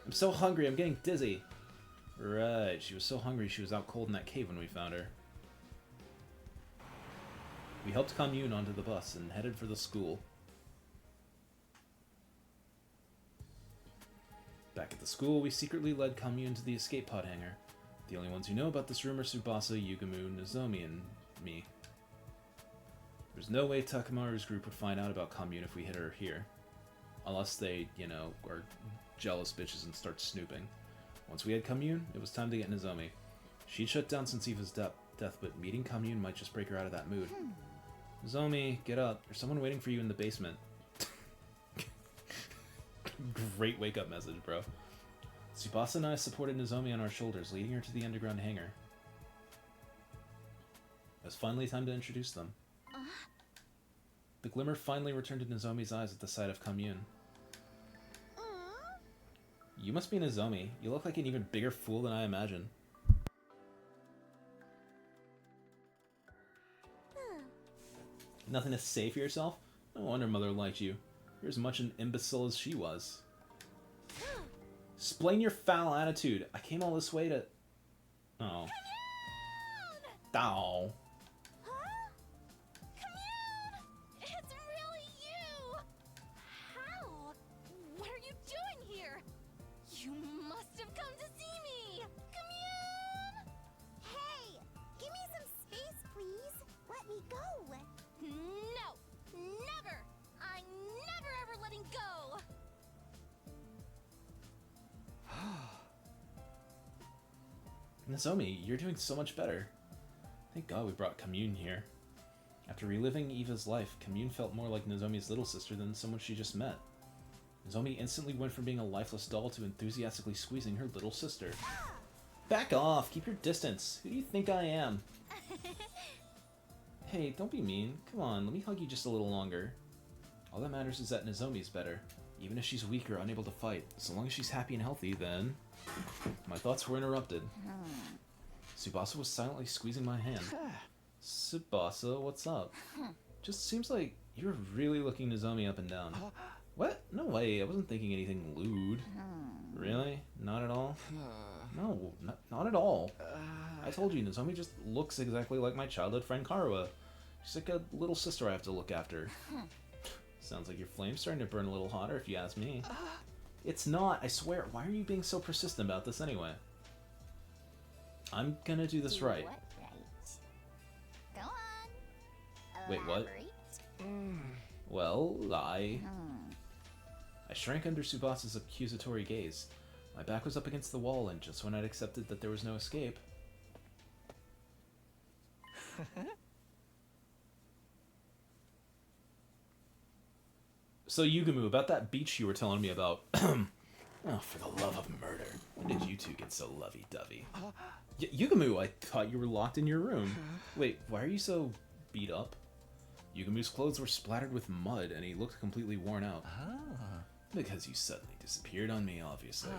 S1: I'm so hungry, I'm getting dizzy. Right, she was so hungry she was out cold in that cave when we found her. We helped Kamyuhn onto the bus and headed for the school. Back at the school, we secretly led Kamyuhn to the escape pod hangar. The only ones who know about this room are Tsubasa, Yugamu, Nozomi, and me. There's no way Takamaru's group would find out about Kamyuhn if we hid her here. Unless they, you know, are jealous bitches and start snooping. Once we had Kamyuhn, it was time to get Nozomi. She'd shut down since Eva's death, but meeting Kamyuhn might just break her out of that mood. Nozomi, get up. There's someone waiting for you in the basement. Great wake-up message, bro. Tsubasa and I supported Nozomi on our shoulders, leading her to the underground hangar. It was finally time to introduce them. The glimmer finally returned to Nozomi's eyes at the sight of Kamyuhn. You must be Nozomi. You look like an even bigger fool than I imagined. Nothing to say for yourself? No wonder Mother liked you. You're as much an imbecile as she was. Explain your foul attitude. I came all this way to... Oh. Dow.
S2: Huh? Kamyuhn! It's really you! How? What are you doing here? You must have come to see me! Kamyuhn!
S11: Hey! Give me some space, please. Let me go.
S2: No! Never! I'm never ever letting go!
S1: Nozomi, you're doing so much better. Thank God we brought Kamyuhn here. After reliving Eva's life, Kamyuhn felt more like Nozomi's little sister than someone she just met. Nozomi instantly went from being a lifeless doll to enthusiastically squeezing her little sister. Back off! Keep your distance! Who do you think I am? Hey, don't be mean. Come on, let me hug you just a little longer. All that matters is that Nozomi's better. Even if she's weak or unable to fight, so long as she's happy and healthy, then... My thoughts were interrupted. Tsubasa was silently squeezing my hand. Tsubasa, what's up? Just seems like you're really looking Nozomi up and down. What? No way, I wasn't thinking anything lewd. Really? Not at all? No, not at all. I told you, Nozomi just looks exactly like my childhood friend Karuha. She's like a little sister I have to look after. Sounds like your flame's starting to burn a little hotter, if you ask me. It's not, I swear. Why are you being so persistent about this anyway? I'm gonna do this right.
S11: What right? Go on.
S1: Wait, what? Well, I shrank under Tsubasa's accusatory gaze. My back was up against the wall, and just when I'd accepted that there was no escape... So, Yugumu, about that beach you were telling me about. Oh, for the love of murder. When did you two get so lovey-dovey? Yugumu, I thought you were locked in your room. Wait, why are you so beat up? Yugumu's clothes were splattered with mud, and he looked completely worn out. Because you suddenly disappeared on me, obviously.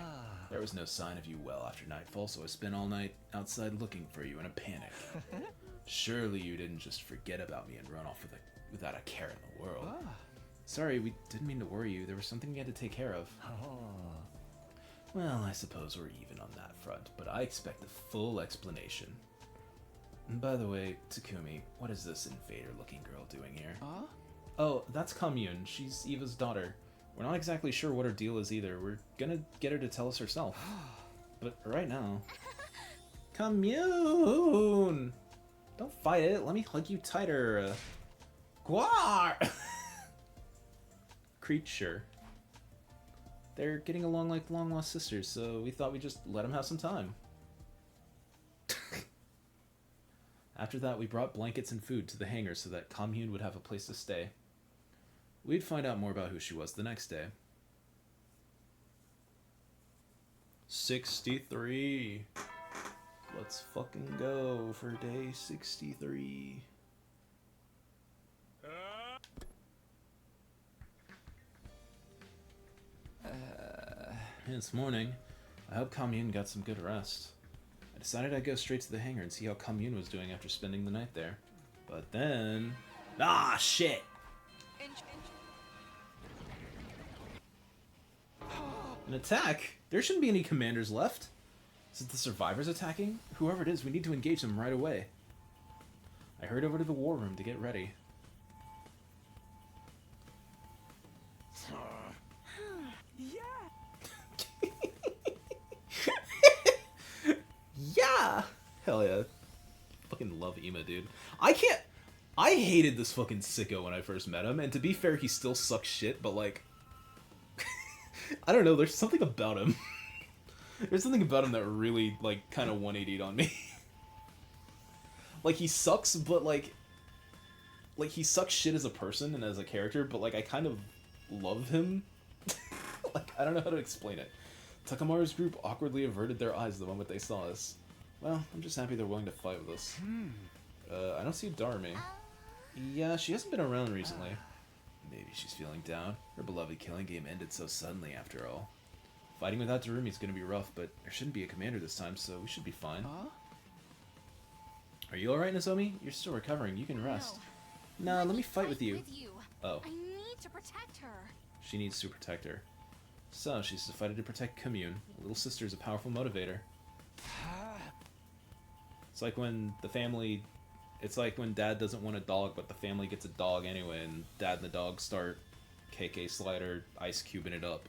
S1: There was no sign of you well after nightfall, so I spent all night outside looking for you in a panic. Surely you didn't just forget about me and run off without a care in the world. Sorry, we didn't mean to worry you. There was something we had to take care of. Well, I suppose we're even on that front, but I expect a full explanation. And by the way, Takumi, what is this invader-looking girl doing here? Oh, that's Kamyuhn. She's Eva's daughter. We're not exactly sure what her deal is either. We're gonna get her to tell us herself. But right now... Kamyuhn! Don't fight it. Let me hug you tighter. Gwar! Creature. They're getting along like long-lost sisters, so we thought we'd just let them have some time. After that, we brought blankets and food to the hangar so that Kamyuhn would have a place to stay. We'd find out more about who she was the next day. 63. Let's fucking go for day 63. It's morning. I hope Kamyuhn got some good rest. I decided I'd go straight to the hangar and see how Kamyuhn was doing after spending the night there. But then... Ah, shit! An attack? There shouldn't be any commanders left. Is it the survivors attacking? Whoever it is, we need to engage them right away. I hurried over to the war room to get ready. Yeah! Hell yeah. Fucking love Ima, dude. I hated this fucking sicko when I first met him, and to be fair, he still sucks shit, but like... I don't know, there's something about him. There's something about him that really, like, kind of 180'd on me. Like, he sucks, but like, he sucks shit as a person and as a character, but like, I kind of love him. Like, I don't know how to explain it. Takamaru's group awkwardly averted their eyes the moment they saw us. Well, I'm just happy they're willing to fight with us. I don't see Darumi. Yeah, she hasn't been around recently. Maybe she's feeling down. Her beloved killing game ended so suddenly after all. Fighting without Darumi is going to be rough, but there shouldn't be a commander this time, so we should be fine. Are you alright, Nozomi? You're still recovering. You can rest. No. Nah, let me fight with you. Oh.
S2: I need to protect her.
S1: She needs to protect her. So, she's decided to protect Kamyuhn. A little sister is a powerful motivator. It's like when the family... It's like when Dad doesn't want a dog, but the family gets a dog anyway, and Dad and the dog start KK Slider ice cubing it up.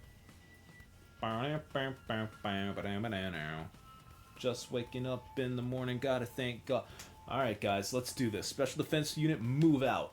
S1: Just waking up in the morning, gotta thank God. Alright guys, let's do this. Special Defense Unit, move out.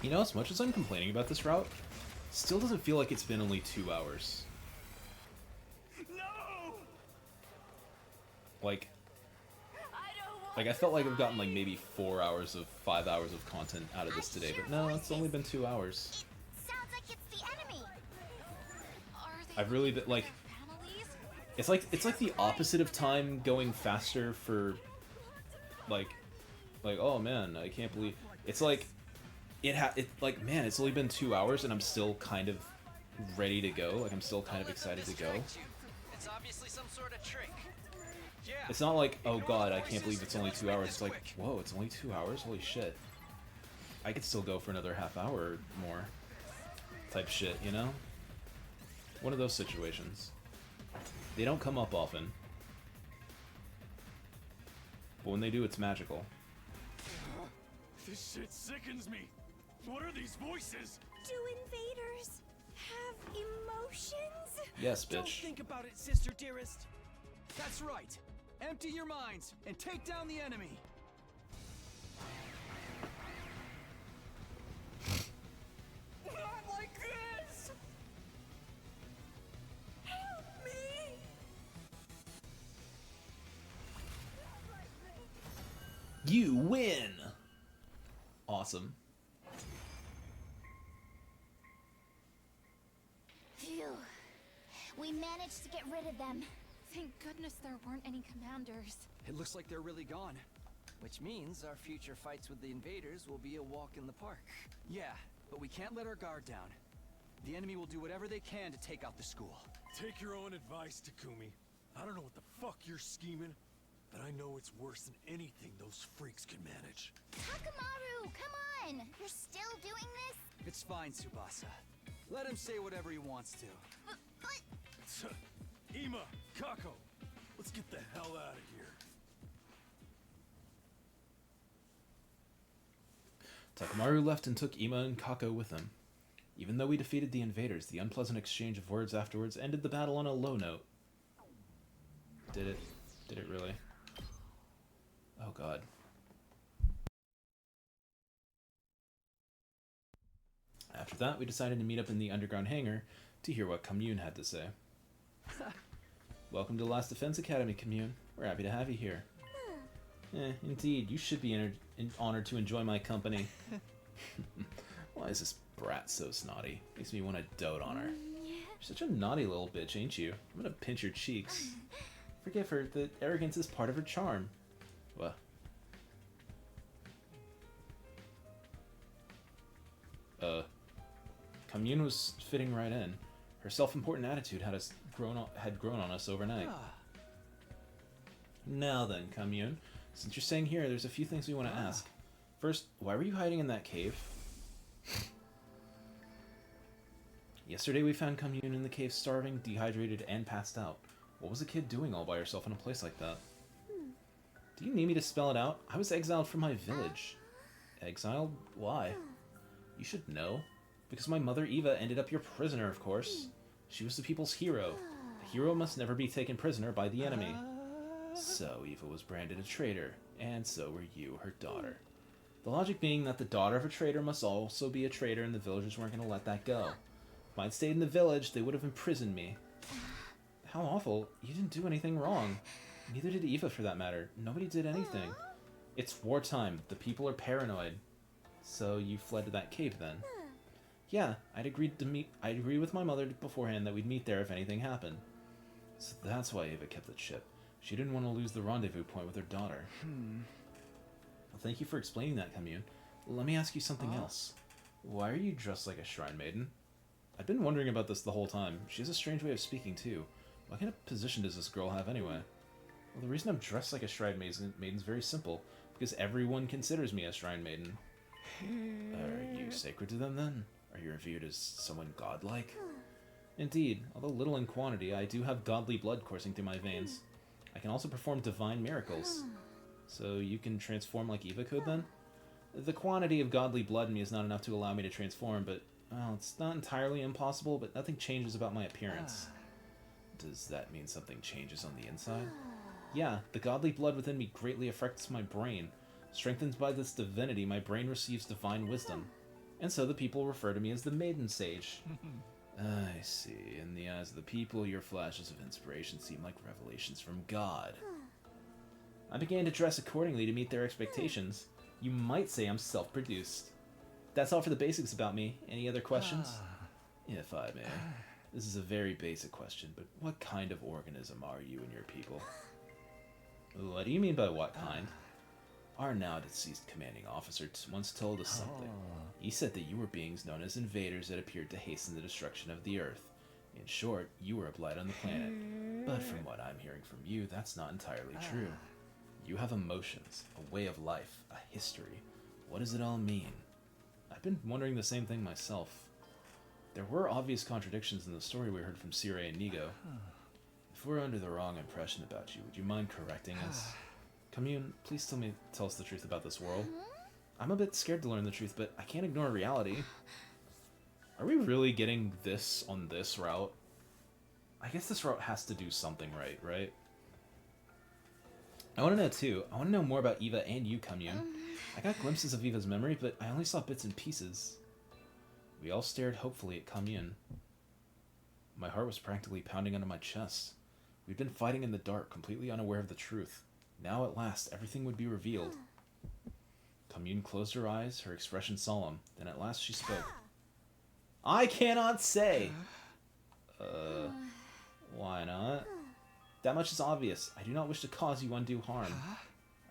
S1: You know, as much as I'm complaining about this route, it still doesn't feel like it's been only 2 hours.
S5: No!
S1: Like I felt like I've gotten like maybe 4 hours of 5 hours of content out of this today, but no, it's only been 2 hours.
S11: It sounds like it's the enemy.
S1: I've really been like, it's like the opposite of time going faster for like oh man, I can't believe it's like like man, it's only been 2 hours and I'm still kind of ready to go. Like I'm still kind of excited to go.
S6: It's obviously some sort of trick. Yeah.
S1: It's not like, oh god, I can't believe it's only 2 hours. It's like, whoa, it's only 2 hours? Holy shit. I could still go for another half hour or more. Type shit, you know? One of those situations. They don't come up often. But when they do, it's magical.
S5: This shit sickens me. What are these voices?
S11: Do invaders have emotions?
S1: Yes, bitch.
S4: Don't think about it, sister dearest.
S10: That's right. Empty your minds and take down the enemy.
S11: Not like this! Help me!
S1: You win! Awesome.
S11: Phew. We managed to get rid of them.
S2: Thank goodness there weren't any commanders.
S10: It looks like they're really gone.
S6: Which means our future fights with the invaders will be a walk in the park.
S10: Yeah, but we can't let our guard down. The enemy will do whatever they can to take out the school.
S5: Take your own advice, Takumi. I don't know what the fuck you're scheming, but I know it's worse than anything those freaks can manage.
S11: Takamaru, come on! You're still doing this?
S10: It's fine, Tsubasa. Let him say whatever he wants to.
S11: But...
S5: Ima, Kako, let's get the hell out of here.
S1: Takamaru left and took Ima and Kako with him. Even though we defeated the invaders, the unpleasant exchange of words afterwards ended the battle on a low note. Did it? Did it really? Oh god. After that, we decided to meet up in the underground hangar to hear what Kamyuhn had to say. Welcome to Last Defense Academy, Kamyuhn. We're happy to have you here. Indeed, you should be honored to enjoy my company. Why is this brat so snotty? Makes me want to dote on her. You're such a naughty little bitch, ain't you? I'm gonna pinch your cheeks. Forgive her, that arrogance is part of her charm. What? Kamyuhn was fitting right in. Her self-important attitude had grown on us overnight. Now then, Kamyuhn, since you're staying here, there's a few things we want to ask. First, why were you hiding in that cave? Yesterday we found Kamyuhn in the cave starving, dehydrated, and passed out. What was the kid doing all by herself in a place like that? Do you need me to spell it out? I was exiled from my village. Exiled? Why? You should know. Because my mother Eva ended up your prisoner, of course. She was the people's hero. A hero must never be taken prisoner by the enemy. So Eva was branded a traitor, and so were you, her daughter. The logic being that the daughter of a traitor must also be a traitor, and the villagers weren't going to let that go. If I'd stayed in the village, they would have imprisoned me. How awful. You didn't do anything wrong. Neither did Eva, for that matter. Nobody did anything. It's wartime. The people are paranoid. So you fled to that cave, then? Yeah, I'd agreed with my mother beforehand that we'd meet there if anything happened. So that's why Eva kept the chip. She didn't want to lose the rendezvous point with her daughter. Well, thank you for explaining that, Kamyuhn. Let me ask you something else. Why are you dressed like a shrine maiden? I've been wondering about this the whole time. She has a strange way of speaking, too. What kind of position does this girl have, anyway? Well, the reason I'm dressed like a shrine maiden's very simple. Because everyone considers me a shrine maiden. Are you sacred to them, then? Are you revered as someone godlike? Indeed, although little in quantity, I do have godly blood coursing through my veins. I can also perform divine miracles. So you can transform like Eva could, then? The quantity of godly blood in me is not enough to allow me to transform, but, well, it's not entirely impossible, but nothing changes about my appearance. Does that mean something changes on the inside? Yeah, the godly blood within me greatly affects my brain. Strengthened by this divinity, my brain receives divine wisdom. And so the people refer to me as the Maiden Sage. I see. In the eyes of the people, your flashes of inspiration seem like revelations from God. I began to dress accordingly to meet their expectations. You might say I'm self-produced. That's all for the basics about me. Any other questions? If I may. This is a very basic question, but what kind of organism are you and your people? What do you mean by what kind? Our now deceased commanding officer once told us something. He said that you were beings known as invaders that appeared to hasten the destruction of the Earth. In short, you were a blight on the planet. But from what I'm hearing from you, that's not entirely true. You have emotions, a way of life, a history. What does it all mean? I've been wondering the same thing myself. There were obvious contradictions in the story we heard from Sire and Nigo. If we're under the wrong impression about you, would you mind correcting us? Kamyuhn, please tell us the truth about this world. I'm a bit scared to learn the truth, but I can't ignore reality. Are we really getting this on this route? I guess this route has to do something right? I want to know, too. I want to know more about Eva and you, Kamyuhn. I got glimpses of Eva's memory, but I only saw bits and pieces. We all stared hopefully at Kamyuhn. My heart was practically pounding under my chest. We'd been fighting in the dark, completely unaware of the truth. Now, at last, everything would be revealed. Kamyuhn closed her eyes, her expression solemn. Then at last she spoke. I cannot say! Why not? That much is obvious. I do not wish to cause you undue harm.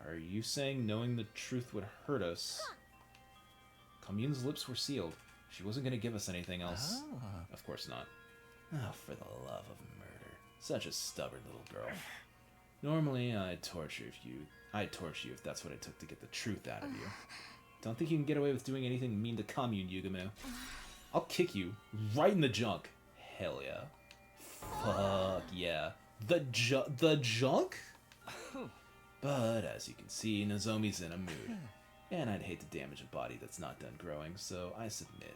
S1: Are you saying knowing the truth would hurt us? Kamyuhn's lips were sealed. She wasn't going to give us anything else. Of course not. Oh, for the love of murder. Such a stubborn little girl. Normally, I'd torture you if that's what it took to get the truth out of you. Don't think you can get away with doing anything mean to Kamyuhn, Yugumu. I'll kick you right in the junk. Hell yeah. Fuck yeah. The junk? But as you can see, Nozomi's in a mood. And I'd hate to damage a body that's not done growing, so I submit.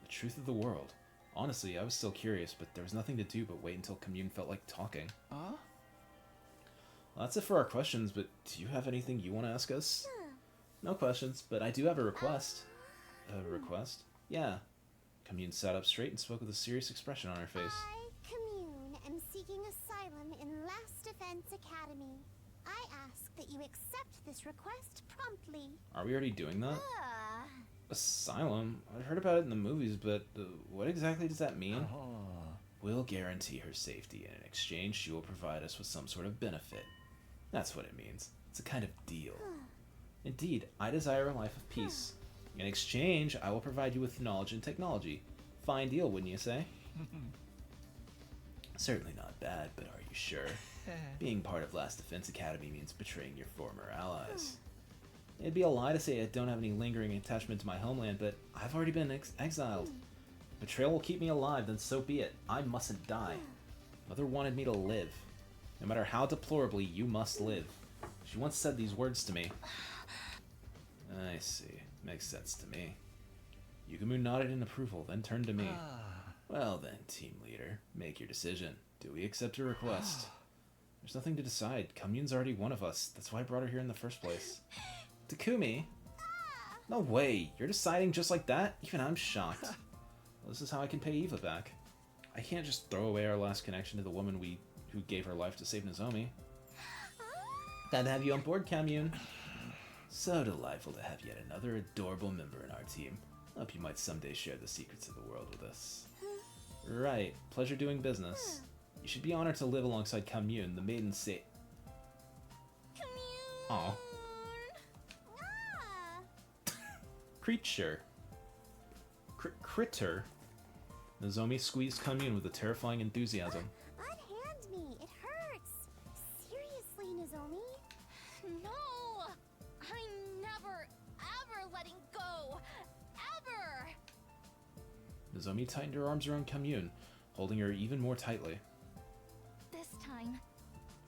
S1: The truth of the world. Honestly, I was still curious, but there was nothing to do but wait until Kamyuhn felt like talking. Well, that's it for our questions, but do you have anything you want to ask us? No questions, but I do have a request. A request? Yeah. Kamyuhn sat up straight and spoke with a serious expression on her face.
S11: I, Kamyuhn, am seeking asylum in Last Defense Academy. I ask that you accept this request promptly.
S1: Are we already doing that? Asylum? I heard about it in the movies, but what exactly does that mean? We'll guarantee her safety, and in exchange she will provide us with some sort of benefit. That's what it means. It's a kind of deal. Indeed, I desire a life of peace. In exchange, I will provide you with knowledge and technology. Fine deal, wouldn't you say? Certainly not bad, but are you sure? Being part of Last Defense Academy means betraying your former allies. It'd be a lie to say I don't have any lingering attachment to my homeland, but I've already been exiled. Betrayal will keep me alive, then so be it. I mustn't die. Mother wanted me to live. No matter how deplorably, you must live. She once said these words to me. I see. Makes sense to me. Yugumu nodded in approval, then turned to me. Well then, team leader, make your decision. Do we accept her request? There's nothing to decide. Kamyuhn's already one of us. That's why I brought her here in the first place. Takumi? No way, you're deciding just like that? Even I'm shocked. Well, this is how I can pay Eva back. I can't just throw away our last connection to the woman who gave her life to save Nozomi. Glad to have you on board, Kamyuhn. So delightful to have yet another adorable member in our team. Hope you might someday share the secrets of the world with us. Right, pleasure doing business. You should be honored to live alongside Kamyuhn, the maiden saint.
S2: Kamyuhn!
S1: Aw. Creature. Critter. Nozomi squeezed Kamyuhn with a terrifying enthusiasm.
S11: Unhand me, it hurts. Seriously, Nozomi?
S2: No! I'm never, ever letting go! Ever!
S1: Nozomi tightened her arms around Kamyuhn, holding her even more tightly.
S2: This time,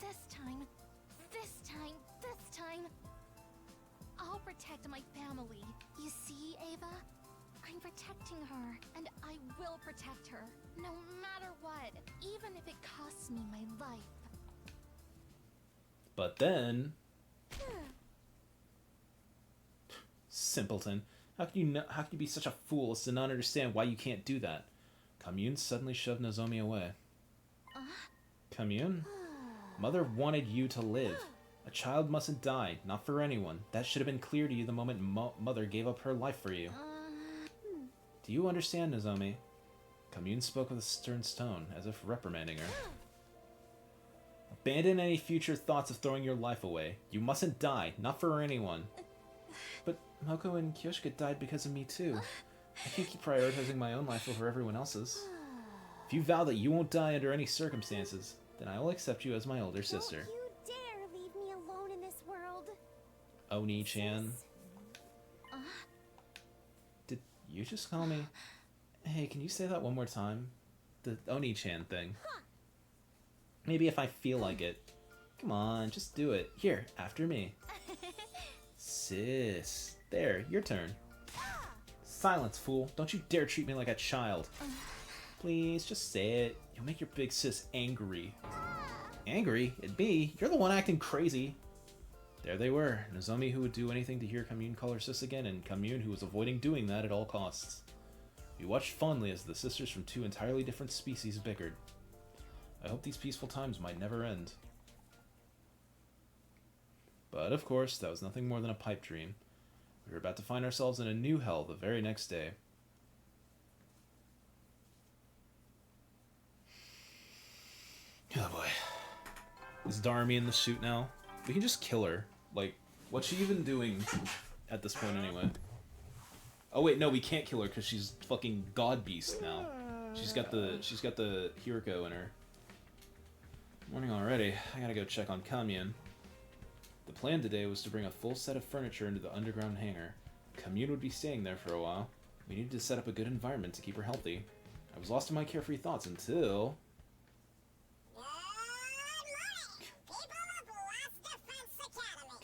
S2: this time, this time, this time, I'll protect my family. You see, Ava? I'm protecting her, and I will protect her, no matter what, even if it costs me my life.
S1: But then... Simpleton. How can you be such a fool as to not understand why you can't do that? Kamyuhn suddenly shoved Nozomi away. Kamyuhn? Mother wanted you to live. A child mustn't die, not for anyone. That should have been clear to you the moment Mother gave up her life for you. Do you understand, Nozomi? Kamyuhn spoke with a stern tone, as if reprimanding her. Abandon any future thoughts of throwing your life away. You mustn't die, not for anyone. But Moko and Kyoshika died because of me too. I can't keep prioritizing my own life over everyone else's. If you vow that you won't die under any circumstances, then I will accept you as my older sister.
S11: Don't you dare leave me alone in this world.
S1: Oni-chan. Did you just call me? Hey, can you say that one more time? The Oni-chan thing. Maybe if I feel like it. Come on, just do it. Here, after me. Sis. There, your turn. Silence, fool. Don't you dare treat me like a child. Please, just say it. You'll make your big sis angry. Angry? At me? You're the one acting crazy. There they were. Nozomi, who would do anything to hear Kamyuhn call her sis again, and Kamyuhn, who was avoiding doing that at all costs. We watched fondly as the sisters from two entirely different species bickered. I hope these peaceful times might never end. But, of course, that was nothing more than a pipe dream. We were about to find ourselves in a new hell the very next day. Oh boy. Is Darmi in the suit now? We can just kill her. Like, what's she even doing at this point anyway? Oh wait, no, we can't kill her because she's fucking God Beast now. She's got the Hiriko in her. Morning already. I gotta go check on Kamyuhn. The plan today was to bring a full set of furniture into the underground hangar. Kamyuhn would be staying there for a while. We needed to set up a good environment to keep her healthy. I was lost in my carefree thoughts until...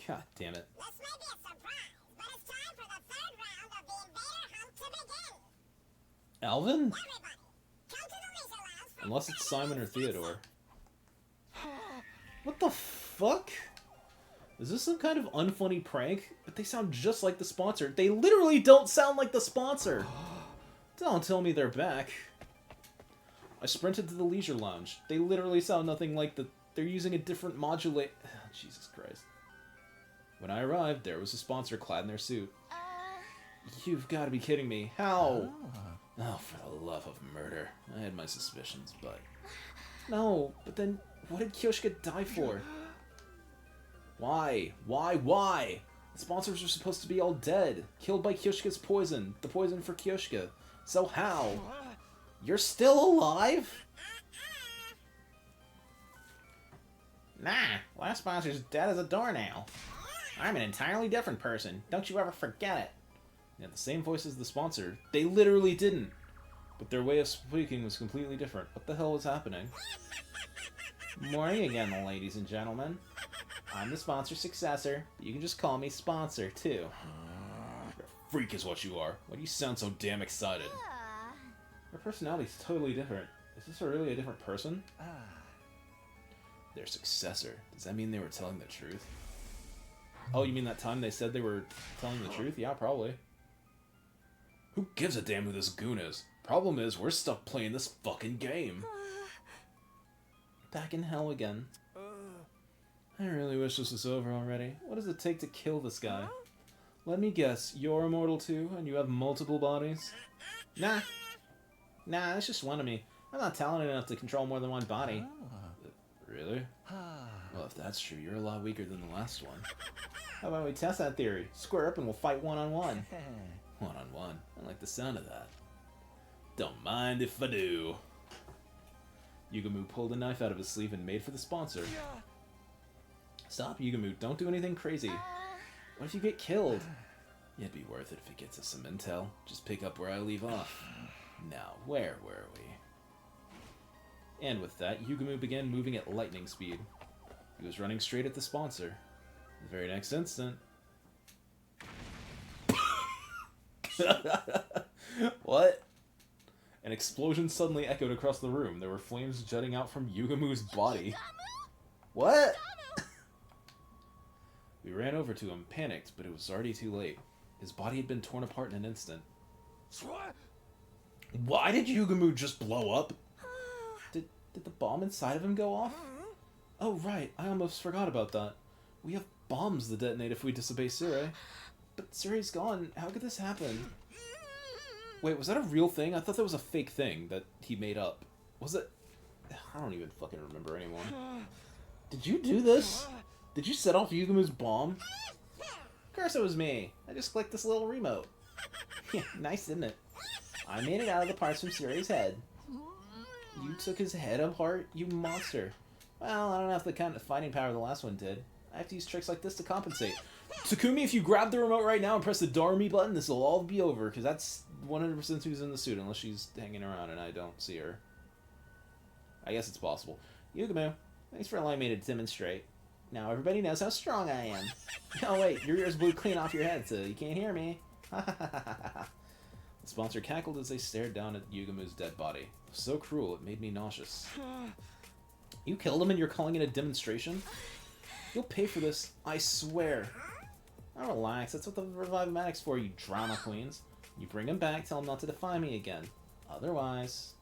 S1: God damn it.
S11: This may be a surprise, but it's time for the third round of the Invader Hunt to begin.
S1: Alvin?
S11: Everybody, come to the leisure lounge for
S1: Unless it's Simon or Theodore. What the fuck? Is this some kind of unfunny prank? But they sound just like the sponsor. They literally don't sound like the sponsor! Don't tell me they're back. I sprinted to the leisure lounge. They literally sound nothing like the... They're using a different modulate... Jesus Christ. When I arrived, there was a sponsor clad in their suit. You've got to be kidding me. How? Oh, for the love of murder. I had my suspicions, but... No, but then what did Kyoshika die for? Why? Why? The sponsors are supposed to be all dead. Killed by Kyoshika's poison. The poison for Kyoshika. So how? You're still alive? Nah, last sponsor's dead as a doornail. I'm an entirely different person. Don't you ever forget it. They had the same voice as the sponsor. They literally didn't. But their way of speaking was completely different. What the hell was happening? Morning again, ladies and gentlemen. I'm the sponsor's successor. You can just call me Sponsor, too. You're a freak is what you are. Why do you sound so damn excited? Their personality's totally different. Is this really a different person? Their successor. Does that mean they were telling the truth? Oh, you mean that time they said they were telling the truth? Yeah, probably. Who gives a damn who this goon is? Problem is, we're stuck playing this fucking game. Back in hell again. I really wish this was over already. What does it take to kill this guy? Let me guess, you're immortal too, and you have multiple bodies? Nah. Nah, it's just one of me. I'm not talented enough to control more than one body. Really? Well, if that's true, you're a lot weaker than the last one. How about we test that theory? Square up and we'll fight one-on-one. One-on-one? I like the sound of that. Don't mind if I do. Yugamu pulled a knife out of his sleeve and made for the sponsor. Stop, Yugamu. Don't do anything crazy. What if you get killed? It'd be worth it if it gets us some intel. Just pick up where I leave off. Now, where were we? And with that, Yugamu began moving at lightning speed. He was running straight at the sponsor. The very next instant... What? An explosion suddenly echoed across the room. There were flames jutting out from Yugamu's body. What? We ran over to him, panicked, but it was already too late. His body had been torn apart in an instant. Why did Yugamu just blow up? Did the bomb inside of him go off? Oh, right. I almost forgot about that. We have bombs that detonate if we disobey Sure. But Sure's gone. How could this happen? Wait, was that a real thing? I thought that was a fake thing that he made up. Was it? I don't even fucking remember anymore. Did you do this? Did you set off Yugamu's bomb? Of course it was me. I just clicked this little remote. Yeah, nice, isn't it? I made it out of the parts from Sure's head. You took his head apart, you monster. Well, I don't have the kind of fighting power the last one did. I have to use tricks like this to compensate. Takumi, if you grab the remote right now and press the Doremi button, this will all be over, because that's 100% who's in the suit, unless she's hanging around and I don't see her. I guess it's possible. Yugamu, thanks for allowing me to demonstrate. Now everybody knows how strong I am. Oh wait, your ears blew clean off your head, so you can't hear me. The sponsor cackled as they stared down at Yugamu's dead body. So cruel, it made me nauseous. You killed him and you're calling it a demonstration? You'll pay for this, I swear. Now relax, that's what the Revive-O-Matic's for, you drama queens. You bring him back, tell him not to defy me again. Otherwise...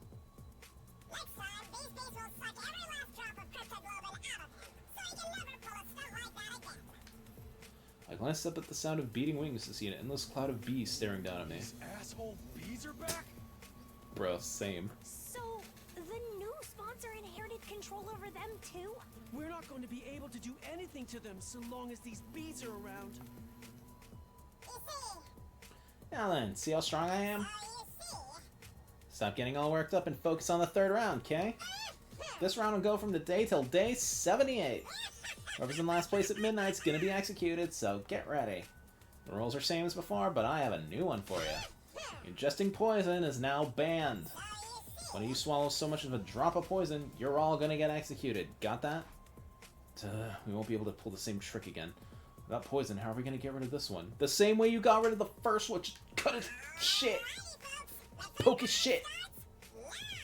S1: I glanced up at the sound of beating wings to see an endless cloud of bees staring down at me.
S4: These asshole bees are back?
S1: Bro, same.
S11: So, the new sponsor inherited control over them too?
S4: We're not going to be able to do anything to them so long as these bees are around.
S1: Now then, see how strong I am? Stop getting all worked up and focus on the third round, okay? This round will go from today till day 78. Whoever's in last place at midnight's gonna be executed, so get ready. The rules are same as before, but I have a new one for you. Ingesting poison is now banned. When you swallow so much of a drop of poison, you're all gonna get executed. Got that? We won't be able to pull the same trick again. Without poison, how are we gonna get rid of this one? The same way you got rid of the first one. Just cut it. Shit. Poke his shit.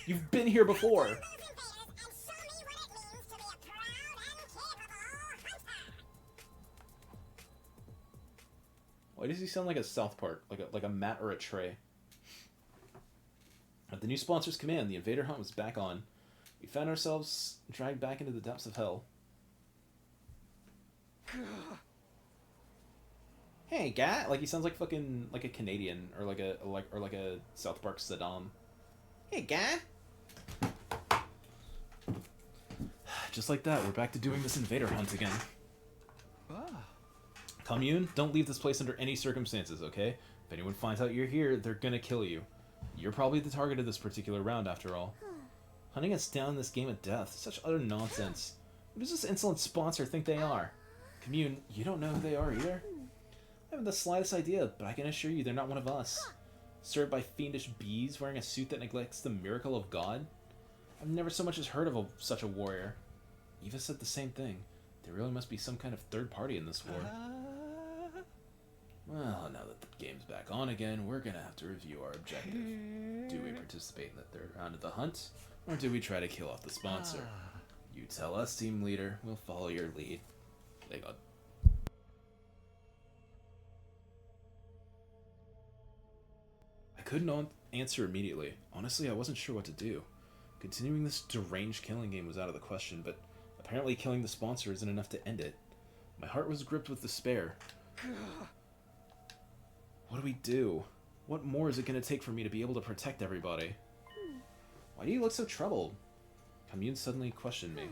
S1: You've been here before. Why does he sound like a South Park? Like a Matt or a Trey? At the new sponsor's command, the invader hunt was back on. We found ourselves dragged back into the depths of hell. Hey, guy! Like he sounds like fucking like a Canadian or like a South Park Saddam. Hey, guy! Just like that, we're back to doing this invader hunt again. Kamyuhn, don't leave this place under any circumstances, okay? If anyone finds out you're here, they're gonna kill you. You're probably the target of this particular round, after all. Hunting us down in this game of death, such utter nonsense. Who does this insolent sponsor think they are? Kamyuhn, you don't know who they are either? I haven't the slightest idea, but I can assure you they're not one of us. Served by fiendish bees wearing a suit that neglects the miracle of God? I've never so much as heard of such a warrior. Eva said the same thing. There really must be some kind of third party in this war. Well, now that the game's back on again, we're gonna have to review our objective. Do we participate in the third round of the hunt, or do we try to kill off the sponsor? You tell us, team leader. We'll follow your lead. Hang on. I couldn't answer immediately. Honestly, I wasn't sure what to do. Continuing this deranged killing game was out of the question, but apparently killing the sponsor isn't enough to end it. My heart was gripped with despair. What do we do? What more is it going to take for me to be able to protect everybody? Why do you look so troubled? Kamyuhn suddenly questioned me.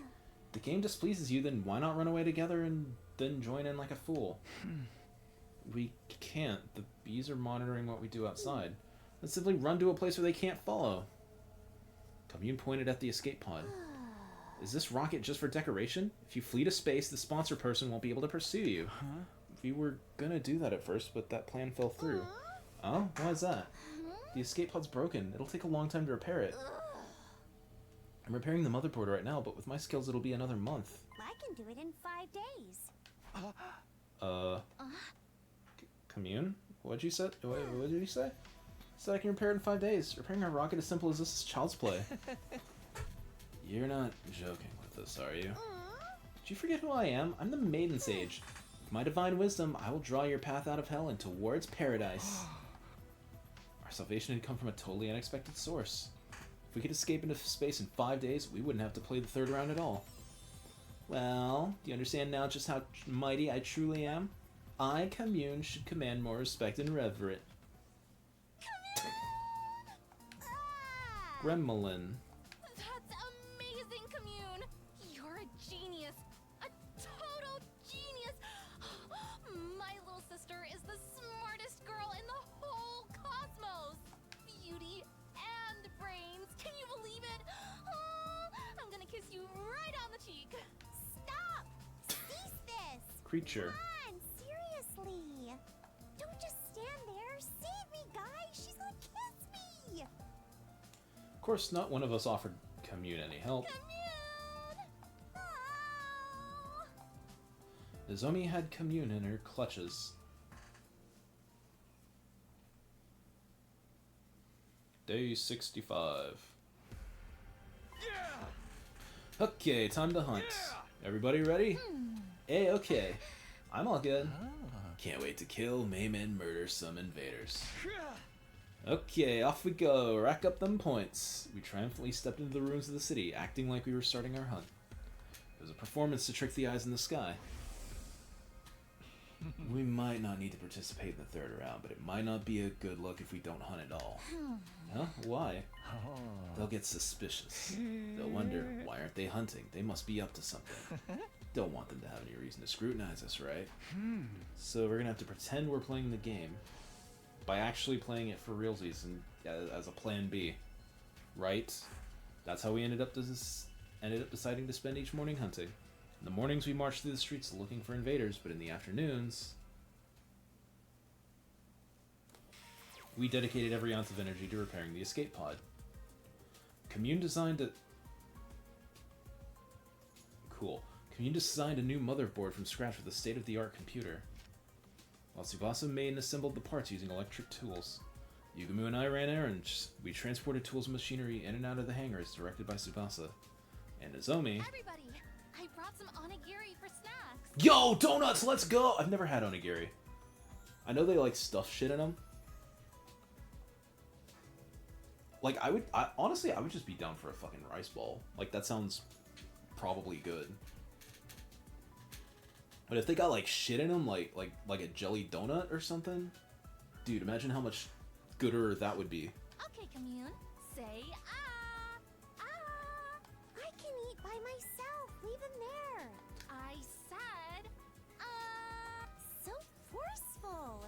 S1: If the game displeases you, then why not run away together and then join in like a fool? We can't. The bees are monitoring what we do outside. Let's simply run to a place where they can't follow. Kamyuhn pointed at the escape pod. Is this rocket just for decoration? If you flee to space, the sponsor person won't be able to pursue you.
S10: Huh?
S1: We were gonna do that at first, but that plan fell through. Oh? Why is that? The escape pod's broken. It'll take a long time to repair it. I'm repairing the motherboard right now, but with my skills it'll be another month.
S11: I can do it in 5 days.
S1: Kamyuhn? What'd you say? What did you say? Said I can repair it in 5 days. Repairing a rocket as simple as this is child's play. You're not joking with us, are you? Did you forget who I am? I'm the Maiden Sage. With my divine wisdom, I will draw your path out of hell and towards paradise. Our salvation had come from a totally unexpected source. If we could escape into space in 5 days, we wouldn't have to play the third round at all. Well, do you understand now just how mighty I truly am? I, Kamyuhn, should command more respect and reverence. Gremlin.
S2: That's amazing, Kamyuhn! You're a genius! A total genius! My little sister is the smartest girl in the whole cosmos! Beauty and brains! Can you believe it? I'm gonna kiss you right on the cheek!
S11: Stop! Cease this!
S1: Creature.
S11: Come on, seriously! Don't just stand there! Save me, guys! She's gonna kiss me!
S1: Of course, not one of us offered Kamyuhn any help.
S11: Kamyuhn! Oh!
S1: Nozomi had Kamyuhn in her clutches. Day 65.
S5: Yeah!
S1: Okay, time to hunt. Everybody ready? Hey, okay. I'm all good. Can't wait to kill, maim, and murder some invaders. Okay, off we go. Rack up them points. We triumphantly stepped into the ruins of the city, acting like we were starting our hunt. It was a performance to trick the eyes in the sky. We might not need to participate in the third round, but it might not be a good look if we don't hunt at all. Huh? Why? They'll get suspicious. They'll wonder, why aren't they hunting? They must be up to something. Don't want them to have any reason to scrutinize us, right? So we're gonna have to pretend we're playing the game by actually playing it for realsies and as a plan B, right? That's how we ended up deciding to spend each morning hunting. In the mornings we marched through the streets looking for invaders, but in the afternoons we dedicated every ounce of energy to repairing the escape pod. Kamyuhn designed a new motherboard from scratch with a state-of-the-art computer, while Tsubasa made and assembled the parts using electric tools. Yugumu and I ran errands. We transported tools and machinery in and out of the hangars directed by Tsubasa. And Nozomi...
S2: Everybody, I brought some onigiri for snacks!
S1: Yo, donuts, let's go! I've never had onigiri. I know they like stuff shit in them. Like, honestly, I would just be down for a fucking rice ball. Like, that sounds probably good. But if they got, like, shit in them, like a jelly donut or something, dude, imagine how much gooder that would be.
S2: Okay, Kamyuhn, say ah!
S11: Ah! I can eat by myself. Leave him there.
S2: I said
S11: So forceful.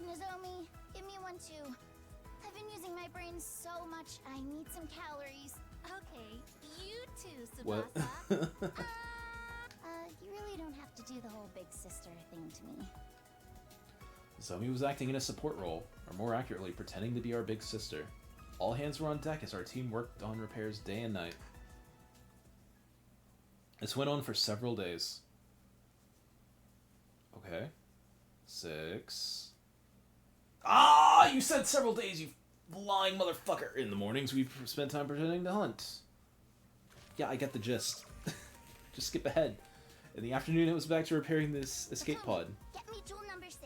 S12: Nozomi, give me one too. I've been using my brain so much, I need some calories.
S2: okay, you too, Tsubasa.
S1: What?
S12: You really don't have to do the whole big sister thing to me.
S1: Nozomi was acting in a support role, or more accurately, pretending to be our big sister. All hands were on deck as our team worked on repairs day and night. This went on for several days. Okay. 6. Ah! You said several days, you lying motherfucker! In the mornings, we spent time pretending to hunt. Yeah, I get the gist. Just skip ahead. In the afternoon, it was back to repairing this escape pod.
S12: Get me tool number 6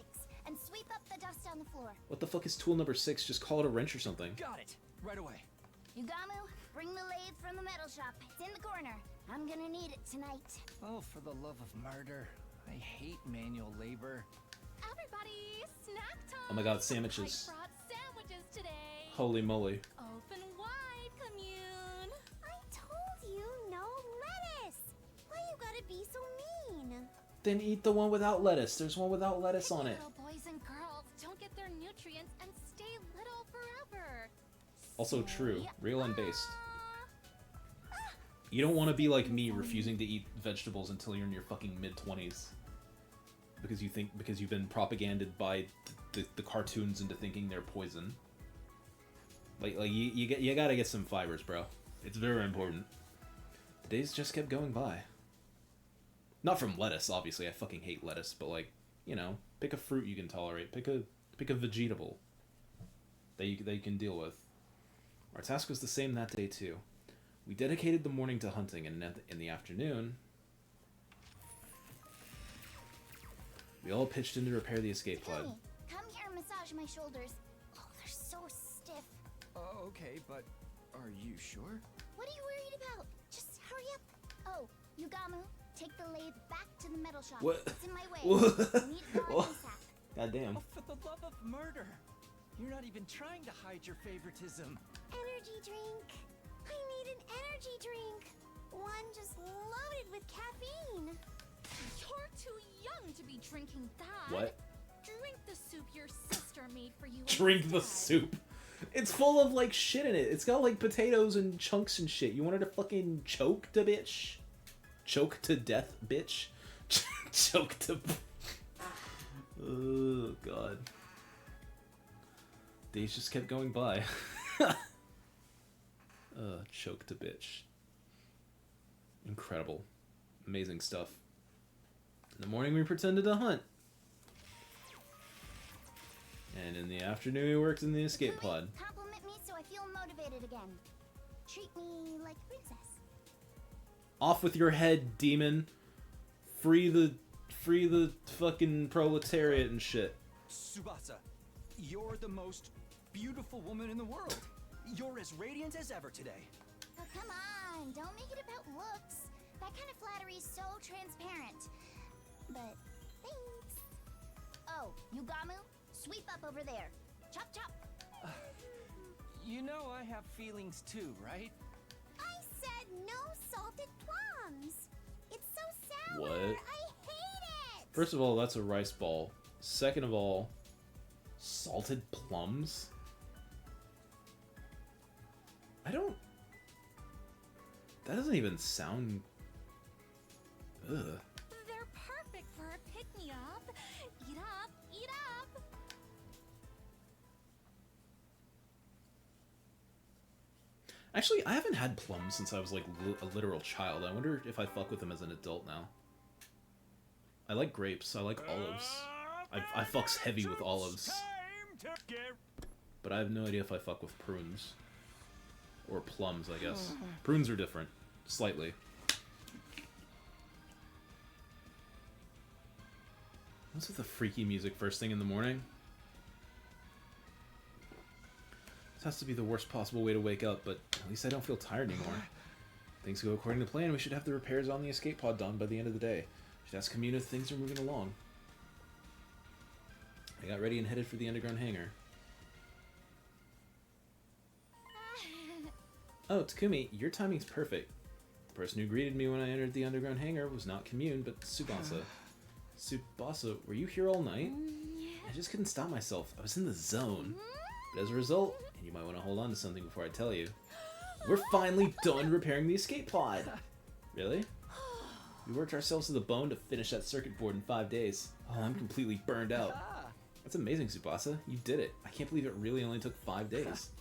S12: and sweep up the dust on on the floor.
S1: What the fuck is tool number 6? Just call it a wrench or something.
S10: Got it. Right away.
S12: Yugamu, bring the lathe from the metal shop. It's in the corner. I'm gonna need it tonight.
S6: Oh, for the love of murder. I hate manual labor.
S2: Everybody, snack time!
S1: Oh my god, sandwiches.
S2: I brought sandwiches today.
S1: Holy moly.
S2: Open wide, Kamyuhn.
S11: I told you no lettuce. Why you gotta be so mean?
S1: Then eat the one without lettuce. There's one without lettuce on it.
S2: Little boys and girls don't get their nutrients and stay little forever.
S1: Also true. Real and based. You don't want to be like me, refusing to eat vegetables until you're in your fucking mid-20s. Because you've been propaganded by the cartoons into thinking they're poison. Like you gotta get some fibers, bro. It's very important. The days just kept going by. Not from lettuce, obviously. I fucking hate lettuce, but like, you know, pick a fruit you can tolerate. Pick a vegetable that you can deal with. Our task was the same that day too. We dedicated the morning to hunting, and in the afternoon, we all pitched in to repair the escape pod.
S12: Takumi, come here and massage my shoulders. Oh, they're so stiff.
S10: Okay, but are you sure?
S12: What are you worried about? Just hurry up. Oh, Yugamu, take the lathe back to the metal shop.
S1: What?
S12: It's in my way.
S1: What?
S12: I need it gone ASAP.
S1: God damn.
S6: Oh, for the love of murder. You're not even trying to hide your favoritism.
S11: Energy drink. I need an energy drink. One just loaded with caffeine.
S2: You're too young to be drinking that.
S1: What?
S2: Drink the soup your sister made for you.
S1: Drink the
S2: instead.
S1: soup. It's full of like shit in it. It's got like potatoes and chunks and shit. You want her to fucking choke to bitch? Choke to death, bitch? Choke to... Oh, God. Days just kept going by. Choke to bitch. Incredible. Amazing stuff. In the morning we pretended to hunt. And in the afternoon we worked in the escape pod.
S12: Compliment me so I feel motivated again. Treat me like a princess.
S1: Off with your head, demon. Free the fucking proletariat and shit.
S10: Tsubasa, you're the most beautiful woman in the world. You're as radiant as ever today.
S12: Oh, come on, don't make it about looks. That kind of flattery is so transparent. But thanks. Oh, Yugamu, sweep up over there. Chop chop.
S6: You know I have feelings too, right?
S11: I said no salted plums. It's so sour.
S1: What?
S11: I hate it.
S1: First of all, that's a rice ball. Second of all, salted plums? That doesn't even sound... Ugh.
S2: They're perfect for a pick-me-up. Eat up, eat up.
S1: Actually, I haven't had plums since I was like a literal child. I wonder if I fuck with them as an adult now. I like grapes. I like olives. I fucks heavy with olives. But I have no idea if I fuck with prunes. Or plums, I guess. Prunes are different. Slightly. What's with the freaky music first thing in the morning? This has to be the worst possible way to wake up, but at least I don't feel tired anymore. Things go according to plan. We should have the repairs on the escape pod done by the end of the day. Should ask Kamyuhn if things are moving along. I got ready and headed for the underground hangar. Oh, Takumi, your timing's perfect. The person who greeted me when I entered the underground hangar was not Kamyuhn, but Tsubasa. Tsubasa, were you here all night? I just couldn't stop myself. I was in the zone. But as a result, and you might want to hold on to something before I tell you, we're finally done repairing the escape pod. Really? We worked ourselves to the bone to finish that circuit board in 5 days. Oh, I'm completely burned out. That's amazing, Tsubasa. You did it. I can't believe it really only took 5 days.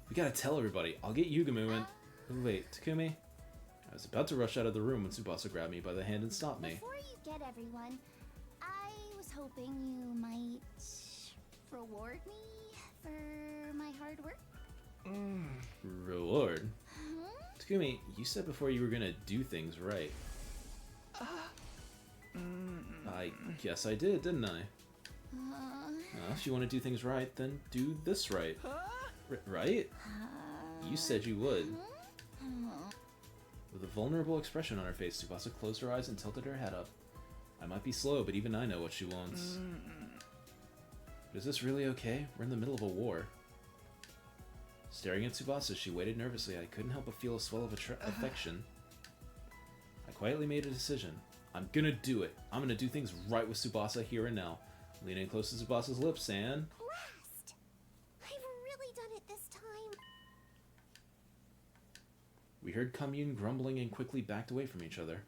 S1: We gotta tell everybody. I'll get Yugamu and... Oh, wait, Takumi? I was about to rush out of the room when Tsubasa grabbed me by the hand and stopped me.
S12: Before you get everyone, I was hoping you might reward me for my hard work.
S1: Reward? Takumi, you said before you were gonna do things right. I guess I did, didn't I? If you want to do things right, then do this right. Right? You said you would. With a vulnerable expression on her face, Tsubasa closed her eyes and tilted her head up. I might be slow, but even I know what she wants. But is this really okay? We're in the middle of a war. Staring at Tsubasa, she waited nervously. I couldn't help but feel a swell of affection. I quietly made a decision. I'm gonna do it. I'm gonna do things right with Tsubasa here and now. Leaning close to Tsubasa's lips, and...
S11: Blast! I've really done it this time.
S1: We heard Kamyuhn grumbling and quickly backed away from each other.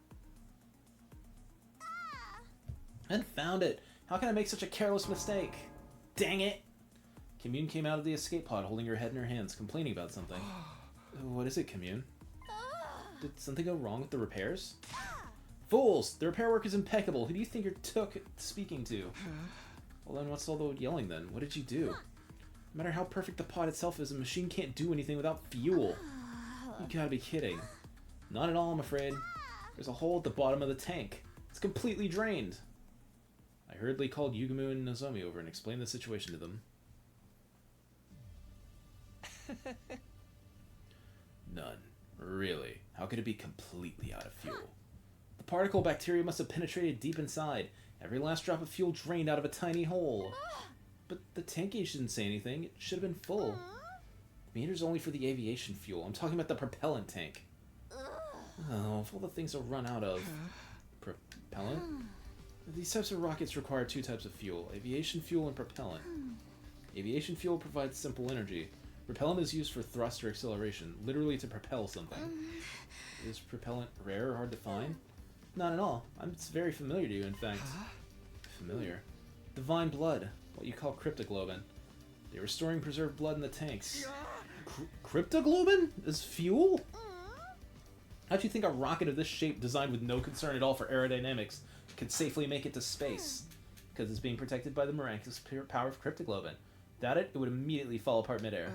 S1: And found it! How can I make such a careless mistake? Dang it! Kamyuhn came out of the escape pod holding her head in her hands, complaining about something. What is it, Kamyuhn? Did something go wrong with the repairs? Fools! The repair work is impeccable. Who do you think you're speaking to? Well then, what's all the yelling then? What did you do? No matter how perfect the pod itself is, a machine can't do anything without fuel. You gotta be kidding. Not at all, I'm afraid. There's a hole at the bottom of the tank. It's completely drained. I hurriedly called Yugumu and Nozomi over and explained the situation to them. None. Really? How could it be completely out of fuel? The particle bacteria must have penetrated deep inside. Every last drop of fuel drained out of a tiny hole. But the tank gauge didn't say anything. It should have been full. The meter's only for the aviation fuel. I'm talking about the propellant tank. Oh, if all the things will run out of... Propellant? These types of rockets require two types of fuel. Aviation fuel and propellant. Aviation fuel provides simple energy. Propellant is used for thrust or acceleration, literally to propel something. Is propellant rare or hard to find? Not at all. It's very familiar to you, in fact. Familiar? Divine blood, what you call cryptoglobin. They were storing preserved blood in the tanks. Cryptoglobin? Is fuel? How'd you think a rocket of this shape, designed with no concern at all for aerodynamics, could safely make it to space? Because it's being protected by the miraculous power of cryptoglobin. Doubt it, it would immediately fall apart midair.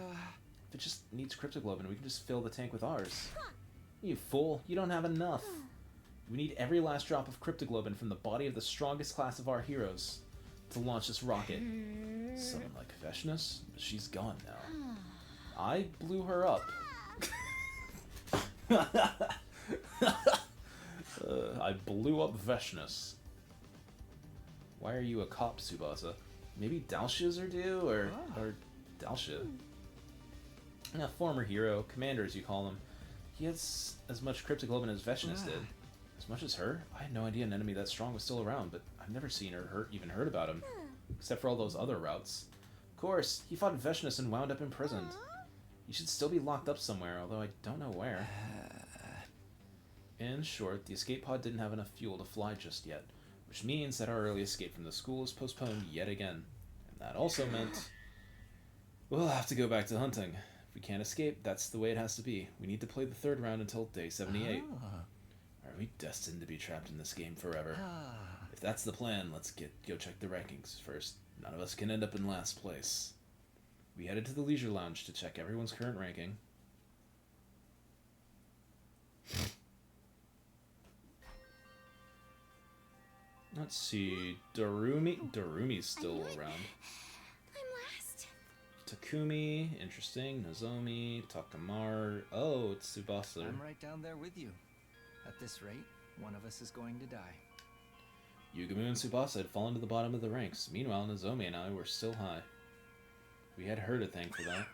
S1: If it just needs cryptoglobin, we can just fill the tank with ours. You fool, you don't have enough. We need every last drop of cryptoglobin from the body of the strongest class of our heroes to launch this rocket. Someone like Veshnus? She's gone now. I blew her up. I blew up Veshnus. Why are you a cop, Tsubasa? Maybe Dalshia's are due, or Dalshia. A former hero, commander as you call him. He has as much cryptoglobin as Veshnus did. As much as her? I had no idea an enemy that strong was still around, but I've never seen or even heard about him. Except for all those other routes. Of course, he fought Veshnus and wound up imprisoned. He should still be locked up somewhere, although I don't know where. In short, the escape pod didn't have enough fuel to fly just yet, which means that our early escape from the school is postponed yet again. And that also meant we'll have to go back to hunting. If we can't escape, that's the way it has to be. We need to play the third round until day 78. Are we destined to be trapped in this game forever? If that's the plan, let's go check the rankings first. None of us can end up in last place. We headed to the leisure lounge to check everyone's current ranking. Let's see, Darumi's still around.
S11: I'm last.
S1: Takumi, interesting. Nozomi, Takamar. Oh, it's Tsubasa.
S6: I'm right down there with you. At this rate, one of us is going to die.
S1: Yugumu and Tsubasa had fallen to the bottom of the ranks. Meanwhile, Nozomi and I were still high. We had her to thank for that.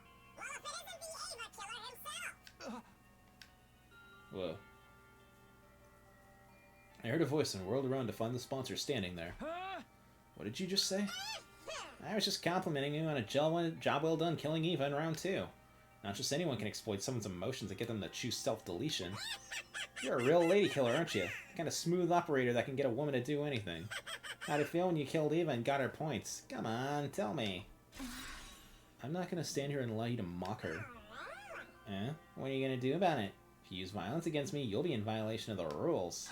S1: Whoa. I heard a voice and whirled around to find the sponsor standing there. What did you just say? I was just complimenting you on a job well done killing Eva in round 2. Not just anyone can exploit someone's emotions to get them to choose self-deletion. You're a real lady killer, aren't you? The kind of smooth operator that can get a woman to do anything. How'd it feel when you killed Eva and got her points? Come on, tell me. I'm not gonna stand here and allow you to mock her. What are you gonna do about it? If you use violence against me, you'll be in violation of the rules.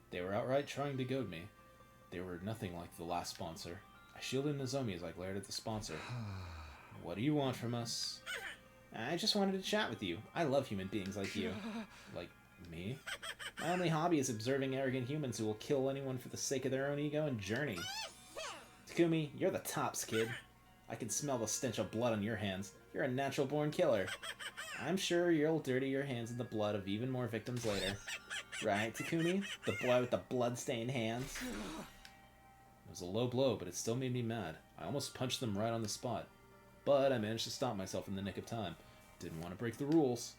S1: They were outright trying to goad me. They were nothing like the last sponsor. I shielded Nozomi as I glared at the sponsor. What do you want from us? I just wanted to chat with you. I love human beings like you. Like me? My only hobby is observing arrogant humans who will kill anyone for the sake of their own ego and journey. Takumi, you're the tops, kid. I can smell the stench of blood on your hands. You're a natural-born killer. I'm sure you'll dirty your hands in the blood of even more victims later. Right, Takumi? The boy with the blood-stained hands? It was a low blow, but it still made me mad. I almost punched them right on the spot. But I managed to stop myself in the nick of time. Didn't want to break the rules.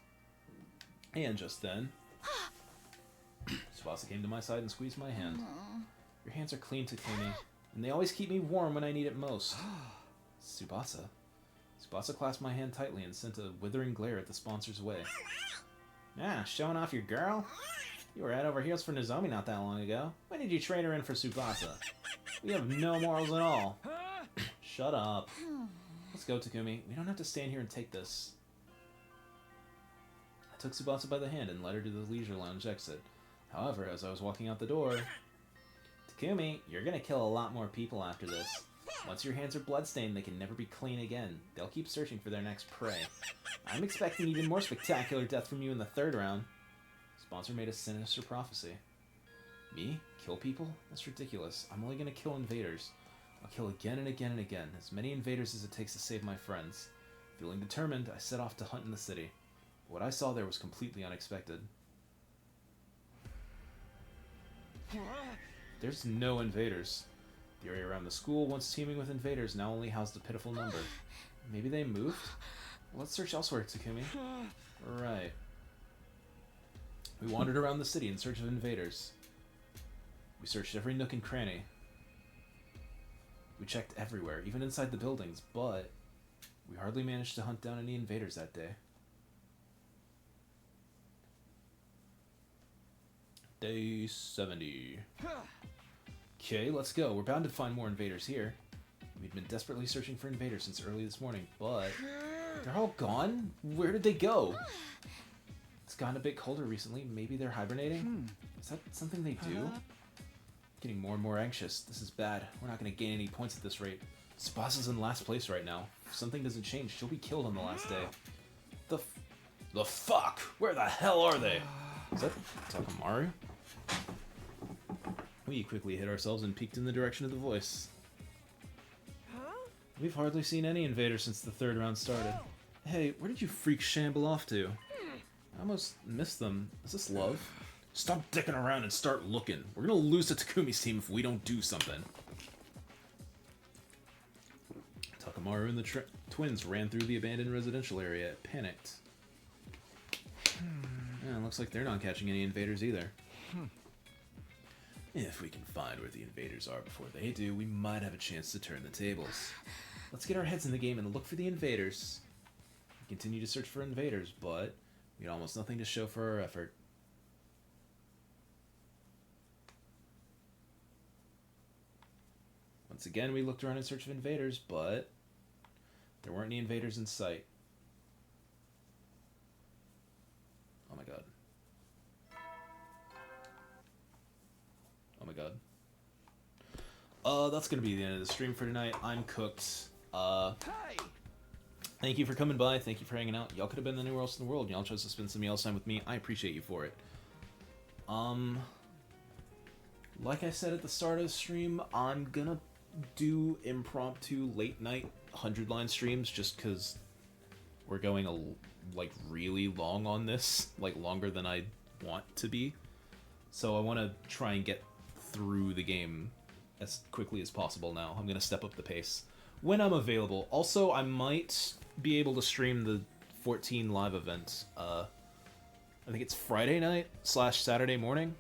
S1: And just then... Tsubasa came to my side and squeezed my hand. Your hands are clean, Takumi, and they always keep me warm when I need it most. Tsubasa. Tsubasa clasped my hand tightly and sent a withering glare at the sponsor's way. Ah, showing off your girl? You were head over heels for Nozomi not that long ago. When did you trade her in for Tsubasa? We have no morals at all. Shut up. Let's go, Takumi. We don't have to stand here and take this. I took Tsubasa by the hand and led her to the leisure lounge exit. However, as I was walking out the door... Takumi, you're gonna kill a lot more people after this. Once your hands are bloodstained, they can never be clean again. They'll keep searching for their next prey. I'm expecting even more spectacular death from you in the third round. Sponsor made a sinister prophecy. Me? Kill people? That's ridiculous. I'm only gonna kill invaders. I'll kill again and again and again, as many invaders as it takes to save my friends. Feeling determined, I set off to hunt in the city. What I saw there was completely unexpected. There's no invaders. The area around the school, once teeming with invaders, now only housed a pitiful number. Maybe they moved? Let's search elsewhere, Takumi. Right. We wandered around the city in search of invaders. We searched every nook and cranny. We checked everywhere, even inside the buildings, but we hardly managed to hunt down any invaders that day. Day 70. Okay, let's go. We're bound to find more invaders here. We'd been desperately searching for invaders since early this morning, but they're all gone? Where did they go? It's gotten a bit colder recently. Maybe they're hibernating? Is that something they do? Getting more and more anxious. This is bad. We're not going to gain any points at this rate. Tsubasa's in last place right now. If something doesn't change, she'll be killed on the last day. The fuck? Where the hell are they? Is that Takamaru? We quickly hid ourselves and peeked in the direction of the voice. We've hardly seen any invaders since the third round started. Hey, where did you freaks shamble off to? I almost missed them. Is this love? Stop dicking around and start looking. We're gonna lose to Takumi's team if we don't do something. Takamaru and the twins ran through the abandoned residential area, panicked. Yeah, looks like they're not catching any invaders either. If we can find where the invaders are before they do, we might have a chance to turn the tables. Let's get our heads in the game and look for the invaders. We continue to search for invaders, but we had almost nothing to show for our effort. Once again, we looked around in search of invaders, but there weren't any invaders in sight. Oh my god. Oh my god. That's gonna be the end of the stream for tonight. I'm cooked. Thank you for coming by. Thank you for hanging out. Y'all could have been anywhere else in the world. Y'all chose to spend some time with me. I appreciate you for it. Like I said at the start of the stream, I'm gonna do impromptu late night 100-line streams just because we're going really long on this, like longer than I want to be. So I want to try and get through the game as quickly as possible now. I'm going to step up the pace when I'm available. Also, I might be able to stream the 14 live event. I think it's Friday night / Saturday morning.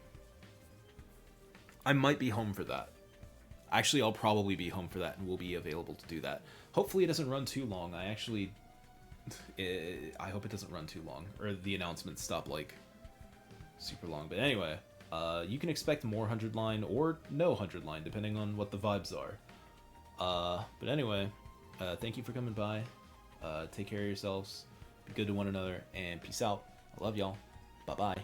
S1: I might be home for that. Actually, I'll probably be home for that and will be available to do that. Hopefully it doesn't run too long. I hope it doesn't run too long, or the announcements stop super long. But anyway, you can expect more 100-line or no 100-line, depending on what the vibes are. But anyway, thank you for coming by. Take care of yourselves. Be good to one another, and peace out. I love y'all. Bye-bye.